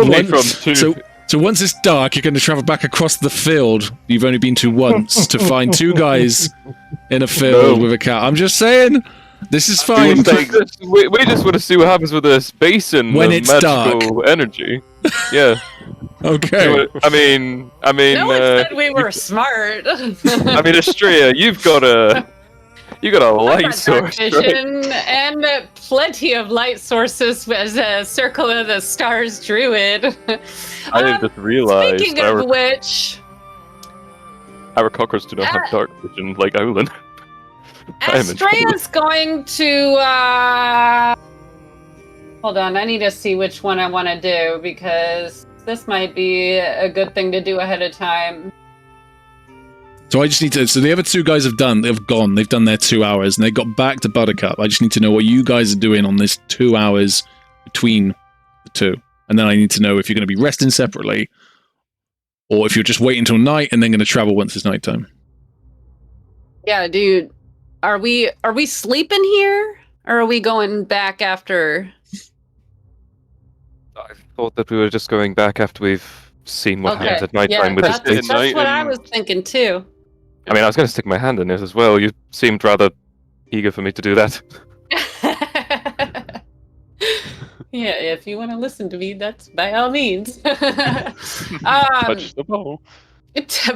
So once it's dark, you're going to travel back across the field you've only been to once to find 2 guys in a field with a cow. I'm just saying, this is fine. We just want to see what happens with this basin When of it's magical energy. Yeah. Okay. I mean, No one said we were smart. I mean, Astrea, you got a I've got light dark source, right? vision and plenty of light sources as a Circle of the Stars druid. I have just realized Speaking of which, our cockers do not have dark vision like Owlin. I am in trouble. Astrea's going to. Hold on, I need to see which one I want to do because this might be a good thing to do ahead of time. So I just need to. So the other 2 guys have gone. They've done their 2 hours, and they got back to Buttercup. I just need to know what you guys are doing on this 2 hours between the 2, and then I need to know if you're going to be resting separately, or if you're just waiting until night and then going to travel once it's nighttime. Yeah, dude. Are we sleeping here, or are we going back after? I thought that we were just going back after we've seen what happens at night time with that's, this that's basin. what I was thinking too. I mean, I was going to stick my hand in it as well. You seemed rather eager for me to do that. Yeah, if you want to listen to me, that's by all means. Touch the ball.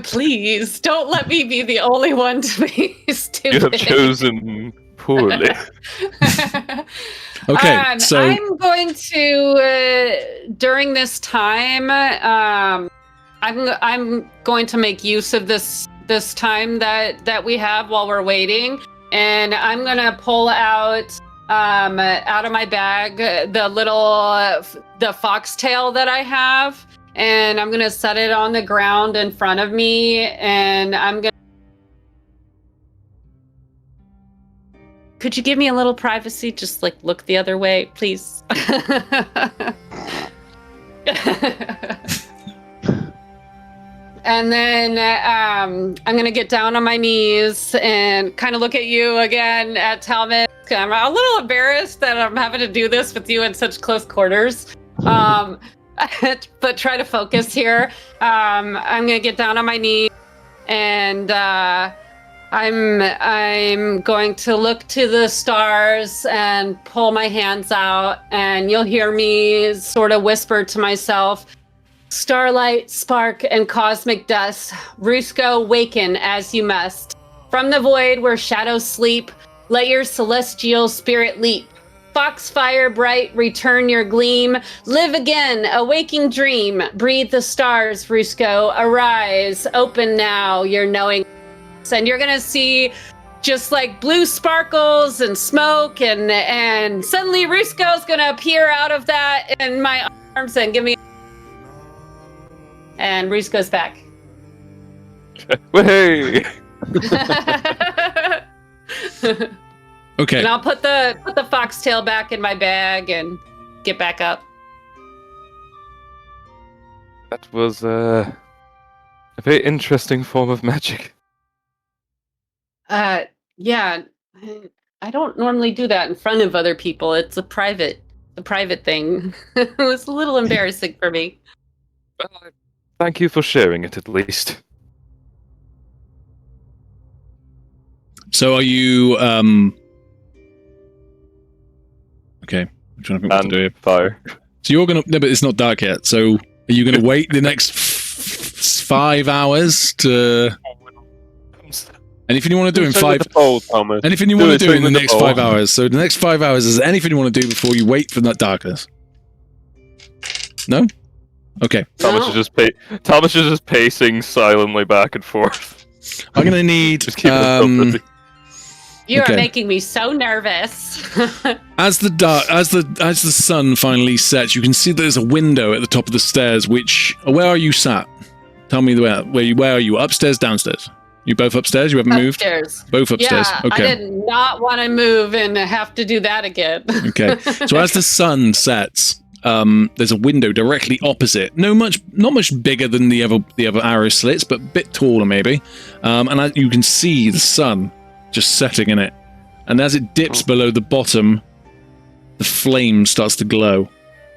Please don't let me be the only one to be stupid. You have chosen poorly. Okay, so I'm going to during this time. I'm going to make use of this time that we have while we're waiting, and I'm gonna pull out of my bag the foxtail that I have, and I'm gonna set it on the ground in front of me, and I'm gonna. Could you give me a little privacy? Just like look the other way, please. And then I'm going to get down on my knees and kind of look at you again, at Talmud. I'm a little embarrassed that I'm having to do this with you in such close quarters. But try to focus here. I'm going to get down on my knees and I'm going to look to the stars and pull my hands out, and you'll hear me sort of whisper to myself, "Starlight, spark, and cosmic dust, Rusko, waken as you must. From the void where shadows sleep, let your celestial spirit leap. Foxfire bright, return your gleam. Live again, a waking dream. Breathe the stars, Rusko, arise. Open now, your knowing." And you're going to see just like blue sparkles and smoke, and suddenly Rusko's going to appear out of that in my arms and give me. And Reese goes back. Hey! okay, And I'll put the foxtail back in my bag and get back up. That was a very interesting form of magic. Yeah. I don't normally do that in front of other people. It's a private thing. It was a little embarrassing for me. Thank you for sharing it, at least. so are you okay, I'm trying to think what to do here. Fire. So you're gonna no, but it's not dark yet. So are you gonna wait the next 5 hours to anything you want to do in five? Anything you want to do in the next 5 hours? So the next 5 hours, is there anything you want to do before you wait for that darkness? No. Okay. Thomas is just pacing silently back and forth. I'm gonna need. Just keep himself busy. You Okay. are making me so nervous. As the sun finally sets, you can see that there's a window at the top of the stairs. Where are you sat? Tell me where are you? Upstairs, downstairs? You both upstairs? You haven't moved? Upstairs. Both upstairs. Yeah, Okay. I did not want to move and have to do that again. Okay. So as the sun sets, there's a window directly opposite. Not much bigger than the other arrow slits, but a bit taller maybe. And you can see the sun just setting in it. And as it dips below the bottom, the flame starts to glow.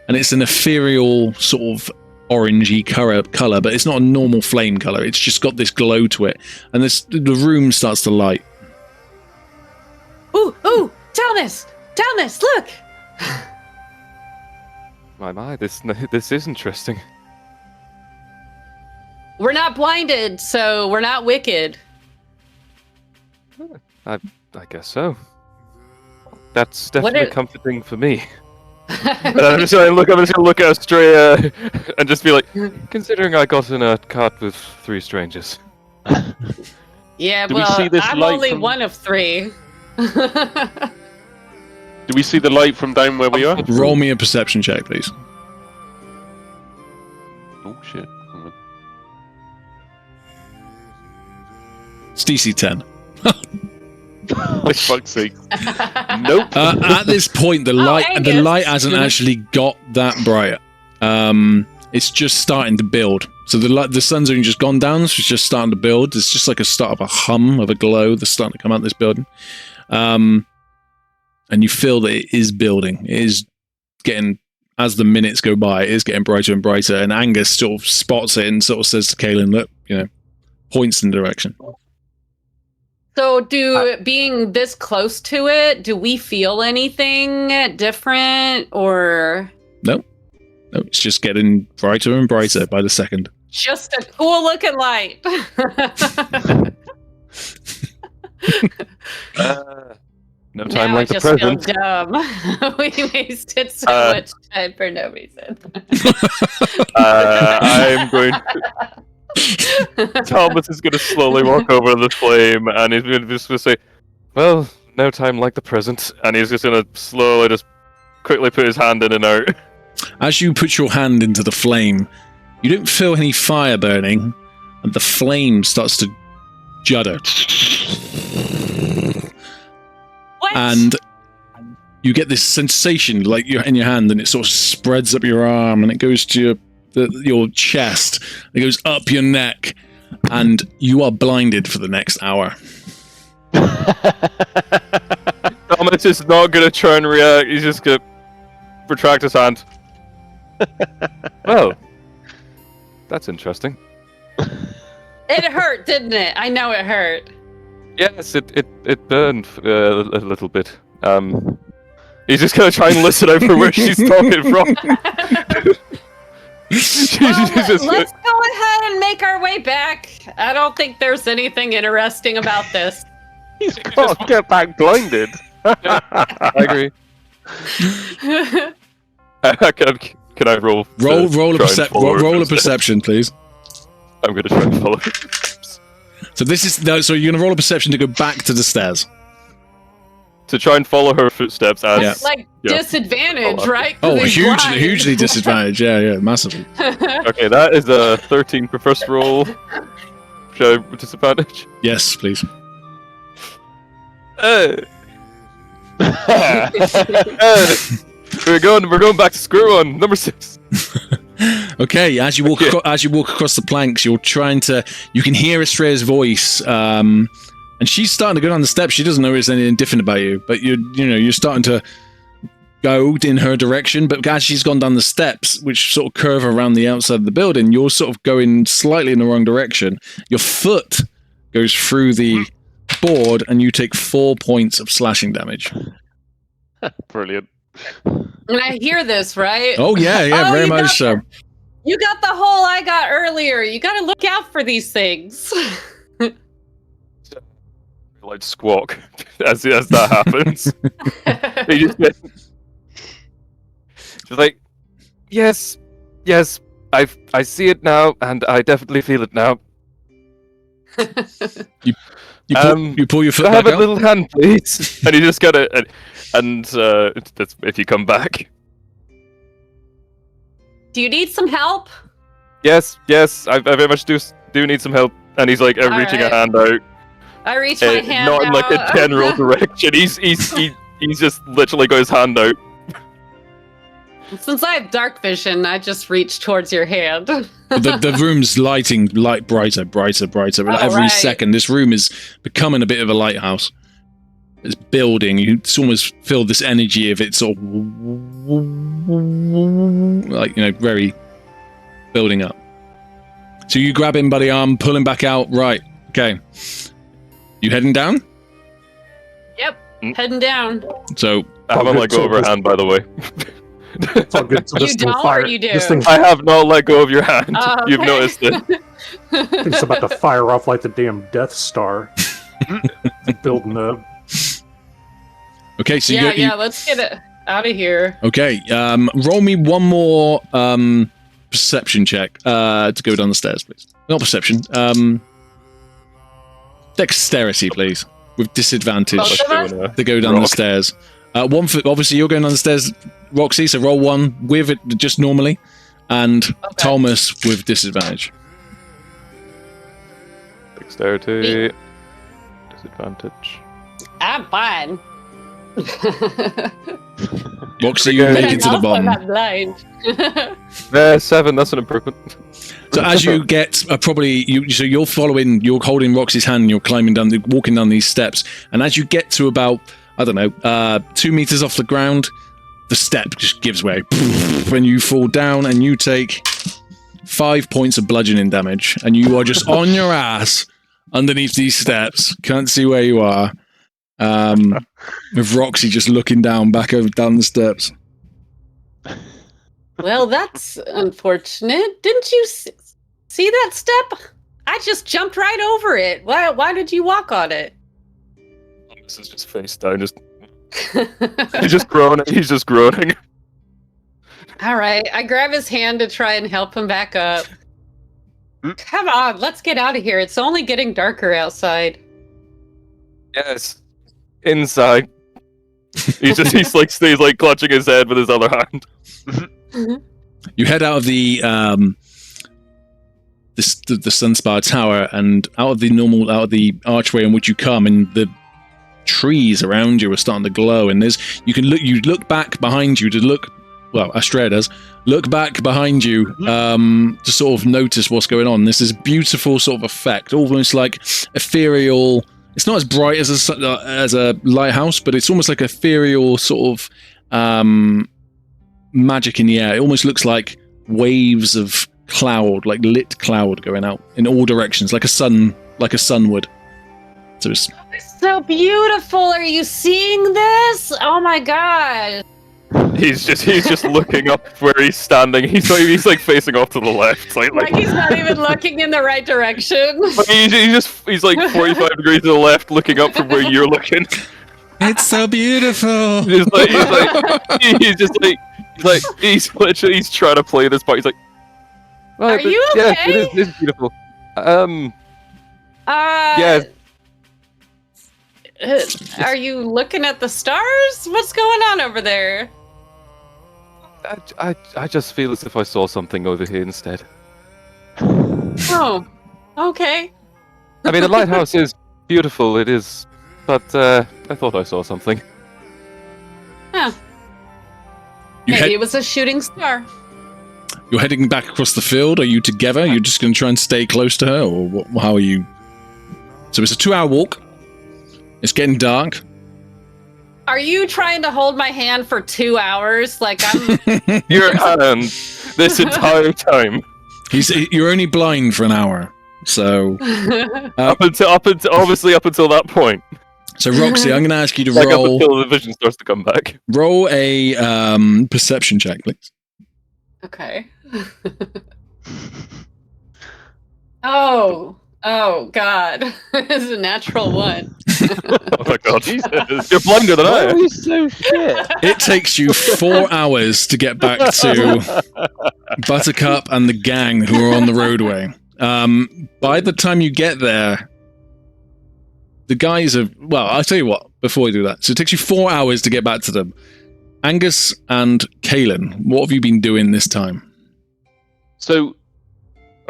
And it's an ethereal sort of orangey color, but it's not a normal flame color. It's just got this glow to it. And the room starts to light. Ooh, Thomas, look. My, this is interesting. We're not blinded, so we're not wicked. I guess so. That's definitely comforting for me. And I'm just gonna look at Australia and just be like, considering I got in a cart with 3 strangers. Yeah, Do we see this I'm light only from- one of 3. Do we see the light from down where we are? Roll me a perception check, please. Oh shit. Hang on. It's DC 10. For fuck's sake. Nope. At this point, the light Angus. hasn't actually got that bright. It's just starting to build. So the sun's only just gone down, so it's just starting to build. It's just like a start of a hum of a glow that's starting to come out of this building. And you feel that it is building. It is getting, as the minutes go by, it is getting brighter and brighter. And Angus sort of spots it and sort of says to Kaelin, look, points in the direction. So, being this close to it, do we feel anything different, or No, it's just getting brighter and brighter by the second. just a cool looking light? No time Now like I the just feel present. dumb. We wasted so much time for no reason. I'm going. Thomas is going to slowly walk over to the flame, and he's going to say, "Well, no time like the present," and he's just going to slowly, just quickly put his hand in and out. As you put your hand into the flame, you don't feel any fire burning, and the flame starts to judder. What? And you get this sensation like you're in your hand, and it sort of spreads up your arm, and it goes to your chest, it goes up your neck, and you are blinded for the next hour. Thomas is not going to try and react. He's just going to retract his hand. Well, that's interesting. It hurt, didn't it? I know it hurt. Yes, it burned a little bit. He's just going to try and listen out for where she's talking from. Let's go ahead and make our way back. I don't think there's anything interesting about this. He's got to get back blinded. I agree. Can I roll? Roll a perception, please. I'm going to try and follow. So so you're going to roll a perception to go back to the stairs. To try and follow her footsteps as... Yeah. Like disadvantage, right? 'Cause Oh, he's blind. hugely disadvantaged. Yeah, massively. Okay, that is a 13 for first roll. Should I disadvantage? Yes, please. We're going back to square one, number 6. Okay, as you walk across the planks, you can hear Estrella's voice, and she's starting to go down the steps. She doesn't notice anything different about you, but you're starting to go in her direction. But as she's gone down the steps, which sort of curve around the outside of the building, you're sort of going slightly in the wrong direction. Your foot goes through the board, and you take 4 points of slashing damage. Brilliant. And I hear this, right? Oh yeah, very much so. You got the hole I got earlier. You got to look out for these things. Like squawk as that happens. He just like, yes, I see it now, and I definitely feel it now. You pull your foot I have back a out? little hand, please. And you just get it, and that's if you come back. Do you need some help? Yes, I very much do need some help. And he's like reaching a hand out. I reach my hand not out. in like a general direction. He's just literally got his hand out. Since I have dark vision, I just reach towards your hand. The room's light brighter. Every right. second, this room is becoming a bit of a lighthouse. It's building. You almost feel this energy of it sort of like, very building up. So you grab him by the arm, pull him back out. Right. Okay. You heading down? Yep. Heading down. So I haven't let go of her hand, by the way. It's all good. So You this thing don't, or you do? This thing's I have not let go of your hand. Oh, You've okay. noticed it. it's about to fire off like the damn Death Star. Building up. okay. So let's get it out of here. Okay. Roll me one more perception check to go down the stairs, please. Not perception. Dexterity, please, with disadvantage Both of us? to go down the stairs. One for obviously you're going down the stairs, Roxy. So roll one with it just normally, and Thomas with disadvantage. Dexterity. Disadvantage. I'm fine. Roxy, you make it to the I'm also bottom. not blind. 7. That's an improvement. So as you get you're following, you're holding Roxy's hand, and you're walking down these steps, and as you get to about 2 meters off the ground, the step just gives way, and you fall down, and you take 5 points of bludgeoning damage, and you are just on your ass underneath these steps. Can't see where you are. With Roxy just looking down the steps. Well, that's unfortunate. Didn't you see that step? I just jumped right over it. Why did you walk on it? This is just face down. He's just groaning. He's just groaning. All right, I grab his hand to try and help him back up. Come on, let's get out of here. It's only getting darker outside. Yes, inside. He's like clutching his head with his other hand. You head out of the Sunspire Tower and out of the archway in which you come, and the trees around you are starting to glow. And you look back behind you to look. Well, Astrea does. Look back behind you to sort of notice what's going on. This is beautiful sort of effect, almost like ethereal. It's not as bright as a lighthouse, but it's almost like ethereal sort of magic in the air. It almost looks like waves of cloud, like lit cloud going out in all directions, like a sun would. So it's so beautiful. Are you seeing this? Oh my god. He's just looking up where he's standing. He's like facing off to the left. Like he's not even looking in the right direction. He's like 45 degrees to the left, looking up from where you're looking. It's so beautiful. He's trying to play this part. He's like, Are you okay? Yeah, it is beautiful. Yeah. Are you looking at the stars? What's going on over there? I just feel as if I saw something over here instead. Oh, okay. I mean, the lighthouse is beautiful, it is, but I thought I saw something. Huh. Maybe it was a shooting star. You're heading back across the field. Are you together? You're just going to try and stay close to her, or how are you? So it's a 2-hour walk. It's getting dark. Are you trying to hold my hand for 2 hours? Like I'm Your hand this entire time. You're only blind for an hour, so up until that point. So Roxy, I'm going to ask you to like roll up until the vision starts to come back. Roll a perception check, please. Okay. Oh God! It's a natural 1. Oh my God! Jesus. You're blinder than I am. So shit. It takes you 4 hours to get back to Buttercup and the gang who are on the roadway. By the time you get there, the guys are... Well, I'll tell you what, before we do that. So it takes you 4 hours to get back to them. Angus and Kaelin, what have you been doing this time? So,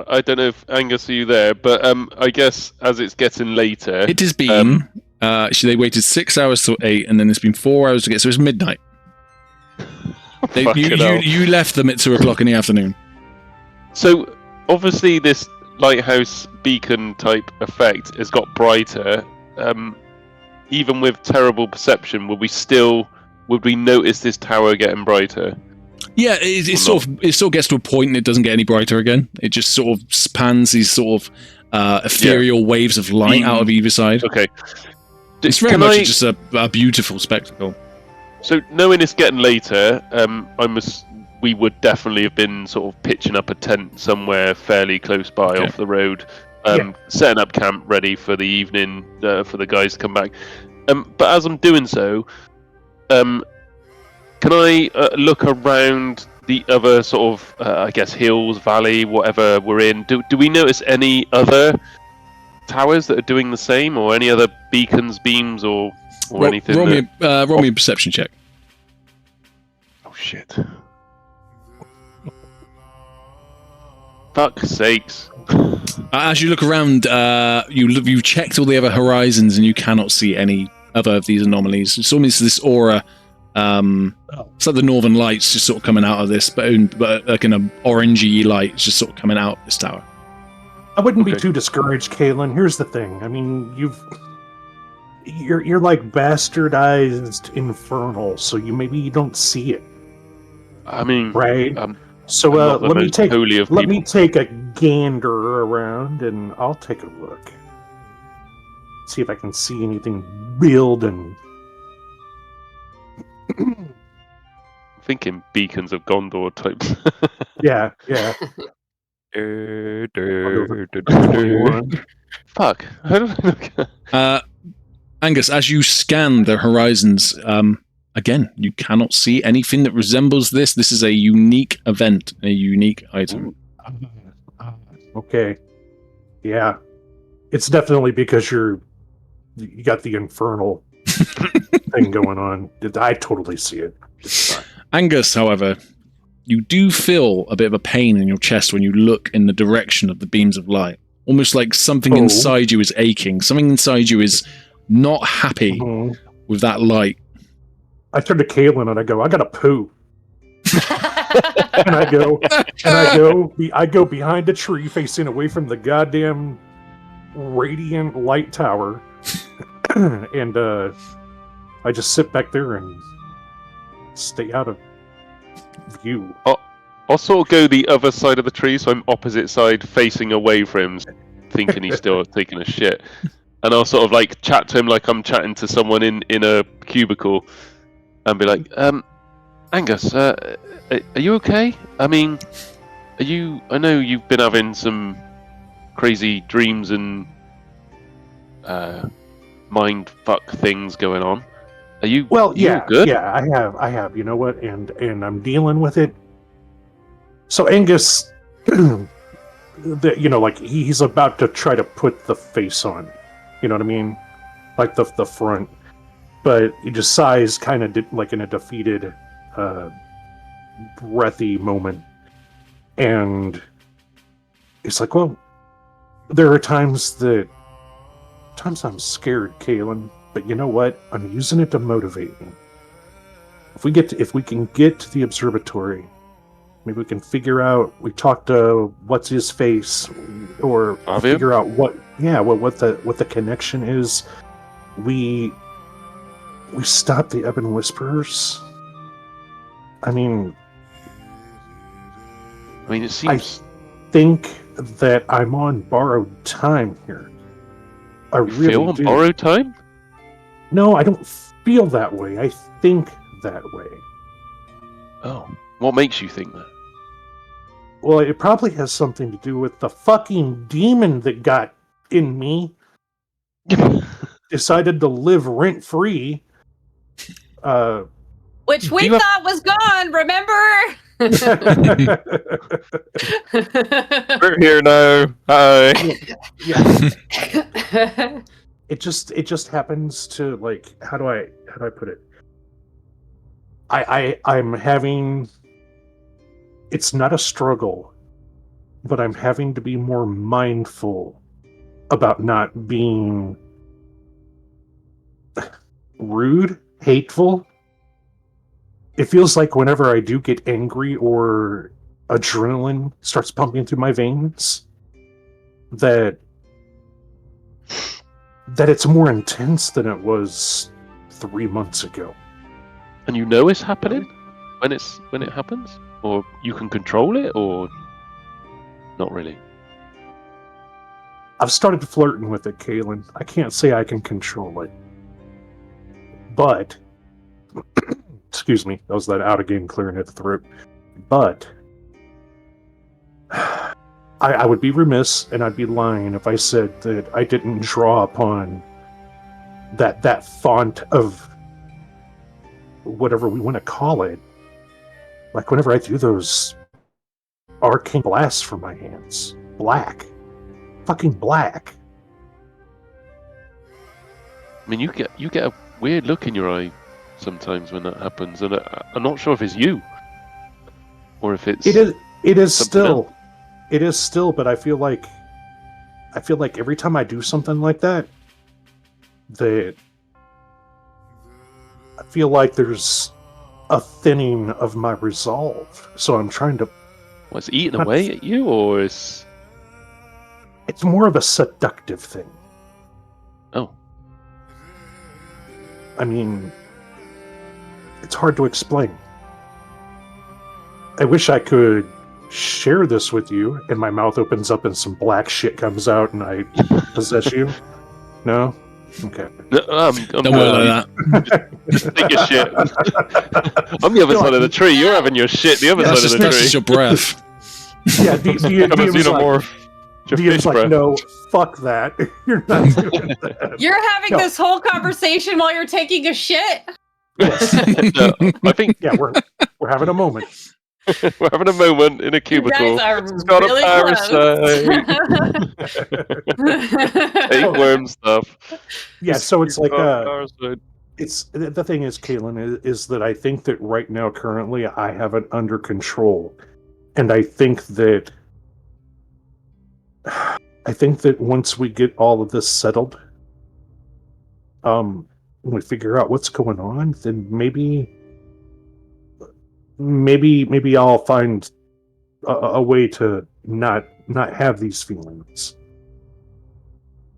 I don't know if Angus, are you there? But I guess as it's getting later... It has been... they waited 6 hours till 8, and then it's been 4 hours to get... So it's midnight. You left them at 2 o'clock in the afternoon. So, obviously this lighthouse beacon type effect has got brighter. Even with terrible perception, would we notice this tower getting brighter? Yeah, it sort of gets to a point and it doesn't get any brighter again. It just sort of spans these sort of ethereal waves of light out of either side. Okay. It's very much just a beautiful spectacle. So knowing it's getting later, we would definitely have been sort of pitching up a tent somewhere fairly close by off the road, setting up camp ready for the evening for the guys to come back. But as I'm doing so, can I look around the other sort of, I guess, hills, valley, whatever we're in? Do we notice any other towers that are doing the same, or any other beacons, beams, or anything? Roll me a perception check. Oh shit! Fuck's sakes! As you look around, you've checked all the other horizons, and you cannot see any other of these anomalies. It's almost this aura. It's like the northern lights just sort of coming out of this, but like an orangey light just sort of coming out of this tower. I wouldn't be too discouraged, Kaelin. Here's the thing. I mean, you're like bastardized infernal, so you don't see it. I mean, right? So let me take a gander around, and I'll take a look. see if I can see anything build and. Thinking beacons of Gondor types. Yeah. 21. Fuck. How do I look? Angus, as you scan the horizons, again, you cannot see anything that resembles this. This is a unique event, a unique item. Okay. Yeah. It's definitely because you got the infernal thing going on. I totally see it. Angus, however, you do feel a bit of a pain in your chest when you look in the direction of the beams of light. Almost like something inside you is aching. Something inside you is not happy with that light. I turn to Kaylin and I go, I gotta poo. and I go behind a tree facing away from the goddamn radiant light tower. And I just sit back there and stay out of view. I'll sort of go the other side of the tree, so I'm opposite side, facing away from him, thinking he's still taking a shit. And I'll sort of like chat to him like I'm chatting to someone in a cubicle, and be like, Angus, are you okay? I mean, I know you've been having some crazy dreams and mind fuck things going on. Are you? Well, yeah, good? Yeah, I have. You know what? And I'm dealing with it. So Angus, like he's about to try to put the face on. You know what I mean? Like the front, but he just sighs, kind of like in a defeated, breathy moment, and it's like, well, there are times I'm scared, Kaylin. But you know what? I'm using it to motivate me. If we can get to the observatory, maybe we can figure out. We talk to what's his face, or figure out what the connection is. We stop the Ebon Whisperers. I mean, it seems. I think that I'm on borrowed time here. I really feel on do. Borrowed time? No, I don't feel that way. I think that way. Oh, what makes you think that? Well, it probably has something to do with the fucking demon that got in me. Decided to live rent-free. Which we thought was gone, remember? We're here now. Hi. Yeah. It just happens to, like, how do I put it? I'm having, it's not a struggle, but I'm having to be more mindful about not being rude, hateful. It feels like whenever I do get angry or adrenaline starts pumping through my veins, that it's more intense than it was 3 months ago. And you know it's happening when it happens, or you can control it, or not really. I've started flirting with it, Kaylin. I can't say I can control it, but excuse me, that was that out of game clearing at the throat. But I would be remiss and I'd be lying if I said that I didn't draw upon that font of whatever we want to call it. Like whenever I do those arcane blasts from my hands. Black. Fucking black. I mean, you get a weird look in your eye sometimes when that happens, and I'm not sure if it's you or if it's. It is still. else. It is still, but I feel like every time I do something like that, I feel like there's a thinning of my resolve. So I'm trying to. What's eating away at you, or is? It's more of a seductive thing. Oh. I mean, it's hard to explain. I wish I could share this with you, and my mouth opens up and some black shit comes out and I possess you. No? Okay. No, I'm Don't worry like that. just take your shit. I'm the other side of the tree. You're having your shit the other That's side just, of the that's tree. just your breath. Yeah, DM's like, Your DM's fish like, breath. no, fuck that. You're not doing that. You're having No. this whole conversation while you're taking a shit. No, I think Yeah, we're having a moment. we're having a moment in a You cubicle. guys are It's got really a close. Tapeworm stuff. Yeah, so it's like Parasite. it's the thing is, Caitlin, is that I think that right now, currently, I have it under control, and I think that once we get all of this settled, when we figure out what's going on, then maybe I'll find a way to not have these feelings.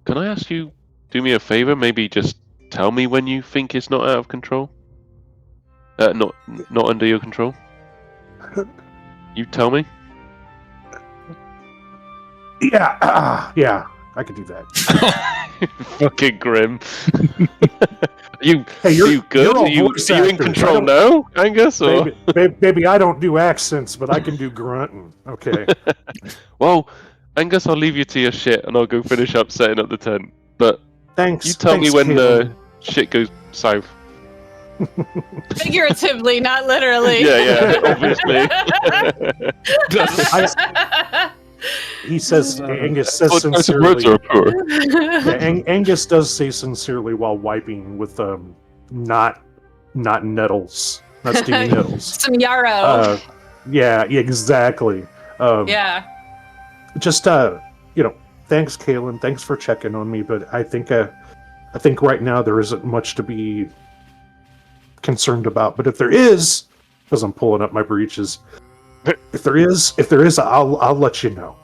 Can I ask you, do me a favor? Maybe just tell me when you think it's not out of control. Not under your control. You tell me. Yeah, yeah, I could do that. Fucking grim. You Hey, are you good? all Are you voice in actors. control now, Angus? Or? Baby, I don't do accents, but I can do grunting. Okay. Well, Angus, I'll leave you to your shit, and I'll go finish up setting up the tent. But Thanks. you tell me when Caitlin. shit goes south. Figuratively, not literally. Yeah, obviously. He says, Angus says What kinds of sincerely. words are poor? Yeah, Angus does say sincerely while wiping with not nettles, not steamy nettles. Some yarrow. Yeah, exactly. Yeah. Just thanks, Kaylin. Thanks for checking on me. But I think right now there isn't much to be concerned about. But if there is, because I'm pulling up my breeches, if there is, I'll let you know.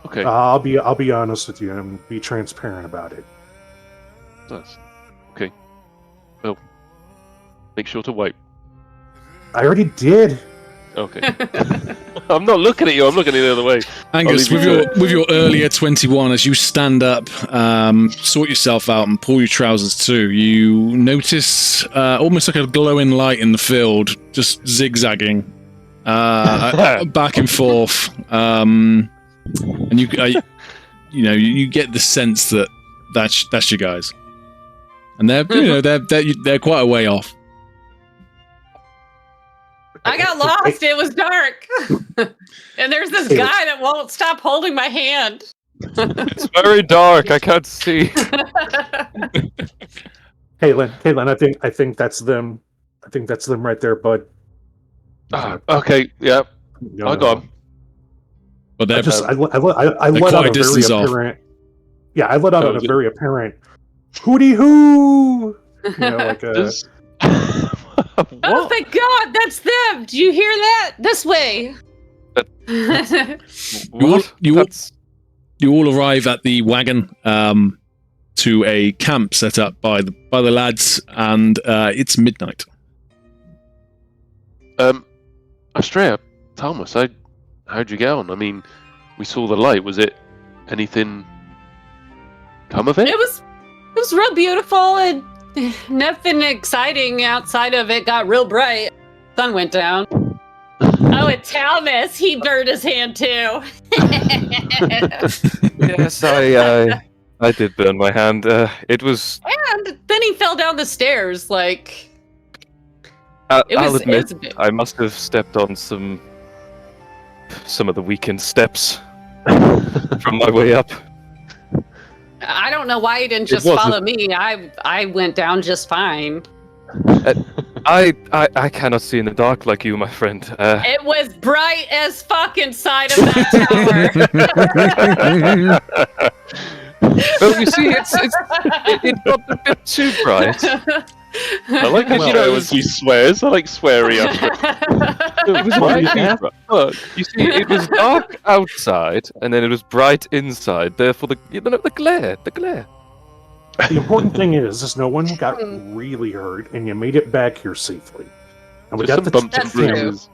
Okay. I'll be honest with you and be transparent about it. Nice. Okay. Well, make sure to wipe. I already did. Okay. I'm not looking at you. I'm looking the other way. Angus, I'll leave with your earlier 21, as you stand up, sort yourself out, and pull your trousers too, you notice almost like a glowing light in the field, just zigzagging back and forth, and you get the sense that that's you guys, and they're quite a way off. I got lost. It was dark. And there's this guy that won't stop holding my hand. It's very dark. I can't see. Caitlin, I think that's them. I think that's them right there, bud. Okay. Yeah. No, I got him. But I let out a very apparent. Yeah, I let out a very apparent hooty hoo. Like a. Oh, thank God, that's them! Did you hear that? This way. You all arrive at the wagon to a camp set up by the lads, and it's midnight. Astrea, Thomas, how'd you get on? I mean, we saw the light. Was it anything come of it? It was real beautiful, and nothing exciting outside of it got real bright. Sun went down. Oh, and Thomas, he burned his hand too. Yes, I did burn my hand. It was. And then he fell down the stairs. Like I'll admit, it was a bit... I must have stepped on some of the weakened steps from my way up. I don't know why he didn't just follow me. I went down just fine. I cannot see in the dark like you, my friend. It was bright as fuck inside of that tower. Well, you see, it got a bit too bright. I like how he swears. I like sweary Astrea. It was really too bright. Look, you see, it was dark outside, and then it was bright inside. Therefore, the glare. The important thing is no one got really hurt, and you made it back here safely. And we got the bruises.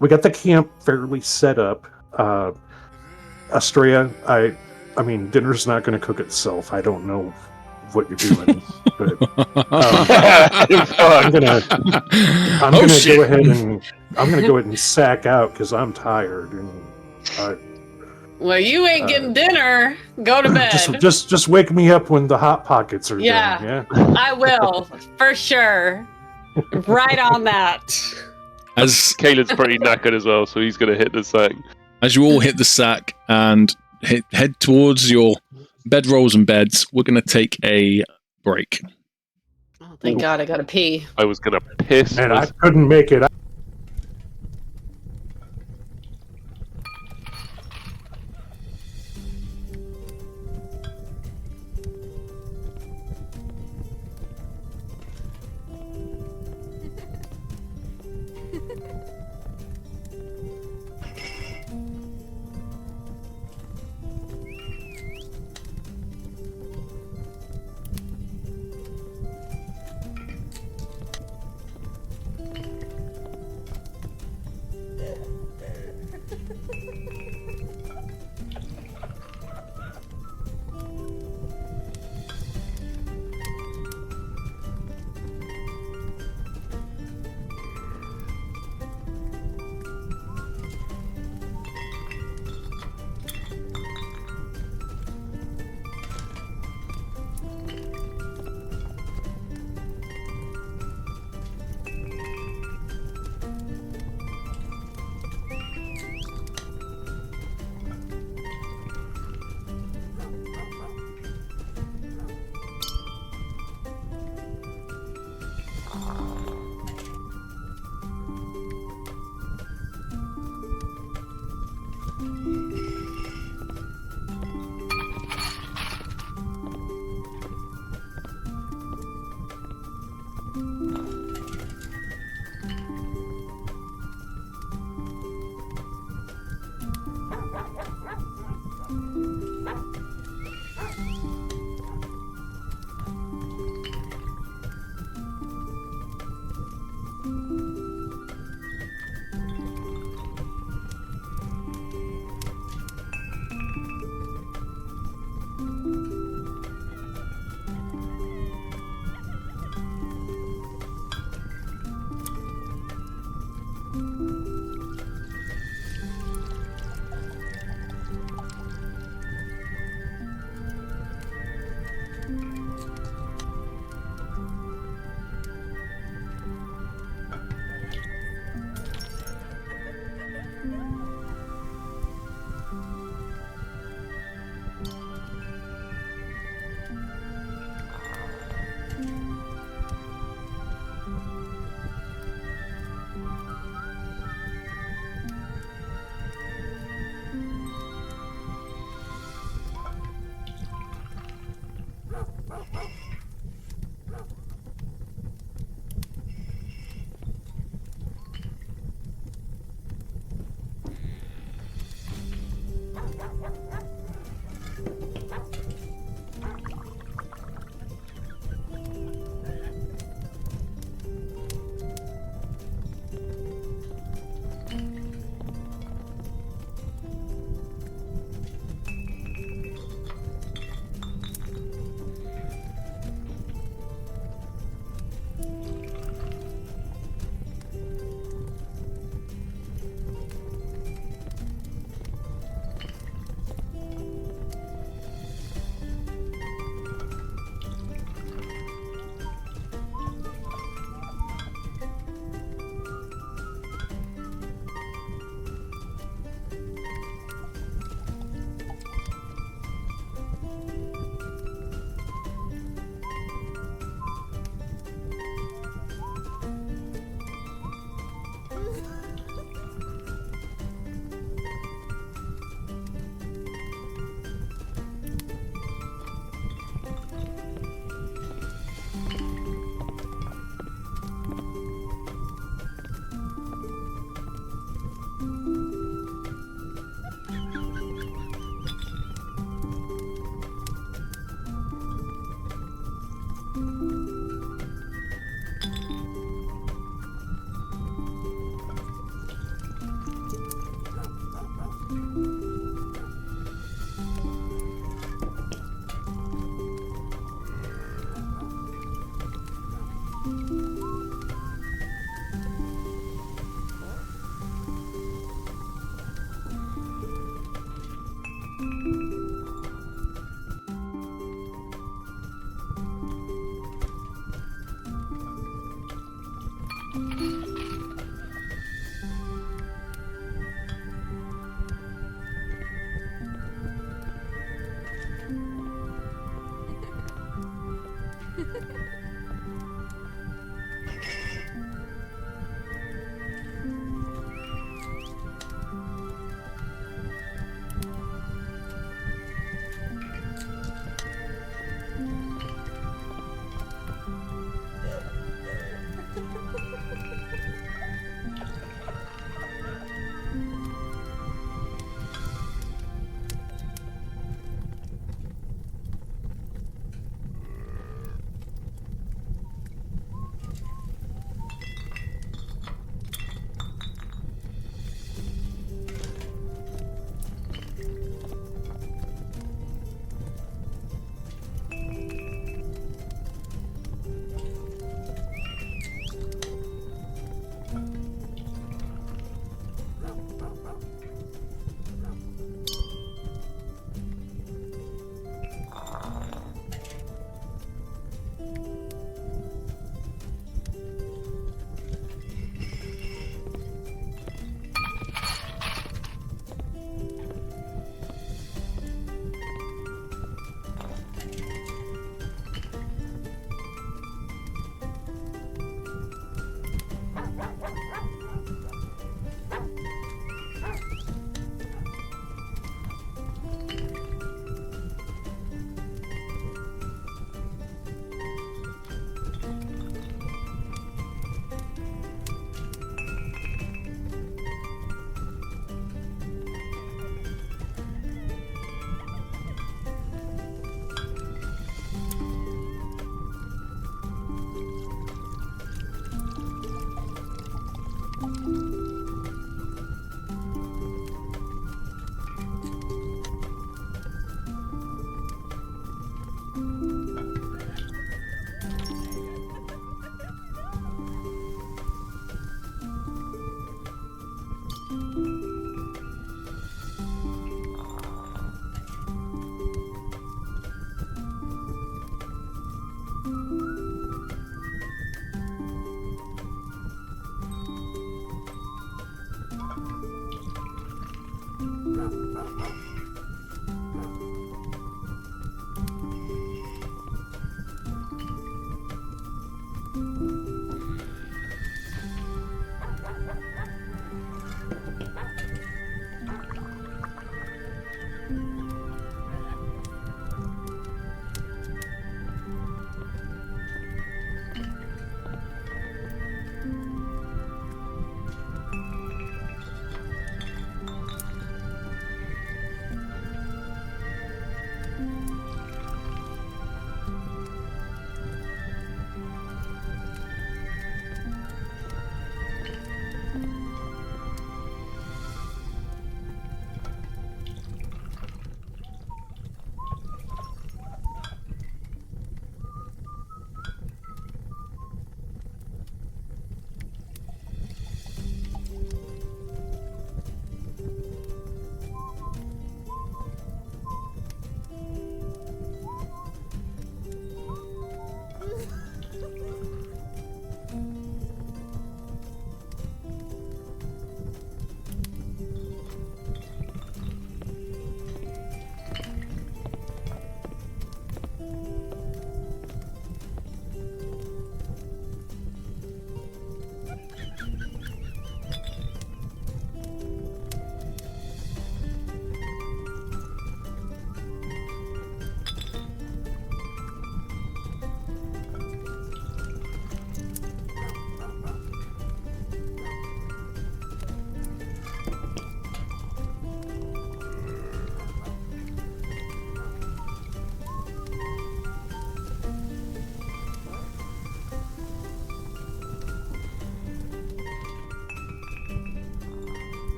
We got the camp fairly set up. Astrea, I mean, dinner's not going to cook itself. I don't know of what you're doing. But I'm gonna go ahead and sack out because I'm tired and Well, you ain't getting dinner. Go to bed. just wake me up when the hot pockets are done. Yeah, I will for sure. Right on that. As Caelan's pretty knackered as well, so he's going to hit the sack. As you all hit the sack and head towards your bedrolls and beds, we're going to take a break. Oh, thank God I got to pee. I was going to piss. and I couldn't make it.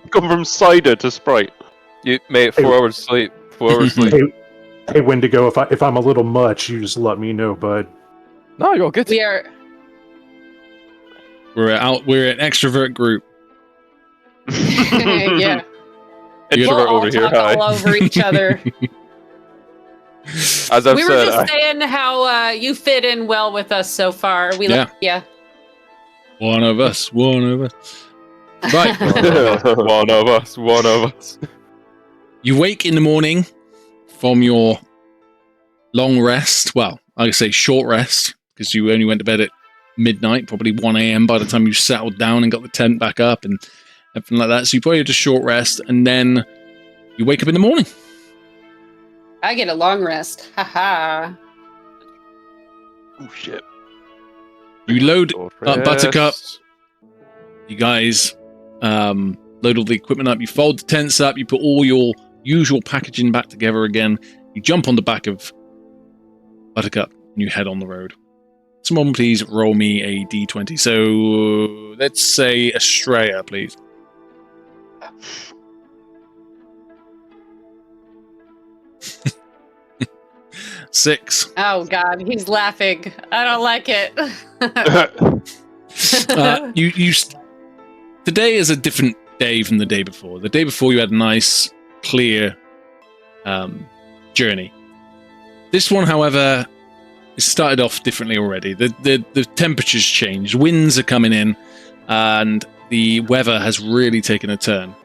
Gone from cider to Sprite. Mate, 4 hours sleep. 4 hours sleep. Hey, Wendigo, if I'm a little much, you just let me know, bud. No, you're all good. We are. We're an extrovert group. Yeah. Introvert We'll all over here. talk Hi. all over each other. As I've We were said, just saying how you fit in well with us so far. We love you. One of us. Right. one of us. You wake in the morning from your long rest. Well, I say short rest because you only went to bed at midnight, probably 1 a.m. by the time you settled down and got the tent back up and everything like that. So you probably had a short rest, and then you wake up in the morning. I get a long rest. Haha. Oh shit. You load Short up Buttercup. rest. You guys load all the equipment up. You fold the tents up. You put all your usual packaging back together again. You jump on the back of Buttercup and you head on the road. Someone please roll me a d20. So let's say Estrella, please. Six. Oh God, he's laughing. I don't like it. Today is a different day from the day before. The day before you had a nice, clear journey. This one, however, it started off differently already. The temperatures changed, winds are coming in, and the weather has really taken a turn.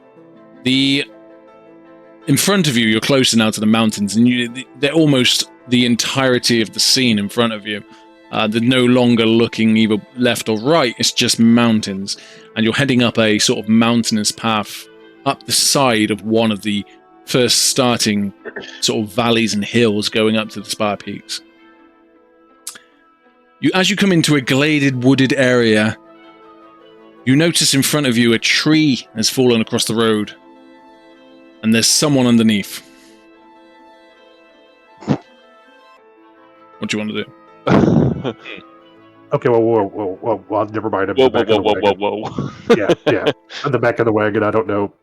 In front of you, you're closer now to the mountains, and they're almost the entirety of the scene in front of you. They're no longer looking either left or right, it's just mountains. And you're heading up a sort of mountainous path up the side of one of the first starting sort of valleys and hills going up to the Spire Peaks. As you come into a gladed, wooded area, you notice in front of you a tree has fallen across the road, and there's someone underneath. What do you want to do? Okay, well, never mind. Whoa. Yeah. On the back of the wagon, I don't know.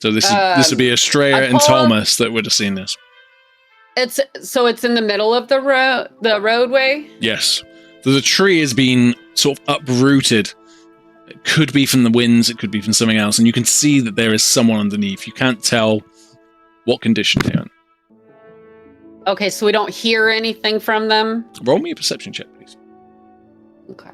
So this would be Estrella and Thomas that would have seen this. It's in the middle of the roadway. Yes. So the tree has been sort of uprooted. It could be from the winds, it could be from something else, and you can see that there is someone underneath. You can't tell what condition they're in. Okay, so we don't hear anything from them. Roll me a perception check, please. Okay.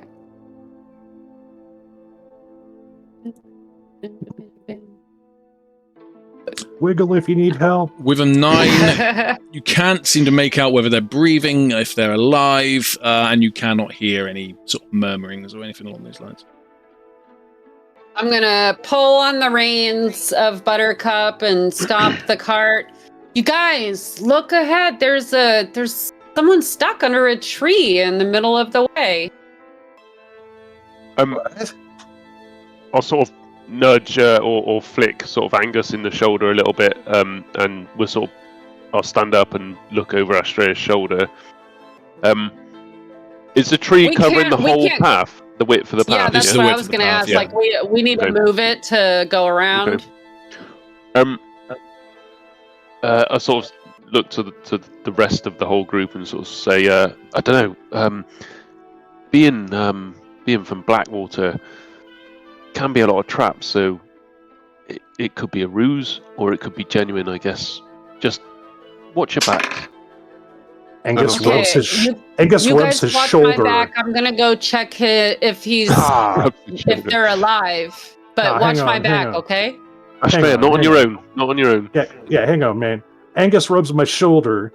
Wiggle if you need help. With a 9, you can't seem to make out whether they're breathing, if they're alive, and you cannot hear any sort of murmurings or anything along those lines. I'm gonna pull on the reins of Buttercup and stop the cart. You guys, look ahead. There's someone stuck under a tree in the middle of the way. I'll sort of nudge or flick sort of Angus in the shoulder a little bit, and I'll stand up and look over Estrella's shoulder. Is the tree covering the whole path? The width of the path? Yeah, that's what I was going to ask. Yeah. Like, we need to move it to go around. Okay. I sort of look to the rest of the whole group and sort of say, I don't know, being from Blackwater can be a lot of traps, so it could be a ruse or it could be genuine, I guess. Just watch your back. Angus rubs his shoulder. My back. I'm gonna go check if if they're alive. But watch my back, okay? Estrella, not on your own. Not on your own. Yeah. Hang on, man. Angus rubs my shoulder.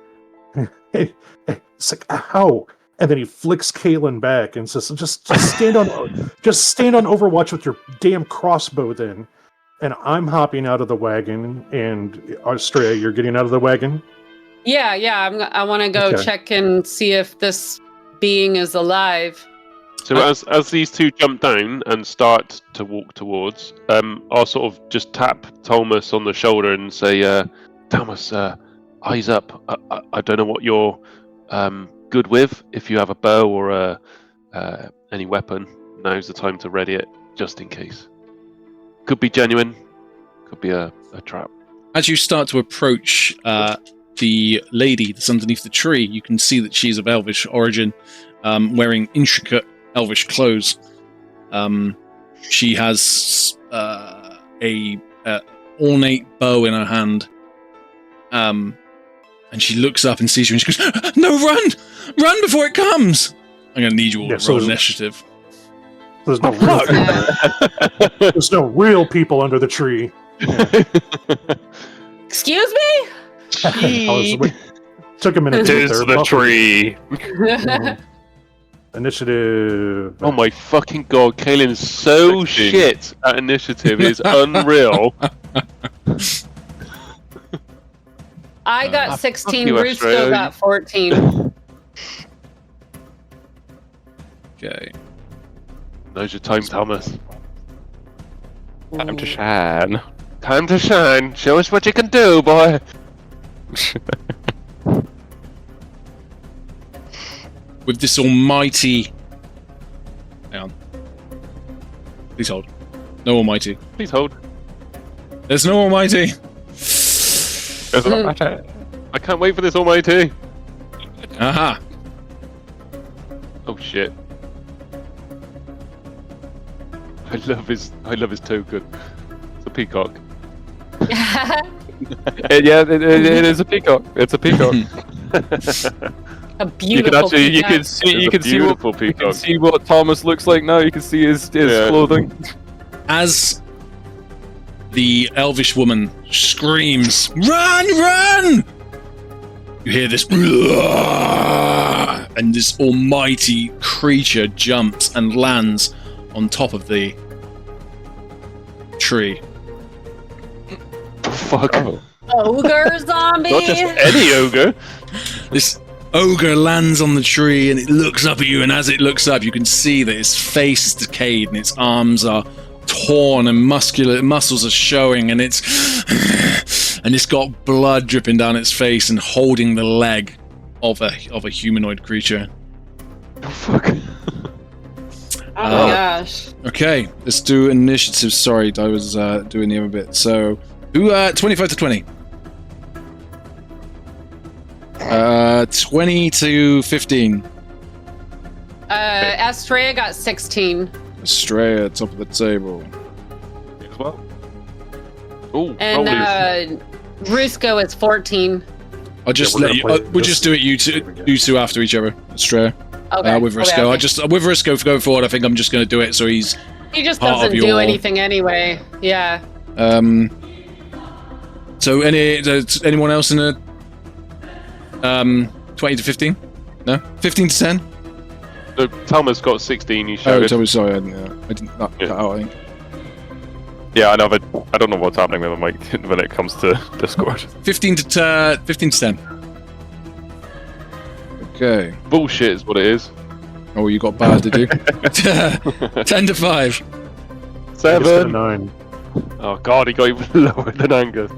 It's like, ow. And then he flicks Kaylin back and says, just stand on Overwatch with your damn crossbow then. And I'm hopping out of the wagon, and Estrella, you're getting out of the wagon? Yeah. I want to go check and see if this being is alive. So as these two jump down and start to walk towards, I'll sort of just tap Thomas on the shoulder and say, Thomas, eyes up. I don't know what you're good with. If you have a bow or any weapon, now's the time to ready it, just in case. Could be genuine, could be a trap. As you start to approach the lady that's underneath the tree, you can see that she's of Elvish origin, wearing intricate Elvish clothes. She has a ornate bow in her hand, and she looks up and sees you, and she goes, "No, run before it comes!" I'm going to need you all to roll initiative. There's no real people under the tree. Yeah. Excuse me? Took a minute to get there. The tree. Initiative. Oh my fucking god, Kaylin's so 16. Shit at initiative is unreal. I got 16, Bruce still got 14. Okay. Now's your time, Thomas. Time to shine. Time to shine. Show us what you can do, boy. with this almighty... Hang on. Please hold. No almighty. Please hold. There's no almighty. I can't wait for this almighty. Aha. Oh shit. I love his token. It's a peacock. Yeah, it is a peacock. It's a peacock. A beautiful you peacock. can see what Thomas looks like now. You can see his clothing. As the elvish woman screams, "Run! You hear this, and this almighty creature jumps and lands on top of the tree. Fuck. Oh. Ogre zombie? Not just any ogre. This ogre lands on the tree and it looks up at you, and as it looks up, you can see that its face is decayed and its arms are torn and muscles are showing, and it's got blood dripping down its face and holding the leg of a humanoid creature. Oh fuck. Oh my gosh. Okay, let's do initiative. Sorry, I was doing the other bit. So, who 25 to 20? 20 to 15. Astrea got 16. Estrella, top of the table. As well. Oh, And Rusco is 14. I'll just Yeah, let you. we'll We'll just do it. You two after each other. Estrella. Okay. With Risco. Okay. With Risco going forward, I think I'm just going to do it so he's He just part of doesn't do your- anything anyway. Yeah. So anyone else in a 20 to 15? No? 15 to 10? No, Thomas got 16. You Oh, shouted. sorry, I didn't cut out, I think. Yeah, I know, but I don't know what's happening with the mic when it comes to Discord. 15 to 10. Okay. Bullshit is what it is. Oh, you got bad, did you? 10 to 5. 7. 9. Oh god, he got even lower than Angus.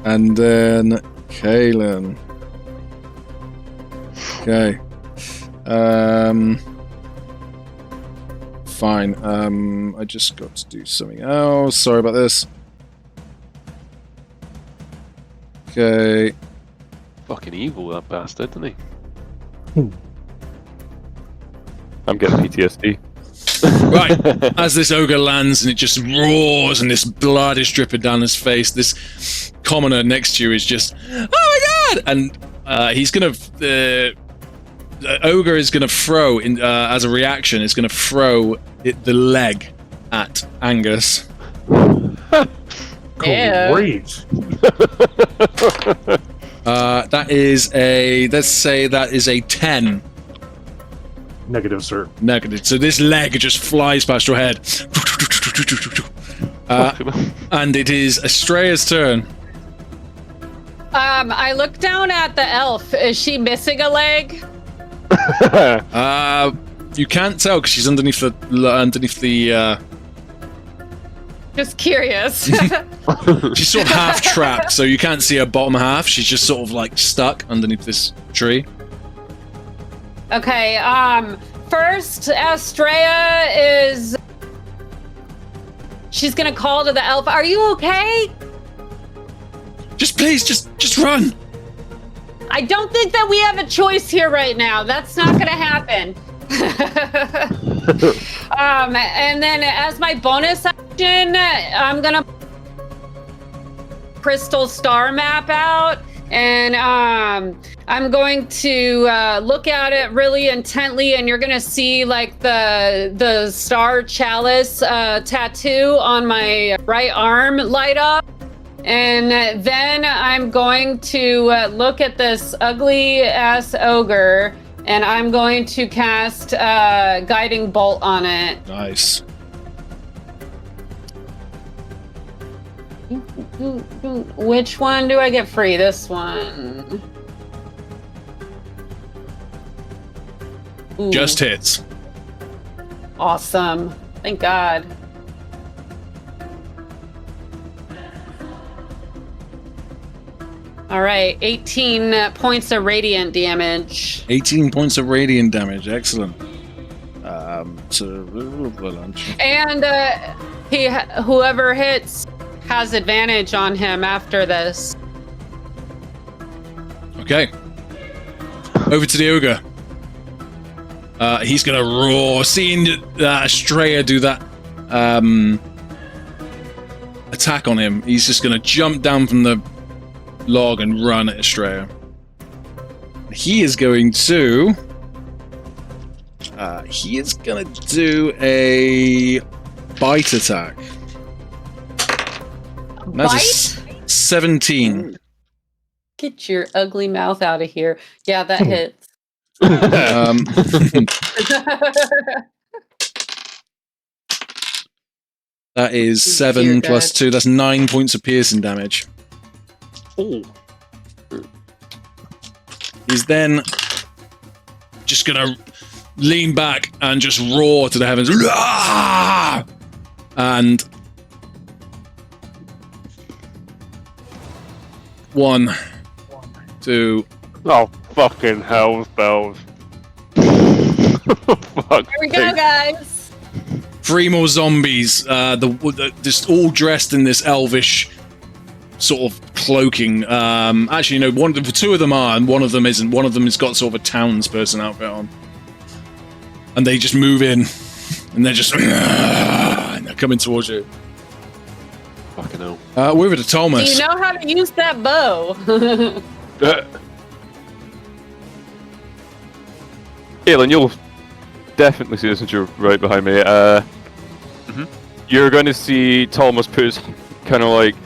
And then Kaelin. Okay. Fine. I just got to do something else. Sorry about this. Okay. Fucking evil, that bastard, isn't he? I'm getting PTSD. Right. As this ogre lands and it just roars and this blood is dripping down his face, this commoner next to you is just, oh my god! And he's gonna. The ogre is gonna throw in as a reaction. Is gonna throw the leg at Angus. Great. That is a. Let's say that is a 10. Negative, sir. Negative. So this leg just flies past your head. And it is Estrella's turn. I look down at the elf. Is she missing a leg? You can't tell because she's underneath the. Just curious. She's sort of half trapped, so you can't see her bottom half. She's just sort of like stuck underneath this tree. Okay, first, Astrea is... She's gonna call to the elf. Are you okay? Just please, just run. I don't think that we have a choice here right now. That's not gonna happen. And then as my bonus action, I'm gonna crystal star map out, and I'm going to look at it really intently, and you're gonna see like the star chalice tattoo on my right arm light up. And then I'm going to look at this ugly ass ogre, and I'm going to cast Guiding Bolt on it. Nice. Which one do I get free? This one. Ooh, Just hits. awesome. Thank God. All right, 18 points of radiant damage. 18 points of radiant damage. Excellent. And whoever hits has advantage on him after this. Okay. Over to the ogre. He's gonna roar, seeing Estrella do that attack on him. He's just gonna jump down from the log and run at Estrella. He is going to do a bite attack. That's a 17. Get your ugly mouth out of here. Yeah, that hits. That is 7 plus 2. That's 9 points of piercing damage. Oh. He's then just gonna lean back and just roar to the heavens. And 1, 2. Oh, fucking hell's bells. Fuck. Here we go, guys. 3 more zombies. Just all dressed in this elvish sort of cloaking. Actually, no. Two of them are, and one of them isn't. One of them has got sort of a townsperson outfit on, and they just move in, and they're just and they're coming towards you. Fucking hell. We're over to Thomas. Do you know how to use that bow? Aelin, you'll definitely see this since you're right behind me. You're going to see Thomas put his kind of like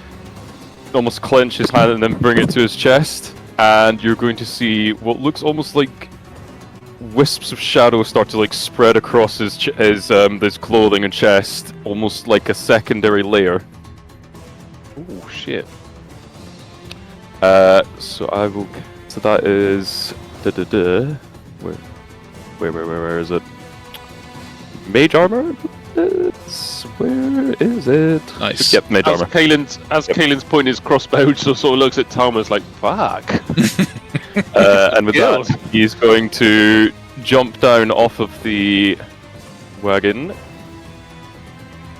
almost clench his hand and then bring it to his chest, and you're going to see what looks almost like wisps of shadow start to like spread across his clothing and chest, almost like a secondary layer. Oh shit. So I will. So that is. Where is it? Mage armor? Where is it? Nice. Yep, mage armor. Kaelin's pointing his crossbow, so sort of looks at Thomas like, fuck. And with that, he's going to jump down off of the wagon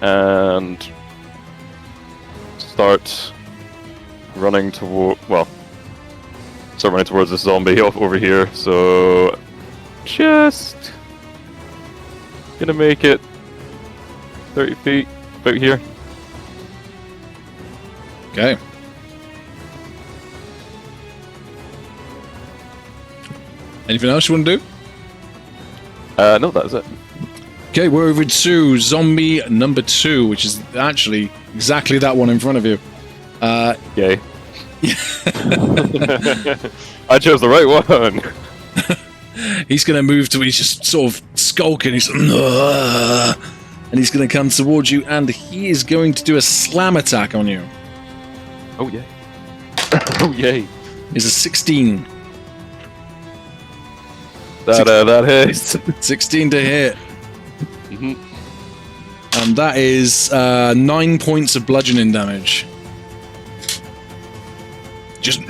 and start running towards this zombie over here. So just gonna make it 30 feet about here. Okay. Anything else you want to do? No, that's it. Okay, we're over to zombie number 2, which is actually exactly that one in front of you. Yay. I chose the right one. He's going to move to. He's just sort of skulking. He's and he's going to come towards you, and he is going to do a slam attack on you. Oh yay! Oh yay! It's a 16. That hits. 16 to hit. Mm-hmm. And that is 9 points of bludgeoning damage. Just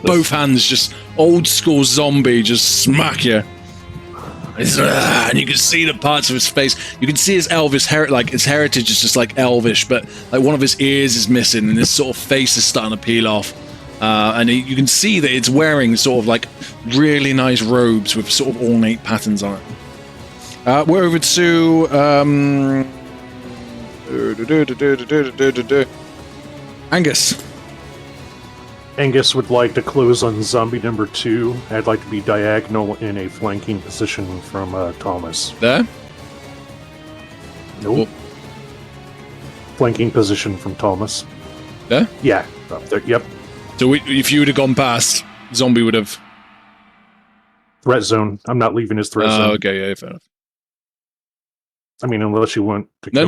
both hands, just old school zombie, just smack you. And you can see the parts of his face. You can see his elvish his heritage is just like elvish, but like one of his ears is missing, and his sort of face is starting to peel off. And you can see that it's wearing sort of like really nice robes with sort of ornate patterns on it. We're over to Angus. Angus would like to close on zombie number 2. I'd like to be diagonal in a flanking position from Thomas. There? Nope. Flanking position from Thomas. There? Yeah, up there. Yep. So if you would have gone past, zombie would have... Threat zone. I'm not leaving his threat zone. Okay, yeah, fair enough. I mean, unless you want to No.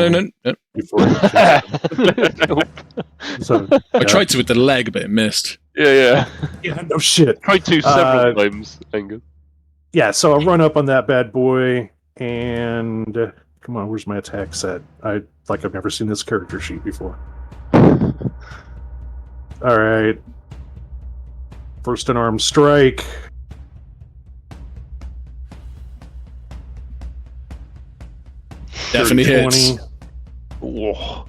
before So, I tried to with the leg, but it missed. Yeah. Yeah, no shit. Tried to several times, Angus. Yeah, so I'll run up on that bad boy, and come on, where's my attack set? I've never seen this character sheet before. All right. First unarmed strike. Definitely hits. Whoa.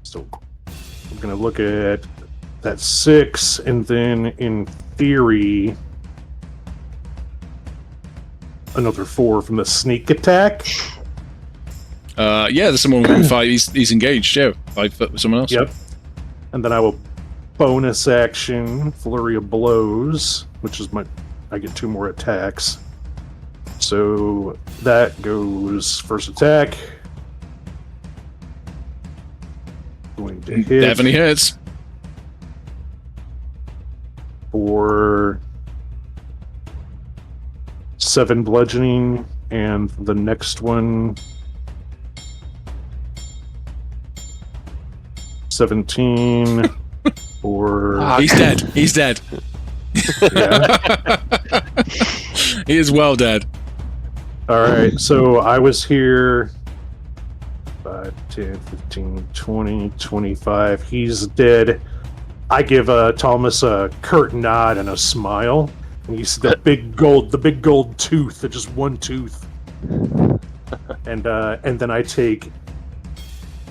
So I'm going to look at that 6, and then in theory, another 4 from the sneak attack. Yeah, there's someone within 5. He's engaged, yeah. 5 foot with someone else. Yep. And then I will bonus action flurry of blows, which is I get 2 more attacks. So that goes first attack. Going to hit Definitely hits. for 7 bludgeoning, and the next one 17 for He's dead. He's dead. yeah. He is well dead. All right, so I was here 5, 10, 15, 20, 25. He's dead. I give Thomas a curt nod and a smile. And you see the big gold tooth, just one tooth. And then I take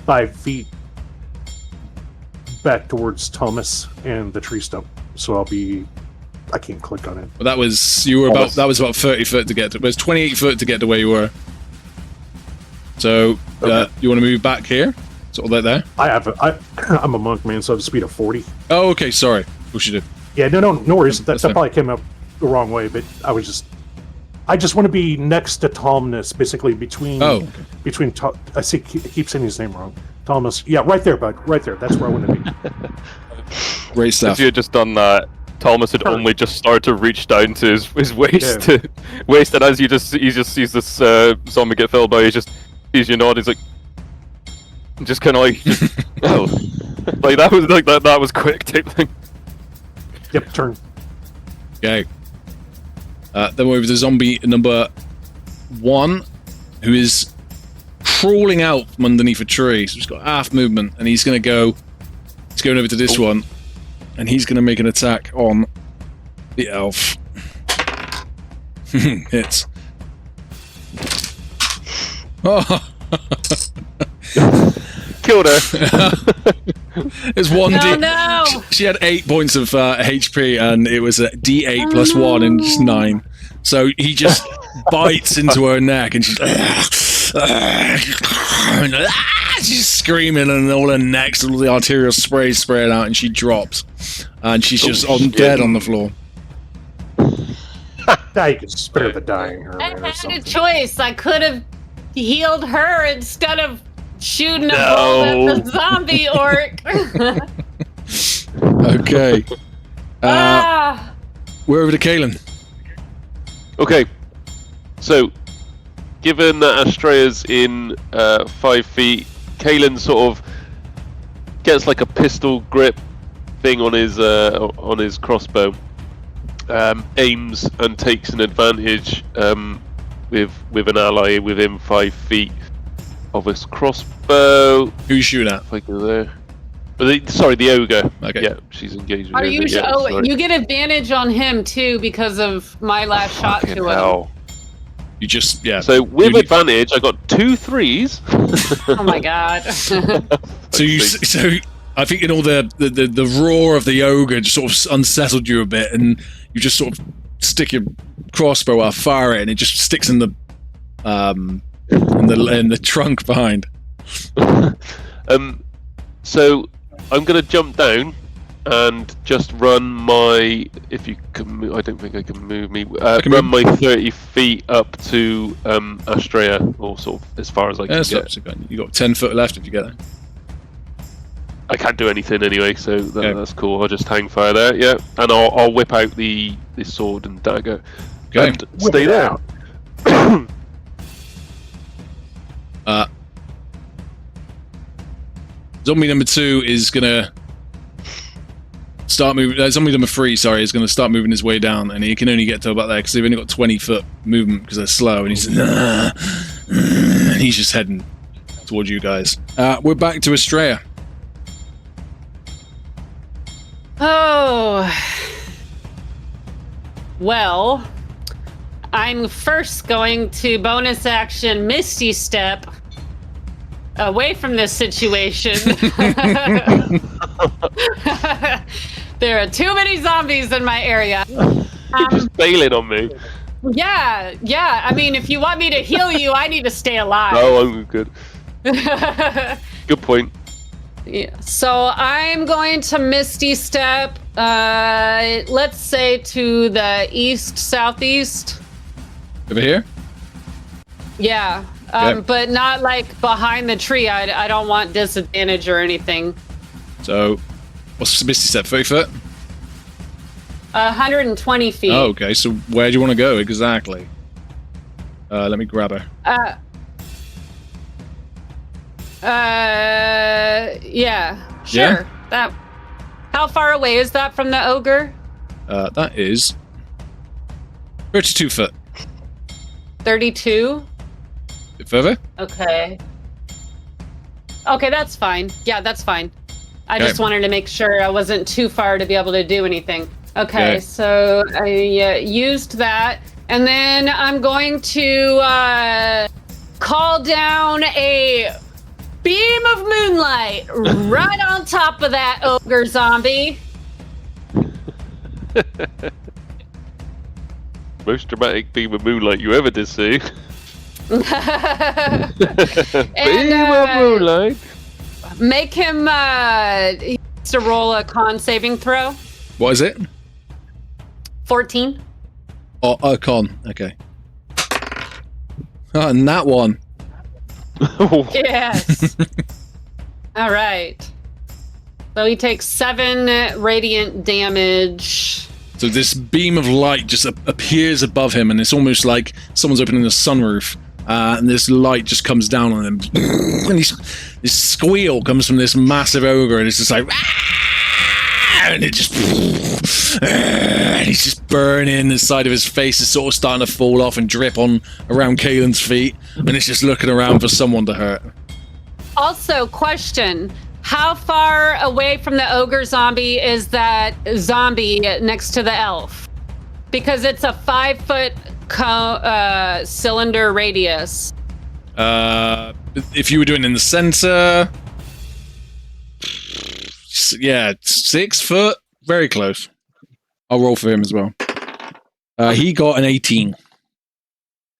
5 feet back towards Thomas and the tree stump. So I can't click on it. Well, that was about 30 foot to get to. It was 28 foot to get to where you were. So Okay. you want to move back here? Sort of there. I'm a monk, man, so I have a speed of 40. Oh, okay. Sorry. Of course you did. Yeah, no worries. That That's fine. probably came up the wrong way, but I just want to be next to Thomas, basically between. Oh, okay. Between. I keep saying his name wrong. Thomas. Yeah, right there, bud. Right there. That's where I want to be. Great stuff. If you had just done that, Thomas had only just started to reach down to his waist, Yeah. and as he just sees this zombie get felled by, he just sees you nod. He's like, just kind of like, oh, like that was like that was quick type thing. Yep. Turn. Okay. Then we're over to zombie number 1, who is crawling out from underneath a tree. So he's got half movement, and he's going over to this one, and he's going to make an attack on the elf. Hits. Oh. Killed her. It's 1d. Oh no! She had 8 points of HP, and it was a D8 plus 1 and just 9. So he just bites into her neck, and she's screaming, and all her neck's all the arterial spray spraying out, and she drops, and she's just dead on the floor. Now you can spare the dying her. I man, or had a something. choice. I could have healed her instead of shooting a bolt at the zombie orc. Okay. We're over to Kaelin. Okay, so given that Astrea's in 5 feet, Kaelin sort of gets like a pistol grip thing on his crossbow, aims and takes an advantage with an ally within 5 feet of his crossbow. Who you shooting at? If I go there. The ogre. Okay. Yeah, she's engaged with Are the you? ogre. Yeah, sorry. You get advantage on him too because of my last shot to Fucking him. hell. You just, yeah. So with You- advantage, I got 2 3s. Oh my god! So I think in all the roar of the ogre just sort of unsettled you a bit, and you just sort of stick your crossbow out, fire it, and it just sticks in the trunk behind. So I'm gonna jump down and just run my. If you can move, I don't think I can move me. Run my 30 feet up to Astrea, or sort of as far as I can get. You got 10 foot left if you get there. I can't do anything anyway, so Okay. that's cool. I'll just hang fire there, yeah, and I'll whip out the sword and dagger. Okay. And stay there. Zombie number 2 is gonna start moving. Zombie number 3, sorry, is gonna start moving his way down, and he can only get to about there because they've only got 20 foot movement because they're slow, and he's and he's just heading towards you guys. We're back to Astrea. Well, I'm first going to bonus action Misty Step away from this situation. There are too many zombies in my area. You're just bailing on me. Yeah. I mean, if you want me to heal you, I need to stay alive. No, I'm good. Good point. Yeah. So I'm going to Misty Step, let's say to the east, southeast. Over here? Yeah. Yep. But not like behind the tree. I don't want disadvantage or anything. So, what's the Misty Step? 30 foot? 120 feet. Oh, okay. So, where do you want to go exactly? Let me grab her. Yeah. Sure. Yeah? That. How far away is that from the ogre? That is 32 foot. 32. Bit further? Okay. Okay, that's fine. Yeah, that's fine. I Okay. just wanted to make sure I wasn't too far to be able to do anything. Okay, Okay. so I used that. And then I'm going to call down a beam of moonlight right on top of that ogre zombie. Most dramatic beam of moonlight you ever did see. Beam of moonlight. Make him he has to roll a con saving throw. What is it? 14. Oh, con. Okay. Oh, and that one. Yes. All right. So he takes 7 radiant damage. So this beam of light just appears above him, and it's almost like someone's opening a sunroof, and this light just comes down on him. And this squeal comes from this massive ogre, and it's just like, and it just, and he's just burning. The side of his face is sort of starting to fall off and drip on around Kaelin's feet, and it's just looking around for someone to hurt. Also, question. How far away from the ogre zombie is that zombie next to the elf? Because it's a 5-foot cylinder radius. If you were doing it in the center, yeah, 6 foot, very close. I'll roll for him as well. He got an 18.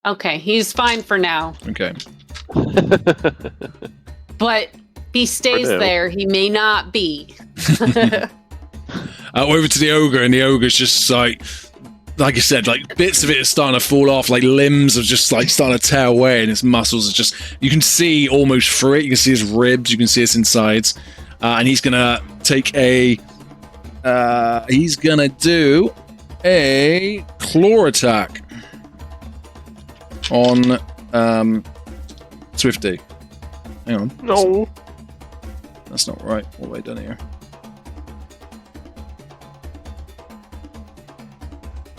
Okay, he's fine for now. Okay. But he stays For now. there. He may not be. Over to the ogre, and the ogre's just like I said, like bits of it are starting to fall off, like limbs are just like starting to tear away, and his muscles are just, you can see almost through it. You can see his ribs, you can see his insides, and he's gonna take a he's gonna do a claw attack on Swifty. Hang on. No. That's not right. What have I done here?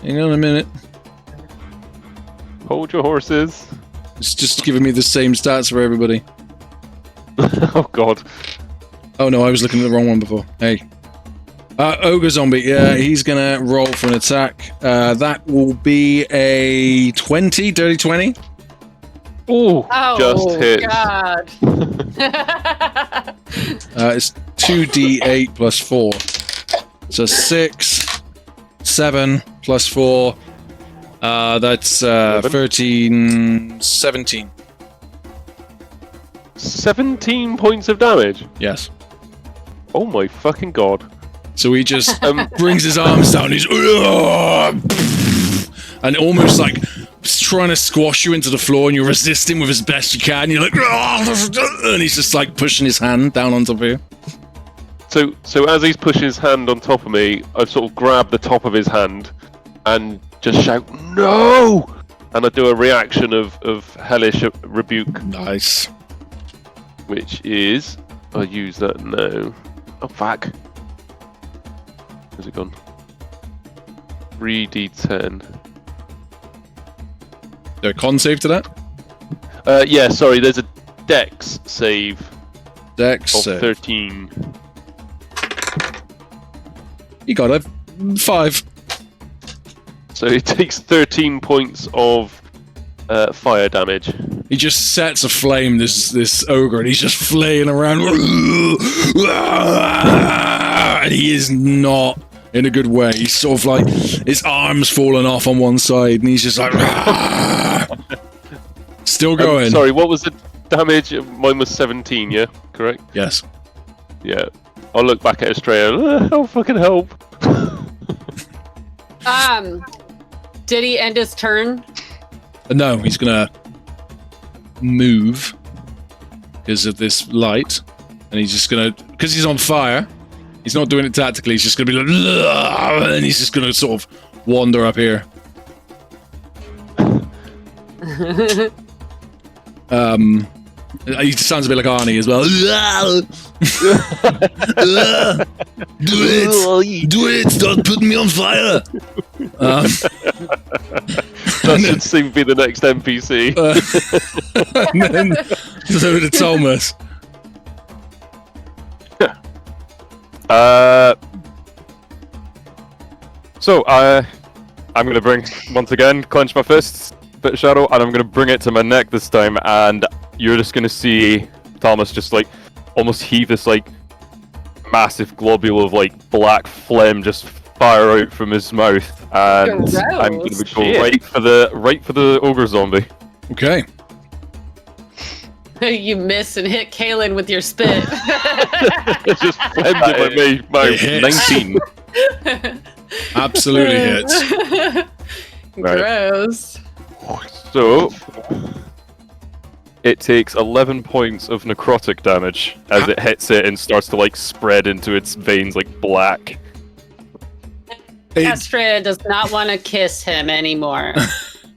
Hang on a minute. Hold your horses. It's just giving me the same stats for everybody. Oh god. Oh no, I was looking at the wrong one before. Hey. Ogre Zombie, yeah, he's gonna roll for an attack. That will be a 20, dirty 20. Ooh, Oh, just hits. God. It's 2d8 plus 4. So 6, 7 plus 4. That's 13, 17. 17 points of damage? Yes. Oh my fucking god. So he just brings his arms down. He's and almost like trying to squash you into the floor, and you're resisting with as best you can. You're like, and he's just like pushing his hand down on top of you. So as he's pushing his hand on top of me, I sort of grab the top of his hand and just shout, "No!" And I do a reaction of hellish rebuke, Nice. which is, I use that now. Oh fuck. Where's it gone? 3d10. There a con save to that? Yeah, sorry, there's a dex save Dex of save. 13. You got a 5. So he takes 13 points of fire damage. He just sets aflame this ogre, and he's just flaying around, and he is not in a good way. He's sort of like his arms falling off on one side, and he's just like still going. Sorry, what was the damage? Mine was 17. Yeah, correct. Yes. Yeah. I'll look back at Estrella. Oh, fucking help! Did he end his turn? No, he's gonna move because of this light, and he's just gonna, because he's on fire, he's not doing it tactically, he's just gonna be like, and he's just gonna sort of wander up here. He sounds a bit like Arnie as well. Do it! Don't put me on fire! That should soon be the next NPC. And then so to Thomas. I'm going to bring, once again, clench my fists, bit of shadow, and I'm going to bring it to my neck this time, and you're just going to see Thomas just, like, almost heave this, like, massive globule of, like, black phlegm just fire out from his mouth, and Gross. I'm going to go right for the ogre zombie. Okay. You miss and hit Kaylin with your spit. It's just flamed in my It mouth. hits. 19. Absolutely hits. Gross. So, it takes 11 points of necrotic damage as it hits it and starts to, like, spread into its veins like black. Estrella does not want to kiss him anymore.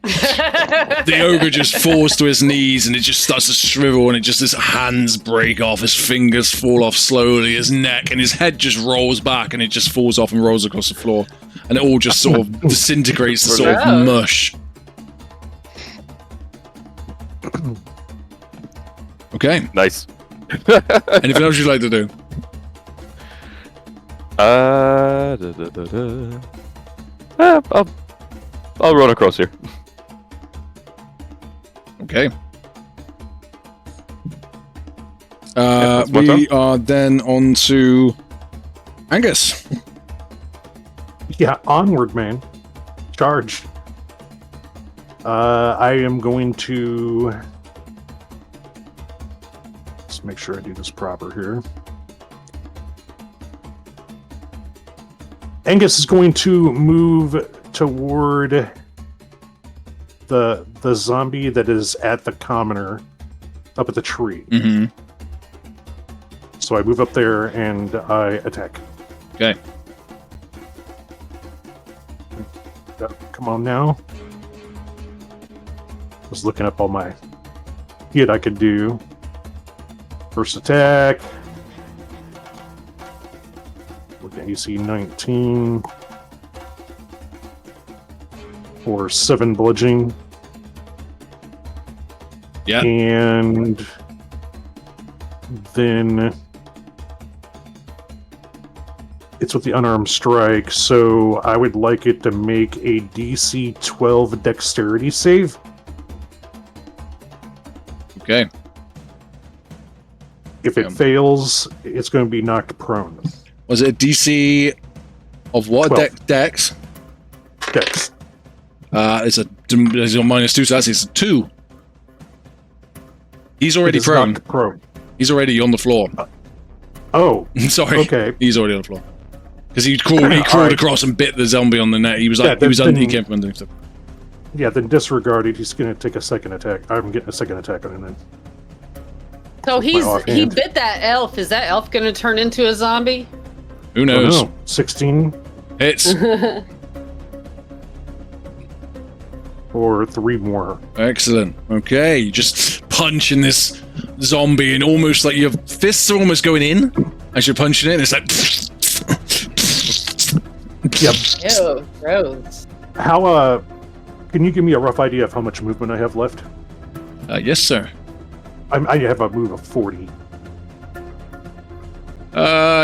The ogre just falls to his knees and it just starts to shrivel, and it just, his hands break off, his fingers fall off slowly, his neck, and his head just rolls back and it just falls off and rolls across the floor. And it all just sort of disintegrates to sort of mush. Okay. Nice. Anything else you'd like to do? I'll run across here. Okay. that's my We are then on to Angus. Yeah, onward, man. Charge. I am going to... Let's make sure I do this proper here. Angus is going to move toward the zombie that is at the commoner up at the tree. Mm-hmm. So I move up there and I attack. Okay. Come on now. Was looking up all my hit I could do. First attack. Look at AC 19. For 7 bludgeoning. Yeah. And then it's with the unarmed strike, so I would like it to make a DC 12 dexterity save. Okay. If it fails, it's going to be knocked prone. Was it a DC of what? 12. Dex? Dex. It's a -2, so that's a 2. He's already It is prone. knocked prone. He's already on the floor. Oh, Sorry. okay. He's already on the floor. Because he crawled Alright. across and bit the zombie on the neck. He was like, Yeah, he came from underneath stuff. Yeah, then disregarded. He's going to take a second attack. I'm getting a second attack on him then. So With my he offhand. bit that elf. Is that elf going to turn into a zombie? Who Oh, knows? no. 16 Hits. or 3 more. Excellent. Okay, you just punching this zombie, and almost like your fists are almost going in as you're punching it. And it's like, Yep. Ew, gross. How, can you give me a rough idea of how much movement I have left? yes, sir. I have a move of 40.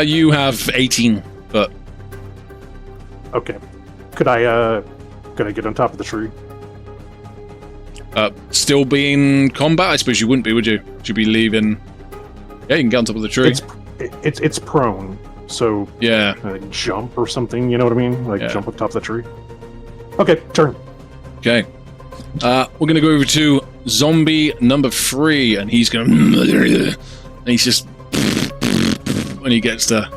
You have 18, but Okay. Could I Can I get on top of the tree? Still be in combat? I suppose you wouldn't be, would you? Would you be leaving? Yeah, you can get on top of the tree. It's prone, so Yeah. jump or something. You know what I mean? Like Yeah. jump on top of the tree. Okay, turn. Okay. We're gonna go over to zombie number 3, and he's gonna. And he's just. When he gets to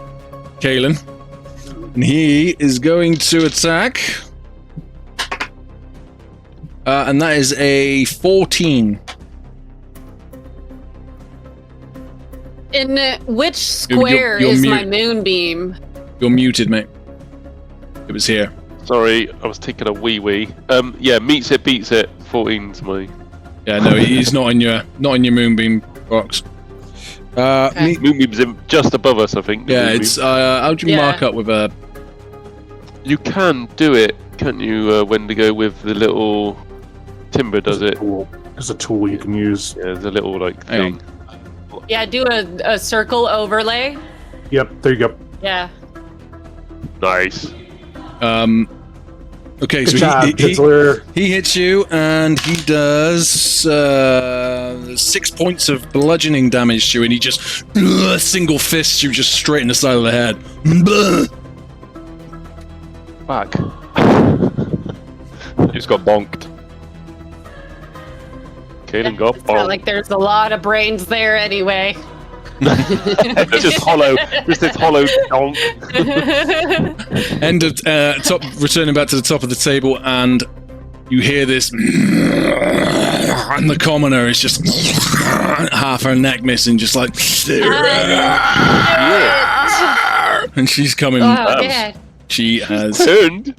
Kalen. And he is going to attack. And that is a 14. In which square you're is my mute. moonbeam? You're muted, mate. It was here. Sorry, I was taking a wee. Yeah, meets it, beats it. 14's my... Yeah, no, he's not in your moonbeam box. Okay. Moonbeam's just above us, I think. Yeah, Moonbeam. it's how do you Yeah. mark up with a? You can do it, can't you, Wendigo, with the little... Timber does it. There's a tool you can use. Yeah, there's a little, like, Hang thing. Yeah, do a circle overlay. Yep, there you go. Yeah. Nice. Okay, Good so job, he Kitzler. hits you, and he does 6 points of bludgeoning damage to you, and he just single fists you just straight in the side of the head. Back. You just got bonked. Kaden got It's not like there's a lot of brains there anyway. It's just hollow. Just this hollow donk. End of top, returning back to the top of the table, and you hear this, and the commoner is just half her neck missing, just like, and she's coming. Oh, yeah. She has, Turned.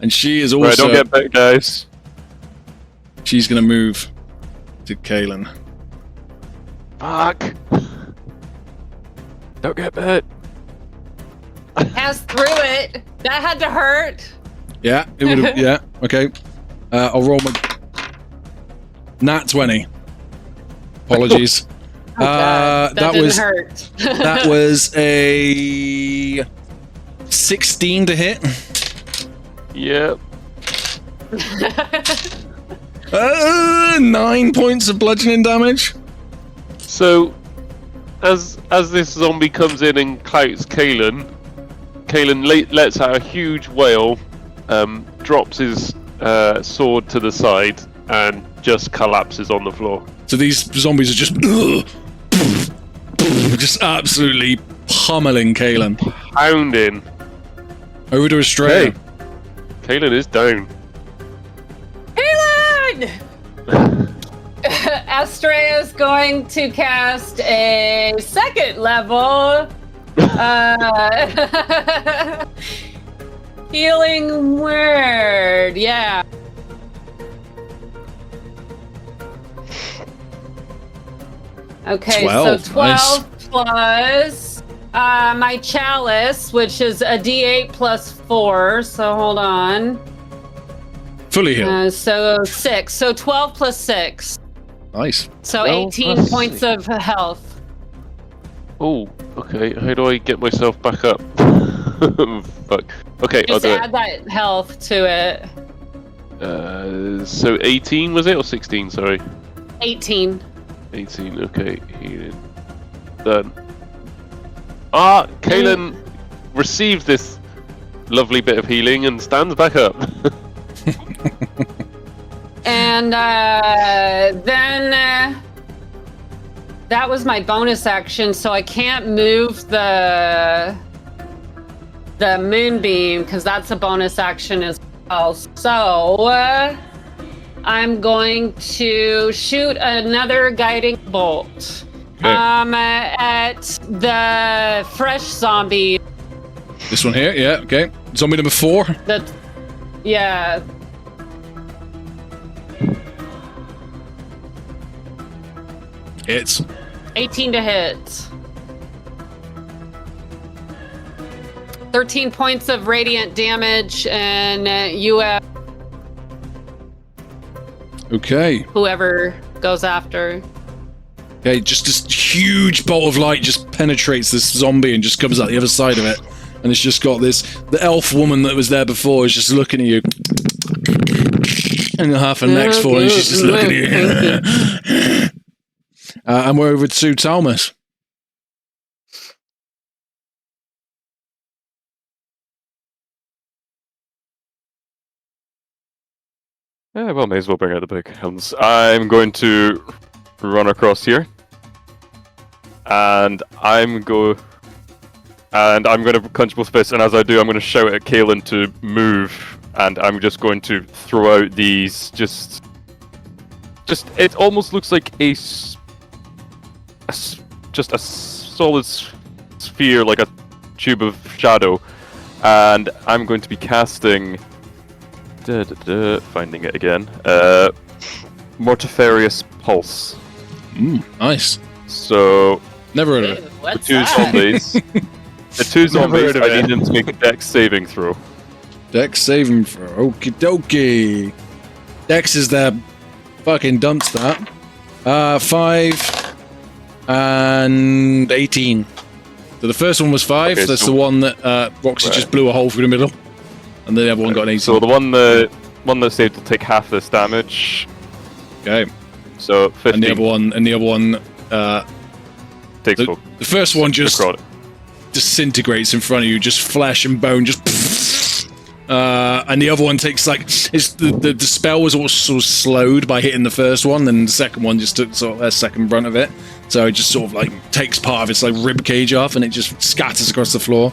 and she is Right, also. don't get back, guys. She's gonna move to Kalen. Fuck. Don't get bit. Pass through it. That had to hurt. Yeah, it would have. Yeah, okay. I'll roll my nat 20. Apologies. Oh, God. That didn't was hurt. that was a 16 to hit. Yep. 9 points of bludgeoning damage. So, as this zombie comes in and clouts Kalen lets out a huge wail, drops his sword to the side, and just collapses on the floor. So these zombies are just absolutely pummeling Kalen. Pounding. Over to Australia. Kalen is down. Kalen! Astrea's going to cast a second level healing word. Yeah. Okay, 12, so 12 plus my chalice, which is a d8 plus 4. So hold on. Fully healed. So 6. So 12 plus 6. Nice. So 12 18 plus points 6. of health. Oh, okay. How do I get myself back up? Fuck. Okay, Just I'll do add that health to it. it. So 18 was it, or 16? Sorry. 18. 18. Okay, healing. Done. Ah, Kalen receives this lovely bit of healing and stands back up. And then that was my bonus action, so I can't move the moonbeam because that's a bonus action as well. So I'm going to shoot another guiding bolt at the fresh zombie. This one here, yeah, okay. Zombie number 4. Yeah. Hits. 18 to hit. 13 points of radiant damage, and you have Okay. whoever goes after. Okay, just this huge bolt of light just penetrates this zombie and just comes out the other side of it. And it's just got the elf woman that was there before is just looking at you. And half her neck's falling, she's just looking at you. And we're over to Thomas. Yeah, well, may as well bring out the big guns. I'm going to run across here, and I'm going to clench both fists. And as I do, I'm going to shout at Kaelin to move, and I'm just going to throw out these. Just it almost looks like just a solid sphere, like a tube of shadow, and I'm going to be casting. Finding it again. Mortifarious Pulse. Nice. So Never heard of it. the two zombies. The two zombies. I need them to make a Dex saving throw. Dex saving throw. Okie dokie. Dex is their fucking dump stat. 5 and 18. So the first one was 5. Okay, that's so- the one that Roxy just blew a hole through the middle. And the other one got an 18. So the one that saved will take half this damage. Okay. So 15 And the other one takes full. the first one just Necrotic. disintegrates in front of you, just flesh and bone, just. And the other one takes the spell was also slowed by hitting the first one, and the second one just took sort of a second brunt of it. So it just sort of takes part of its rib cage off, and it just scatters across the floor.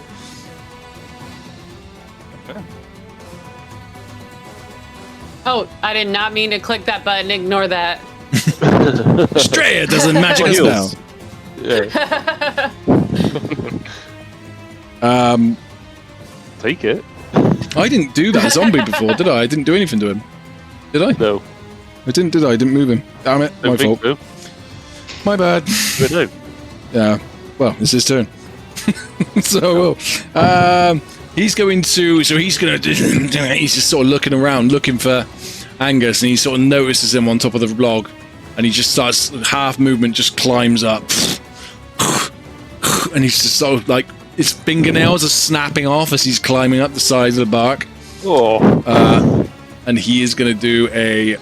Oh, I did not mean to click that button. Ignore that. Straya does a magic spell. Yeah. Take it. I didn't do that zombie before, did I? I didn't do anything to him. Did I? No. I didn't, did I? I didn't move him. Damn it. My fault. So. My bad. But no. Yeah. Well, it's his turn. So, he's going to... So he's going to... He's just sort of looking around, looking for Angus, and he sort of notices him on top of the log, and he just starts... Half movement, just climbs up. And he's just sort of his fingernails are snapping off as he's climbing up the sides of the bark. Oh. And he is going to do a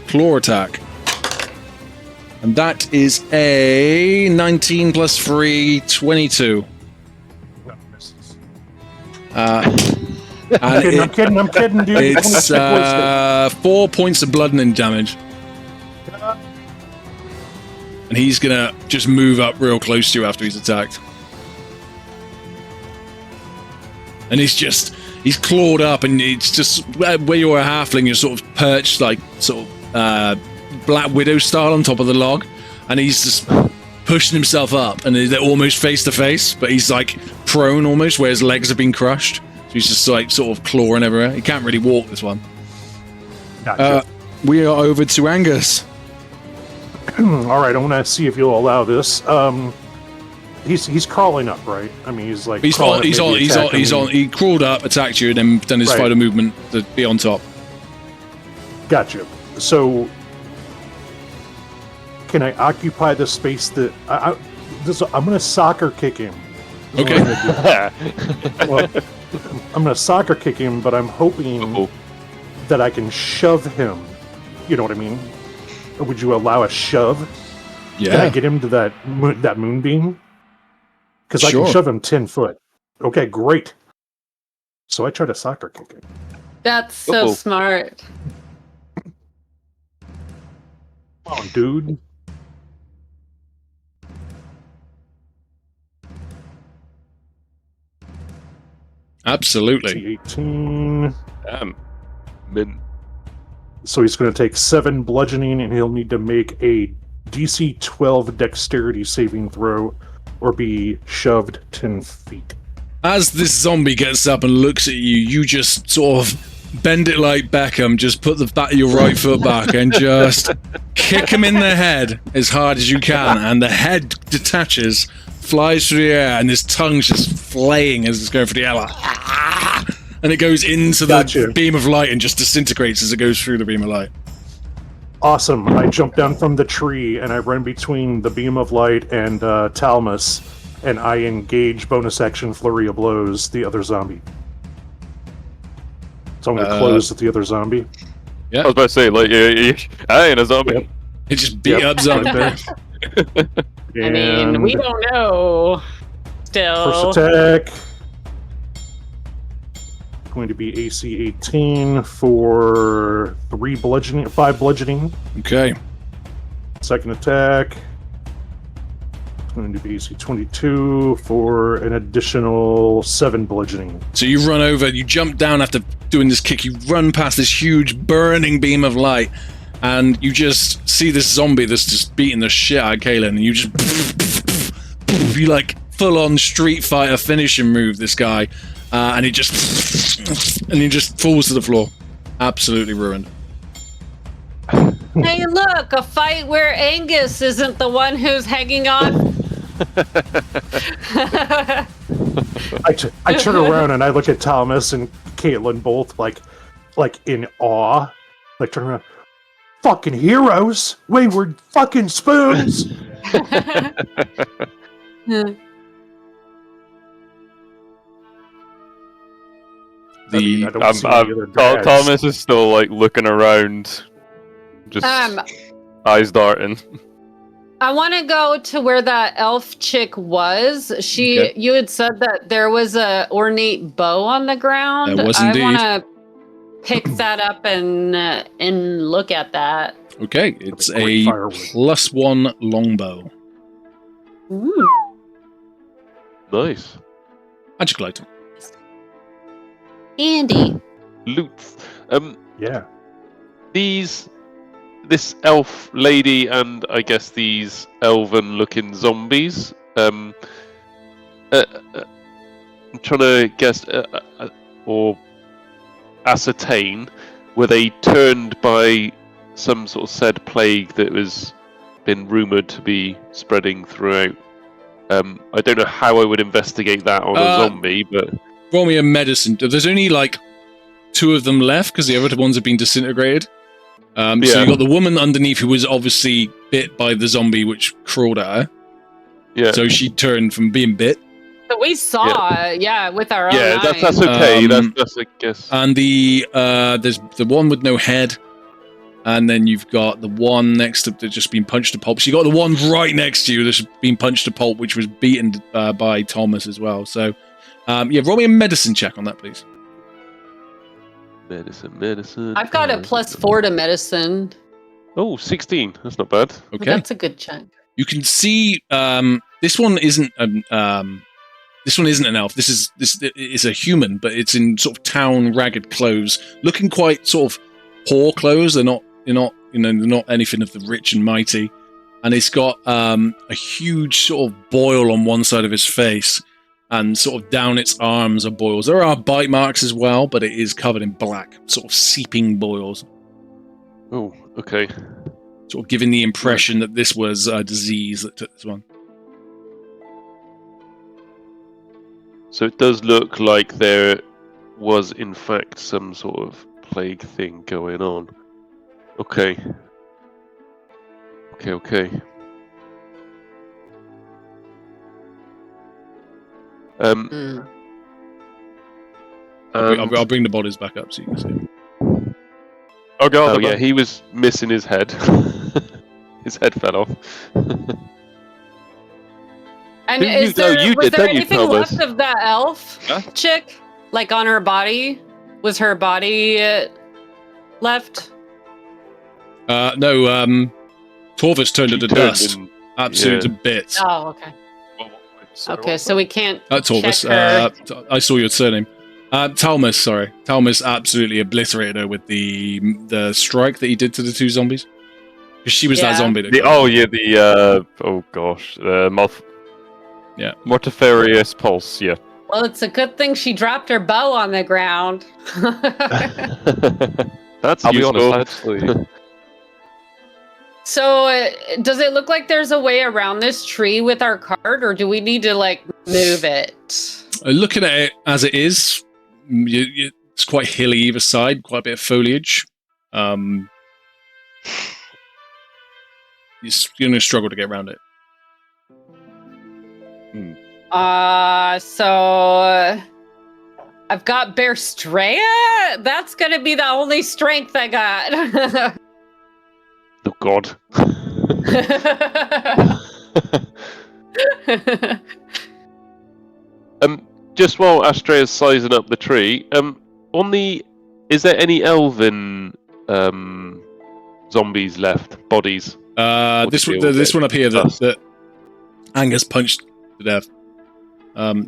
claw attack. And that is a 19 plus 3, 22. I'm kidding, dude. It's 4 points of bludgeoning damage. And he's going to just move up real close to you after he's attacked. And he's clawed up, and it's just where you're a halfling, you're sort of perched Black Widow style on top of the log, and he's just pushing himself up, and they're almost face to face, but he's prone almost, where his legs have been crushed. So he's just sort of clawing everywhere. He can't really walk, this one. Gotcha. We are over to Angus. All right, I want to see if you'll allow this. He's crawling up, right? I mean, he's He crawled up, attacked you, and then done his fighter movement to be on top. Gotcha. So, can I occupy the space that I'm going to soccer kick him? Okay. Well, I'm going to soccer kick him, but I'm hoping that I can shove him. You know what I mean? Would you allow a shove? Yeah. Can I get him to that moonbeam? Because I can shove him 10 foot. Okay, great. So I try to soccer kick him. That's so smart. Come on, dude. Absolutely. 18. Min. So he's going to take 7 bludgeoning, and he'll need to make a DC 12 dexterity saving throw or be shoved 10 feet. As this zombie gets up and looks at you, you just sort of bend it like Beckham, just put the back of your right foot back and just kick him in the head as hard as you can, and the head detaches, flies through the air, and his tongue's just flaying as it's going through the air. And it goes into the beam of light and just disintegrates as it goes through the beam of light. Awesome. I jump down from the tree, and I run between the beam of light and Talmus, and I engage bonus action flurry of blows the other zombie. So I'm going to close with the other zombie. I was about to say, like, I ain't a zombie. Yep. It just beat up zombie. Right there. I mean, we And don't know. Still. first attack going to be AC 18 for 5 bludgeoning. Okay. Second attack is going to be AC 22 for an additional 7 bludgeoning. So you run over, you jump down after doing this kick, you run past this huge burning beam of light, and you just see this zombie that's just beating the shit out of Kaylin, and you just you like full on Street Fighter finishing move this guy, and he just falls to the floor, absolutely ruined. Hey, look, a fight where Angus isn't the one who's hanging on. I turn around and I look at Thomas and Caitlin both like in awe. Like turn around. Fucking heroes! Wayward fucking spoons! Thomas is still like looking around, just eyes darting. I want to go to where that elf chick was. You had said that there was a ornate bow on the ground. There was indeed. I want to pick that up and look at that. Okay, it's a +1 longbow. Ooh. Nice. Magical item. Andy. Loot. Yeah. This elf lady and I guess these elven-looking zombies. I'm trying to guess or ascertain, were they turned by some sort of said plague that was been rumoured to be spreading throughout? I don't know how I would investigate that on a zombie, but roll me a medicine. There's only like 2 of them left because the other ones have been disintegrated. So you got the woman underneath who was obviously bit by the zombie which crawled at her. Yeah. So she turned from being bit. But we saw, with our own eyes. That's okay. That's I guess. And there's the one with no head, and then you've got the one next to that's just been punched to pulp. So you got the one right next to you that's been punched to pulp, which was beaten by Thomas as well. So, roll me a medicine check on that, please. Medicine. I've got a +4 to medicine. Oh, 16. That's not bad. Okay. That's a good chunk. You can see this one isn't an elf. This is a human, but it's in sort of town ragged clothes, looking quite sort of poor clothes. They're not anything of the rich and mighty. And it's got a huge sort of boil on one side of his face, and sort of down its arms are boils. There are bite marks as well, but it is covered in black, sort of seeping boils. Oh, okay. Sort of giving the impression that this was a disease that took this one. So it does look like there was, in fact, some sort of plague thing going on. Okay. I'll bring the bodies back up so you can see them. Oh god! Oh yeah, he was missing his head. His head fell off. And was there Thomas? anything left of that elf chick? Like on her body? Was her body left? No, Torvus turned it to dust. Absolutely to bits. Oh, okay. Okay, so we can't Torvus, check her. I saw your surname. Talmus, sorry. Talmus absolutely obliterated her with the strike that he did to the 2 zombies. Because she was that zombie. Mortiferious pulse, yeah. Well, it's a good thing she dropped her bow on the ground. That's I'll useful. be honest, actually. So, does it look like there's a way around this tree with our cart, or do we need to, move it? Looking at it as it is, it's quite hilly either side, quite a bit of foliage. You're going to struggle to get around it. So I've got Bear Straya. That's gonna be the only strength I got. Oh God. Just while Astrea's sizing up the tree, is there any elven zombies left? Bodies? This one up here that Angus punched to death.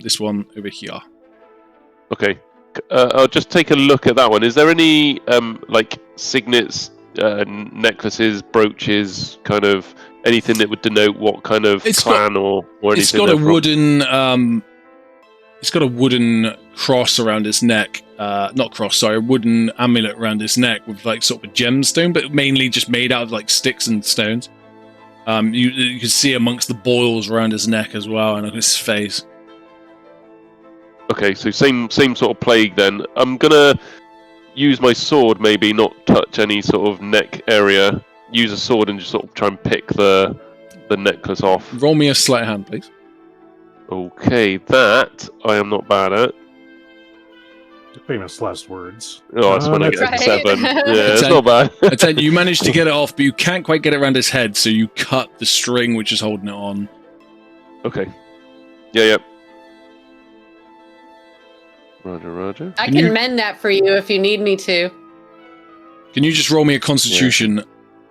This one over here. Okay. I'll just take a look at that one. Is there any like signets, necklaces, brooches, kind of anything that would denote what kind of clan or anything? It's got a wooden. It's got a wooden cross around its neck. Not cross, sorry, a wooden amulet around its neck with like sort of a gemstone, but mainly just made out of like sticks and stones. You can see amongst the boils around his neck as well, and on his face. Okay, so same sort of plague then. I'm gonna use my sword, maybe not touch any sort of neck area. Use a sword and just sort of try and pick the necklace off. Roll me a sleight of hand, please. Okay, that I am not bad at. The famous last words. Oh, that's when I get right. 7. Yeah, it's not bad. I tell you, you managed to get it off, but you can't quite get it around his head, so you cut the string which is holding it on. Okay. Yeah. Roger. I can mend that for you if you need me to. Can you just roll me a Constitution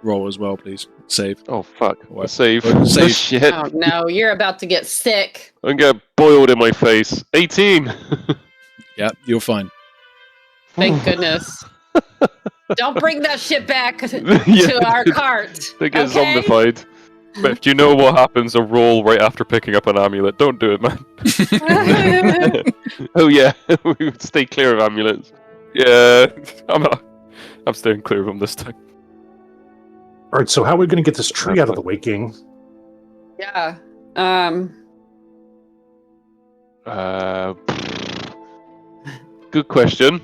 roll as well, please? Save. Oh, fuck. What? Save. Save. Shit. Oh no, you're about to get sick. I'm gonna get boiled in my face. 18! Yeah, you're fine. Thank goodness. Don't bring that shit back to our cart. They get okay? zombified. But if you know what happens, a roll right after picking up an amulet. Don't do it, man. Oh yeah, we would stay clear of amulets. Yeah, I'm staying clear of them this time. All right, so how are we going to get this tree out of the way, King? Yeah. Good question.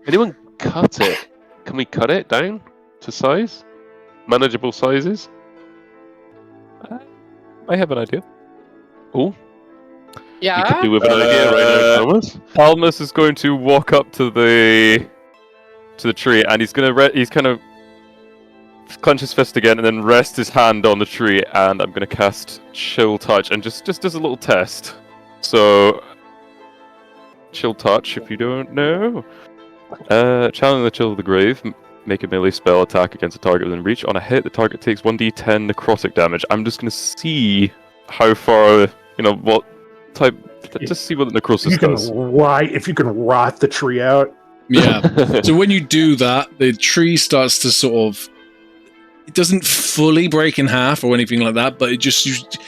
Anyone cut it? Can we cut it down to size? Manageable sizes? I have an idea. Oh, Yeah. you could do with an idea right now, Thomas. Palmas is going to walk up to the tree, and he's kind of clench his fist again, and then rest his hand on the tree, and I'm going to cast Chill Touch, and just as a little test. So, Chill Touch, if you don't know. Channeling the Chill of the Grave, make a melee spell attack against a target within reach. On a hit, the target takes 1d10 necrotic damage. I'm just going to see how far, what type, just see what the necrosis does. If you can rot the tree out. Yeah. So when you do that, the tree starts to sort of, it doesn't fully break in half or anything like that, but it just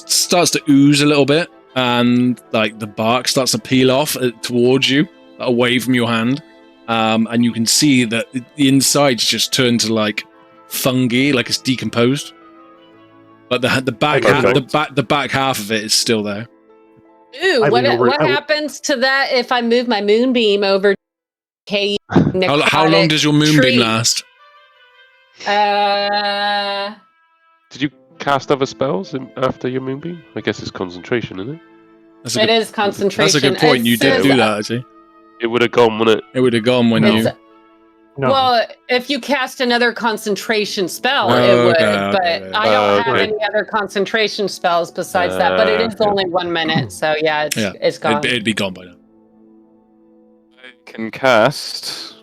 starts to ooze a little bit, and like the bark starts to peel off towards you, away from your hand, and you can see that the insides just turn to like fungi, like it's decomposed, but the back half of it is still there. Ooh, what happens to that if I move my moonbeam over? How long does your moonbeam last? Did you cast other spells after your moonbeam? I guess it's concentration, isn't it? It is concentration. That's a good point. You did do that, actually. It would have gone, wouldn't it? It would have gone when you... No. Well, if you cast another concentration spell, it would. But I don't have any other concentration spells besides that. But it is only 1 minute, so yeah, it's gone. It'd be gone by now. I can cast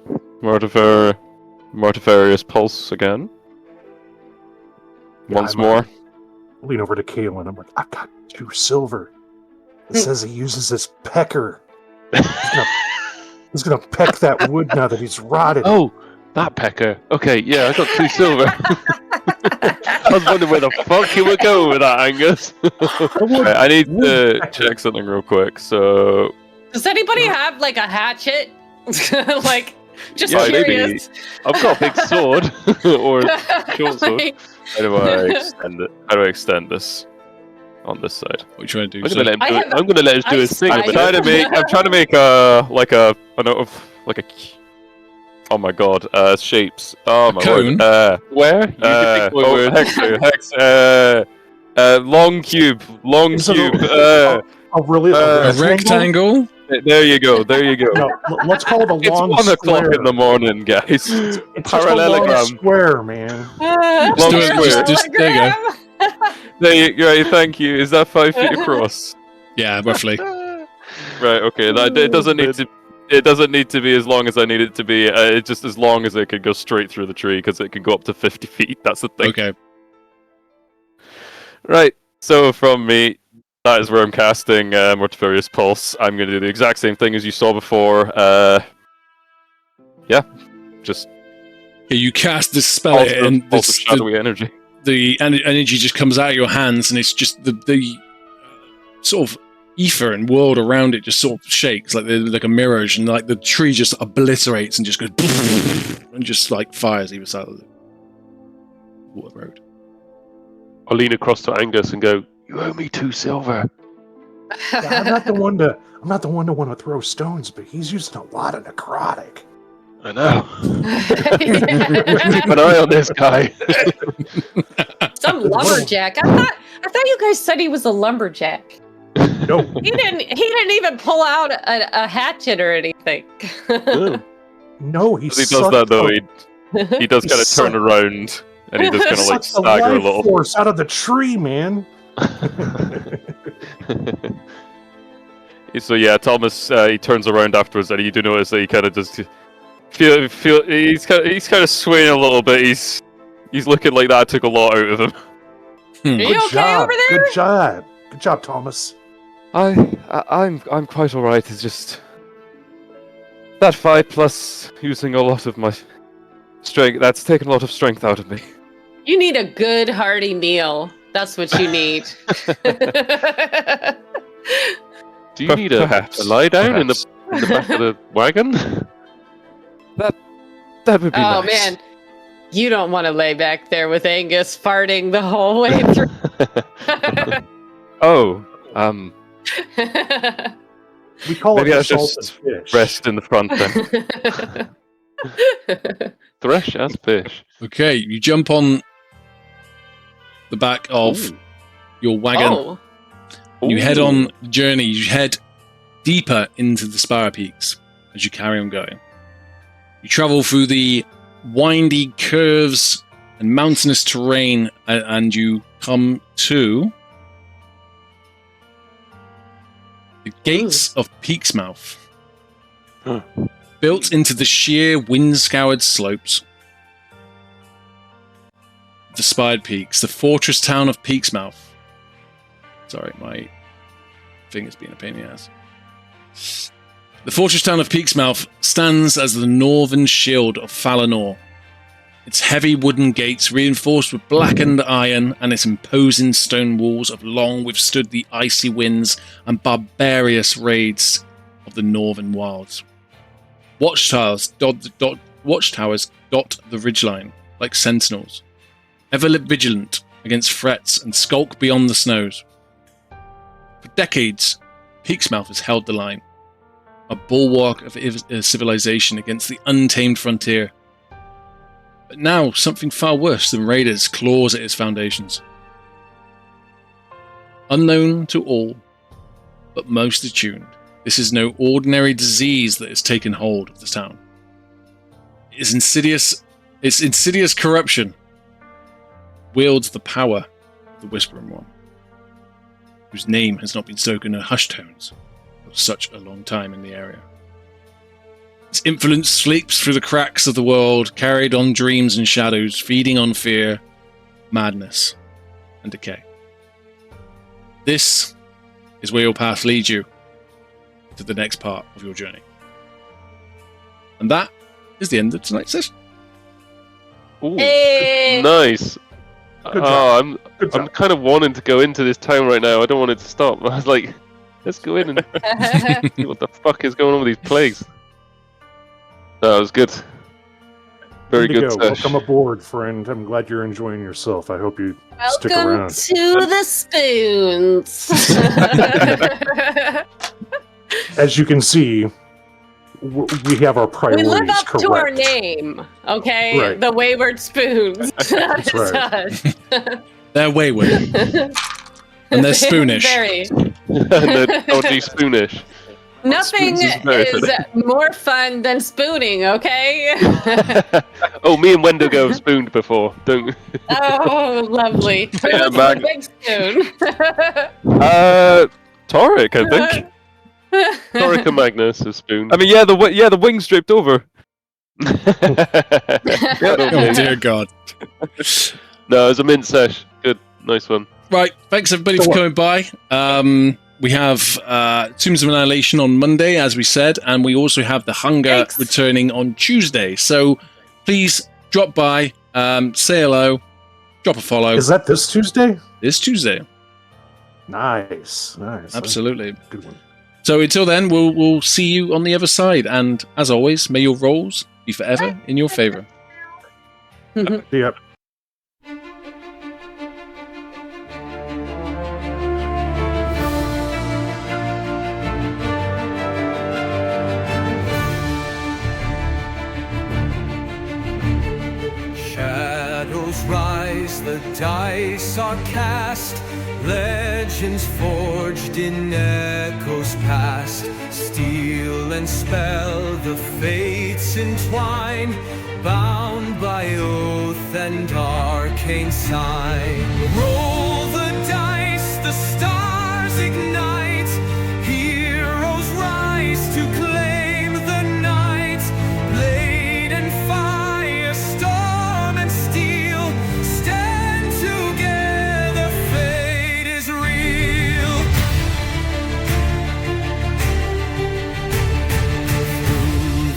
Mortifarious Pulse again. Once more. Lean over to Kaelin. I'm like, I've got 2 silver. It says he uses this pecker. He's gonna peck that wood now that he's rotted. Oh, that pecker. Okay, yeah, I got 2 silver. I was wondering where the fuck you were going with that, Angus. Right, I need to check something real quick. So, does anybody have like a hatchet? Like, just yeah, curious. Maybe. I've got a big sword or short sword. Like, how do I extend it? How do I extend this on this side? What are you trying to do? I'm gonna let him do his thing. I'm trying to make a note of like a Oh my god, shapes. Oh my cone? word. Where? You can take my word. Hex, long cube. Is it cube. a really A rectangle? There you go. No, let's call it a It's long 1 o'clock square. in the morning, guys. It's just a long Parallelogram. square, man. Long square. There you go. Right, thank you. Is that 5 feet across? Yeah, roughly. Right. Okay. It doesn't need to. It doesn't need to be as long as I need it to be. It's just as long as it can go straight through the tree, because it can go up to 50 feet. That's the thing. Okay. Right. So from me, that is where I'm casting Mortiferious Pulse. I'm going to do the exact same thing as you saw before. Yeah. Just. Yeah, you cast this spell, and pulse of shadowy energy. The energy just comes out of your hands, and it's just the sort of ether and world around it just sort of shakes like a mirage, and like the tree just obliterates and just goes and just like fires either side of the water road. I'll lean across to Angus and go, "You owe me 2 silver." Yeah, I'm not the one to want to throw stones, but he's using a lot of necrotic. I know. Keep an eye on this guy. Some lumberjack. I thought you guys said he was a lumberjack. No, He didn't even pull out a hatchet or anything. no, As he does that though, he does kind of turn around and he does kind of like sucks the stagger a life little. force out of the tree, man. So yeah, Thomas he turns around afterwards, and you do notice that he kind of just feel he's kind of swaying a little bit. He's looking like that took a lot out of him. Are you Good okay job. over there? Good job, Thomas. I'm quite alright. It's just that fight plus using a lot of my strength. That's taken a lot of strength out of me. You need a good hearty meal. That's what you need. Do you need a lie down in the back of the wagon? That would be Oh nice. man, you don't want to lay back there with Angus farting the whole way through. Oh, We call maybe it I the should salted just fish. rest in the front then. Thresh as fish. Okay, you jump on the back of your wagon. Oh, You head on the journey. You head deeper into the Spire Peaks as you carry on going. You travel through the windy curves and mountainous terrain, and you come to the gates of Peaksmouth. Huh. Built into the sheer wind-scoured slopes of the Spired Peaks, the fortress town of Peaksmouth. Sorry, my finger's being a pain in the ass. The fortress town of Peaksmouth stands as the northern shield of Falinor. Its heavy wooden gates, reinforced with blackened iron, and its imposing stone walls have long withstood the icy winds and barbarous raids of the northern wilds. Watchtowers dot the ridgeline like sentinels, ever vigilant against threats and skulk beyond the snows. For decades, Peaksmouth has held the line, a bulwark of civilization against the untamed frontier. But now, something far worse than raiders claws at its foundations. Unknown to all, but most attuned, this is no ordinary disease that has taken hold of the town. Its insidious corruption wields the power of the Whispering One, whose name has not been spoken in hushed tones for such a long time in the area. Its influence sleeps through the cracks of the world, carried on dreams and shadows, feeding on fear, madness, and decay. This is where your path leads you to the next part of your journey. And that is the end of tonight's session. Ooh, Hey! nice. Good job. Good I'm job. kind of wanting to go into this town right now. I don't want it to stop. I was like, let's go in and see what the fuck is going on with these plagues. That was good. Very good. Indigo, welcome aboard, friend. I'm glad you're enjoying yourself. I hope you stick Welcome around. to the spoons. As you can see, we have our We priorities live up correct. to our name, okay? Right. The Wayward Spoons. That's right. us. They're wayward. And they're spoonish. Very. They're dodgy spoonish. Nothing Spoons is very is more fun than spooning, okay? Oh, me and Wendigo have spooned before. Don't. Oh, lovely. Yeah, Who's the big spoon? Torek, I think. Toric and Magnus have spooned. I mean, yeah, the wings draped over. Oh dear God. No, it was a mint sesh. Good, nice one. Right, thanks everybody for coming by. We have Tombs of Annihilation on Monday, as we said, and we also have The Hunger returning on Tuesday. So please drop by, say hello, drop a follow. Is that this Tuesday? This Tuesday. Nice. Absolutely. Good one. So until then, we'll see you on the other side. And as always, may your rolls be forever in your favor. Yep. Shadows rise, the dice are cast, legends forged in echoes past. Steel and spell, the fates entwine, bound by oath and arcane sign. Roll the dice, the stars ignite, heroes rise to claim the night. Blade and fire, storm and steel, stand together, fate is real.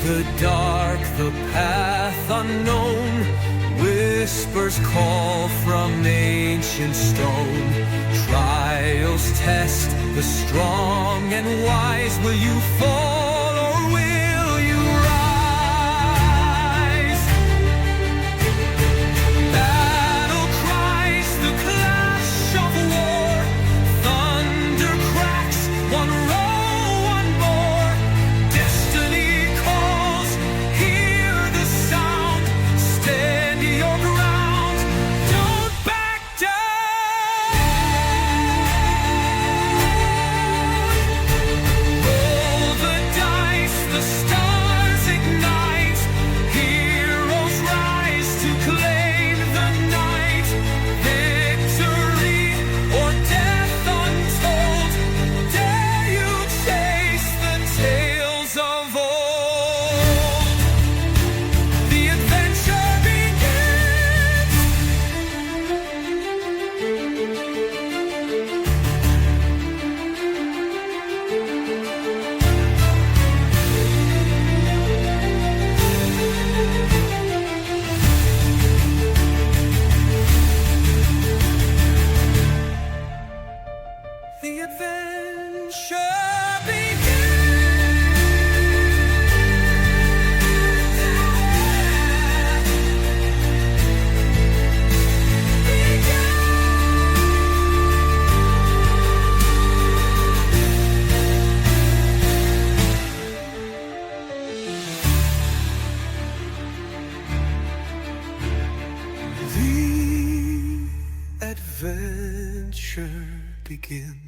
Through the dark, the path unknown, whispers call from ancient stone. Trials test the strong and wise. Will you fall or will you rise? Battle cries, the clash of war. Thunder cracks, one row, one more. Destiny calls, hear the sound. Stand your ground, don't back down. Roll the dice, the stars ignite. Heroes rise to claim the night. Victory or death untold. Dare you chase the tales of old. The adventure begins. The adventure begins. The adventure begins.